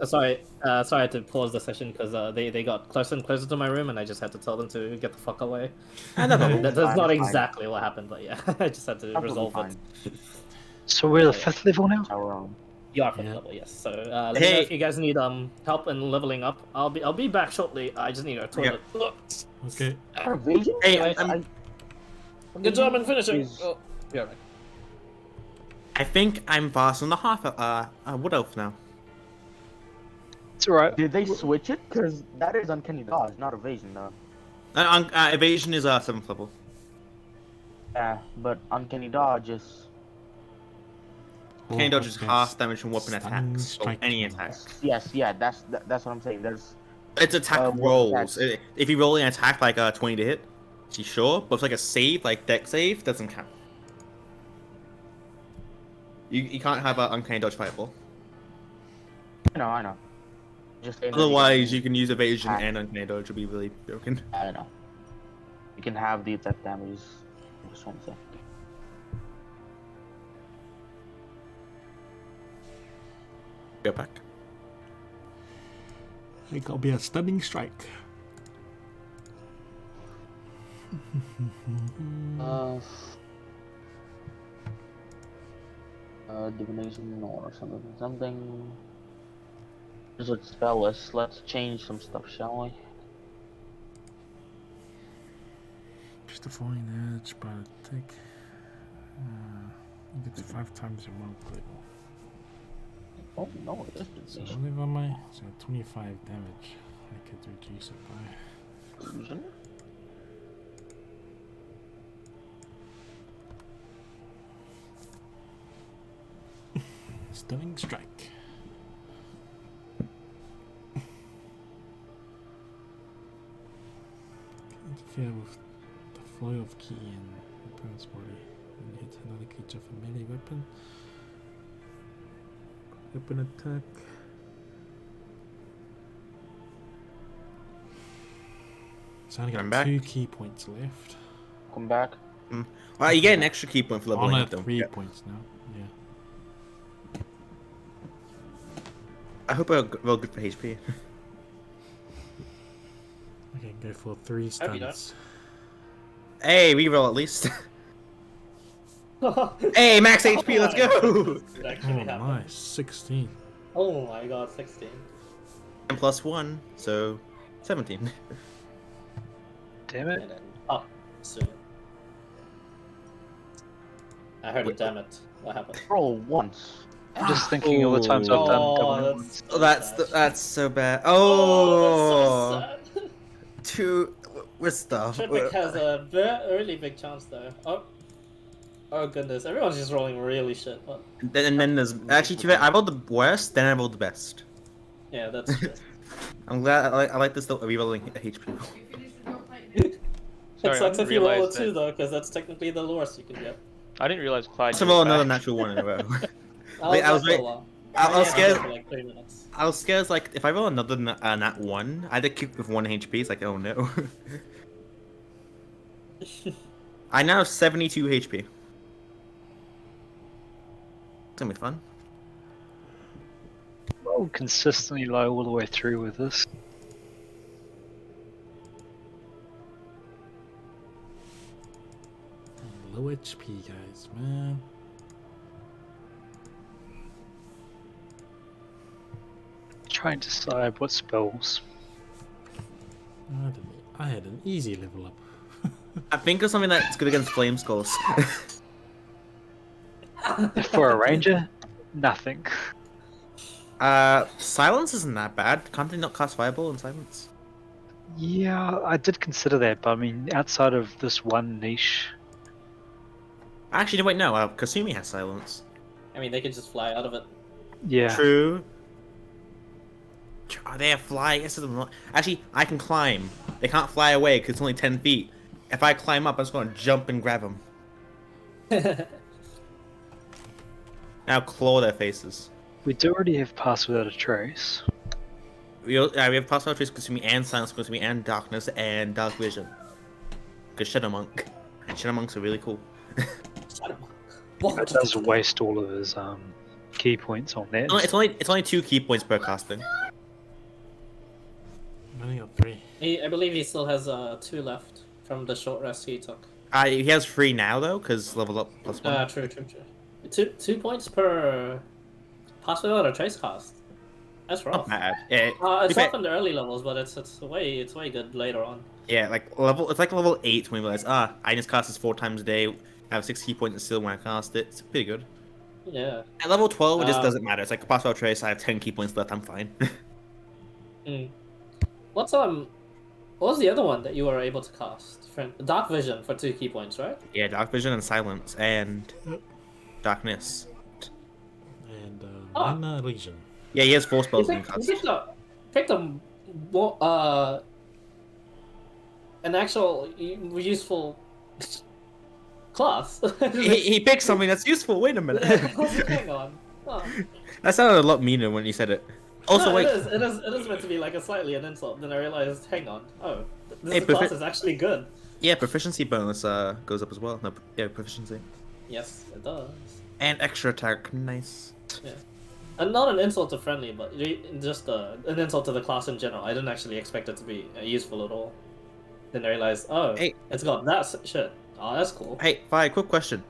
Sorry to pause the session because they got closer and closer to my room and I just had to tell them to get the fuck away.
No problem.
That's
Fine,
not
fine.
exactly what happened, but yeah, I just had to
That will be
resolve
fine.
it.
So we're the 5th level now?
Our own.
You are fifth
Yeah.
level, yes. So let me know
Hey.
if you guys need help in leveling up. I'll be back shortly. I just need a toilet.
Okay.
Evasion?
Hey,
Guys,
I'm-
Good job in finishing.
Is-
Oh, yeah, right.
I think I'm faster than the half wood elf now.
It's alright.
Did they switch it? Because that is uncanny dodge, not evasion though.
Evasion is 7th level.
Yeah, but uncanny dodge is.
Candy dodge is
okay.
half damage from weapon
Stunning
attacks. Or
strike.
any attack.
Yes, yeah, that's what I'm saying. There's
It's attack
weapon
rolls.
attacks.
If you roll an attack like 20 to hit, she's sure. But if like a save, like deck save, doesn't count. You can't have an uncanny dodge fireball.
I know. Just saying that
Otherwise, you can use evasion
attack.
and uncanny dodge will be really broken.
I don't know. You can have the attack damage. I just want to say.
Go back.
It gotta be a stunning strike.
Divination or something. Just let's spell us. Let's change some stuff, shall we?
Just a fine edge, but attack. It's 5 times your monk level.
Oh no, it is
So
divination.
what level am I? So 25 damage. I could reduce it by.
Illusion?
Stunning strike. Interfere with the flow of ki in the opponent's body and hit another creature with a melee weapon. Weapon attack. So I only
I'm
got
back.
2 key points left.
Come back.
You get an extra key point for
I
leveling
only
up
have
though.
3
Yeah.
points now. Yeah.
I hope I roll good for HP.
Okay, go for 3
Hope you don't.
stuns.
Hey, reroll at least. Hey, max HP, let's go!
It
Oh,
actually happened.
nice. 16.
Oh my god, 16.
And plus 1, so 17.
Damn it.
And then up soon. I heard it, damn it. What happened?
Roll once.
I'm just thinking all the times I've done
Oh,
government
that's
ones.
so sad.
That's so bad.
Oh,
Oh,
that's so sad.
two. We're stuff.
Tripic has a really big chance though. Oh goodness, everyone's just rolling really shit. But
Then there's actually to be- I rolled the worst, then I rolled the best.
yeah, that's true.
I'm glad I like this rerolling HP.
It
Sorry, I
sucks
didn't
if you roll a
realise
2
that-
though, because that's technically the lowest you can get.
I didn't realize Clyde.
So
you were
roll another
back.
natural one in a row.
I
Wait, I
was
was
there for a
wait-
while.
I was
Yeah,
scared.
for like 3 minutes.
I was scared. Like if I roll another nat one, I had to kick with 1 HP. It's like oh no. I now have 72 HP. It's gonna be fun.
Roll consistently low all the way through with this.
HP, guys, man.
Try and decide what spells.
I had an easy level up.
I think of something that's good against flame skulls.
For a ranger, nothing.
Silence isn't that bad. Can't they not cast fireball in silence?
Yeah, I did consider that, but I mean, outside of this one niche,
Actually, wait, no. Kasumi has silence.
I mean, they could just fly out of it.
yeah.
True. Are they a fly? Yes, they're not. Actually, I can climb. They can't fly away because it's only 10 feet. If I climb up, I'm just going to jump and grab them. Now claw their faces.
We do already have Pass Without a Trace.
We have Pass Trace Kasumi and Silence Kasumi and Darkness and Dark Vision. Because Shadow Monk. And Shadow Monks are really cool.
That does waste all of his key points on that.
It's only 2 key points per casting.
I only got 3.
I believe he still has 2 left from the short rest he took.
He has 3 now though, because level up +1.
True. 2 points per pass without a trace cast. That's rough.
Not bad. Yeah,
It's rough in the early levels, but it's way good later on.
yeah, it's like level 8 when we realize, I just cast this 4 times a day. I have 6 key points and still when I cast it. It's pretty good.
Yeah.
At level 12, it just doesn't matter. It's like Pass Without Trace. I have 10 key points left. I'm fine.
What was the other one that you were able to cast? Dark Vision for 2 key points, right?
Yeah, Dark Vision and Silence and Darkness.
And
Oh.
Minor Legion.
Yeah, he has 4
You
spells in
picked an actual useful class.
He picked something that's useful. Wait a minute.
Hang on. Oh.
That sounded a lot meaner when you said it. Also,
No,
wait.
it is meant to be like a slightly an insult. Then I realized, hang on. Oh,
Hey,
this class is actually good.
Yeah, proficiency bonus goes up as well. No, yeah, proficiency.
Yes, it does.
And extra attack. Nice.
Yeah. And not an insult to friendly, but just an insult to the class in general. I didn't actually expect it to be useful at all. Then I realized, oh,
Hey.
it's got that shit. Oh, that's cool.
Hey, Fi, quick question.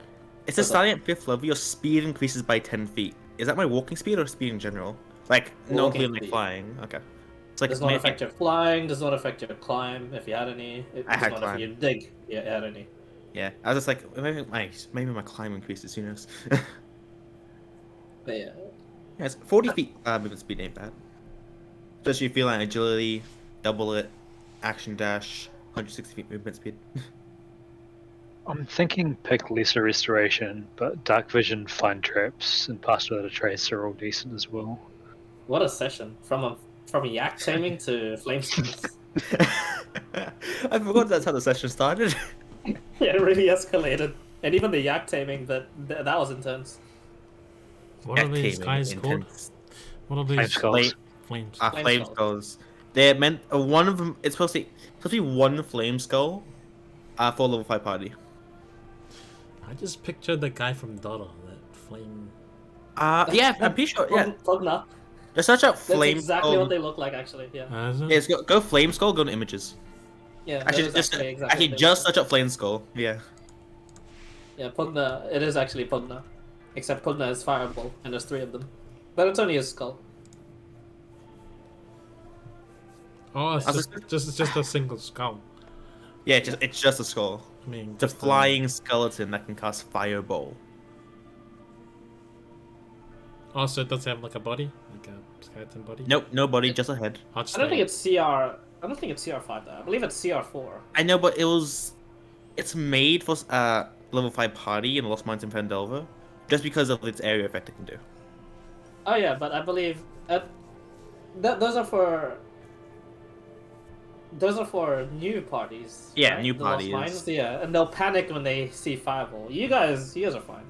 It says
What's up?
starting at 5th level, your speed increases by 10 feet. Is that my walking speed or speed in general? Like, no
Walking
including like
speed.
flying. Okay. It's like
Does not affect your flying, does not affect your climb, if you had any. It
I
does
had
not
climb.
affect your dig, yeah, you had any.
Yeah, I was just like, maybe my climb increases, who knows?
But yeah.
Yeah, it's 40 feet movement speed ain't bad. Especially if you feel like agility, double it, action dash, 160 feet movement speed.
I'm thinking pick Lesser Restoration, but Dark Vision, Find Traps, and Pass Without a Trace are all decent as well.
What a session. From a yak taming to flamestones.
I forgot that's how the session started.
Yeah, it really escalated. And even the yak taming, that was intense.
What are these guys called? What are
Flame
these
Skulls.
flames?
Flame
Flame
skulls. They're meant one of them. It's supposed to be one flame skull, for level 5 party.
I just pictured the guy from Dota, that flame.
Yeah, I'm pretty sure. Yeah,
Pugna.
just search out
That's
flame
exactly
skull.
what they look like, actually. Yeah.
Is it?
Yes, go flame skull. Go to images.
Yeah. that
Actually,
is
just
exactly
actually
what they
just
look
search out flame skull. Yeah.
like. Yeah, Pugna. It is actually Pugna. Except Pugna is fireable, and there's 3 of them. But it's only a skull.
Oh, it's
I was
just a single skull.
Yeah, it's just a skull.
I mean,
It's a
just
flying skeleton that can cast fireball.
Oh, so it does have like a body, like a skeleton body.
Nope, no body, just a head.
I'll just
I don't think
say-
it's CR. I don't think it's CR5 though. I believe it's CR4.
I know, but it's made for level 5 party in Lost Mines and Fandelver, just because of its area effect it can do.
Oh yeah, but I believe those are for new parties.
Yeah,
right?
new
The Lost
parties.
Mines, yeah, and they'll panic when they see fireball. You guys are fine.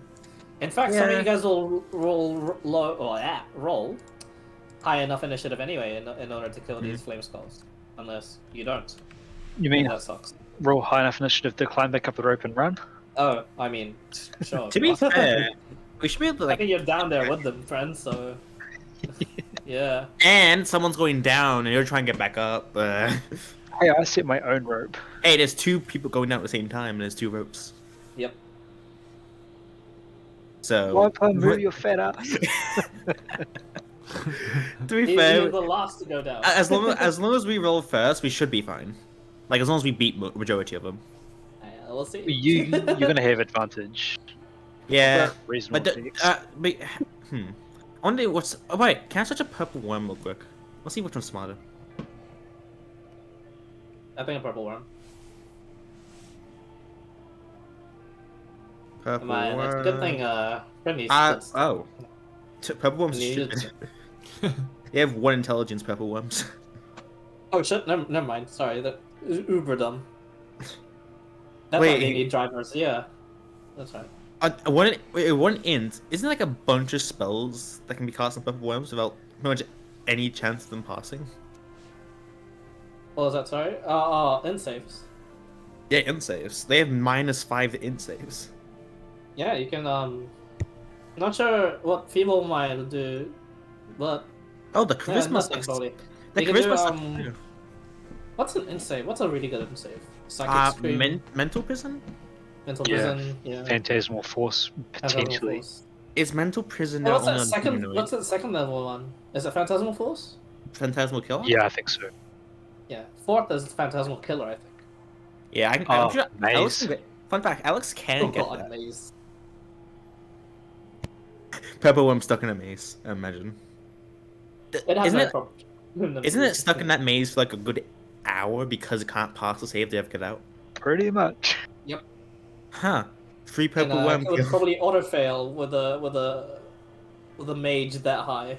In fact, some of
Yeah.
you guys will roll high enough initiative anyway in order to kill these flame skulls. Unless you don't,
You mean
that sucks.
roll high enough initiative to climb back up the rope and run?
Oh, I mean, sure.
To be fair, we should be able to
I think you're down there with them, friends. So yeah.
and someone's going down and you're trying to get back up.
Hey, I set my own rope.
Hey, there's 2 people going down at the same time and there's 2 ropes.
Yep.
So
Wiper, move your fat ass.
to be
You're
fair,
the last to go down.
as long as we roll first, we should be fine. Like as long as we beat majority of them.
We'll see.
You're gonna have advantage.
Yeah,
Reasonable
but
checks.
I wonder what's. Oh wait, can I search a purple worm real quick? Let's see which one's smarter.
I think a purple worm.
Purple
Man, it's a good thing. Friendly.
Oh, purple worms are
Needed
stupid. They have 1 intelligence. Purple worms.
Oh shit! Never mind. Sorry, that uber dumb. That's
Wait.
why they need drivers. Yeah, that's right.
One int isn't like a bunch of spells that can be cast on purple worms without pretty much any chance of them passing.
What was that? Sorry. In saves.
Yeah, int saves. They have -5 int saves.
Yeah, you can. Not sure what feeble mind will do, but
Oh, the
yeah,
charisma
nothing
sucks.
probably.
The
You can do,
charisma sucks too.
What's an insave? What's a really good insave? Psychic scream,
Mental prison?
mental
Yeah.
prison, yeah.
Phantasmal force,
Phantasmal
potentially.
Force.
Is mental prison
Oh,
now
what's
only
that
on
second?
humanoid?
What's that second level one? Is it Phantasmal Force?
Phantasmal killer?
Yeah, I think so.
Yeah, fourth is Phantasmal Killer, I think.
Yeah, I'm
Oh,
sure
maze.
Alex can fun fact, Alex can
Oh
get
god,
that.
maze.
Purple worm stuck in a maze, I imagine.
It has
Isn't
no
it
problem.
isn't it stuck in that maze for like a good hour because it can't pass the save to ever get out?
Pretty much.
Huh. Free
And,
purple worm
it would
kill.
probably auto fail with a mage that high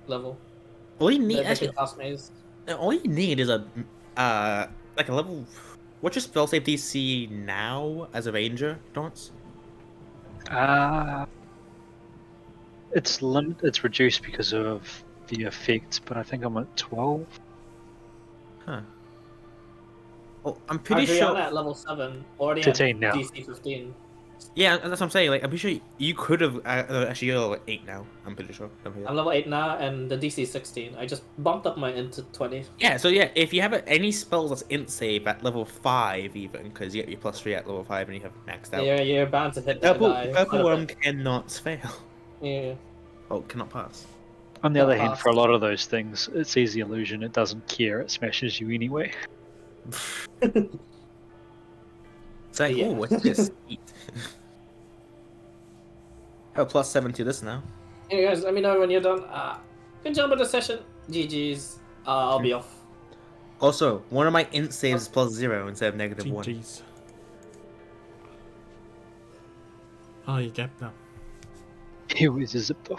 level.
All you need
That can
actually
cast maze.
all you need is a like a level. What's your spell save DC now as a ranger, Dorrance?
It's reduced because of the effects, but I think I'm at 12.
Huh. Oh, I'm
Pretty
pretty
I'm
sure.
at level 7, already
15
at
now.
DC 15.
Yeah, that's what I'm saying. Like, I'm pretty sure you could have actually you're level 8 now. I'm pretty sure.
I'm level 8 now, and the DC 16. I just bumped up my int to 20.
Yeah, so yeah, if you have any spells that's int save at level 5 even, because you get your +3 at level 5 and you have it maxed out.
You're bound to hit that
Purple
guy.
purple
quite a
worm
bit.
cannot fail.
Yeah.
Oh, cannot pass.
On the
Not
other hand,
fast.
for a lot of those things, it's easy illusion. It doesn't care. It smashes you anyway.
It's like,
Yeah.
oh, what's this? Eat. Oh, +7 to this now.
Hey guys, let me know when you're done. Good job with the session. GG's. I'll be off.
Also, one of my int saves is +0 instead of -1.
GG's. Oh, you gapped now.
He was zipped off.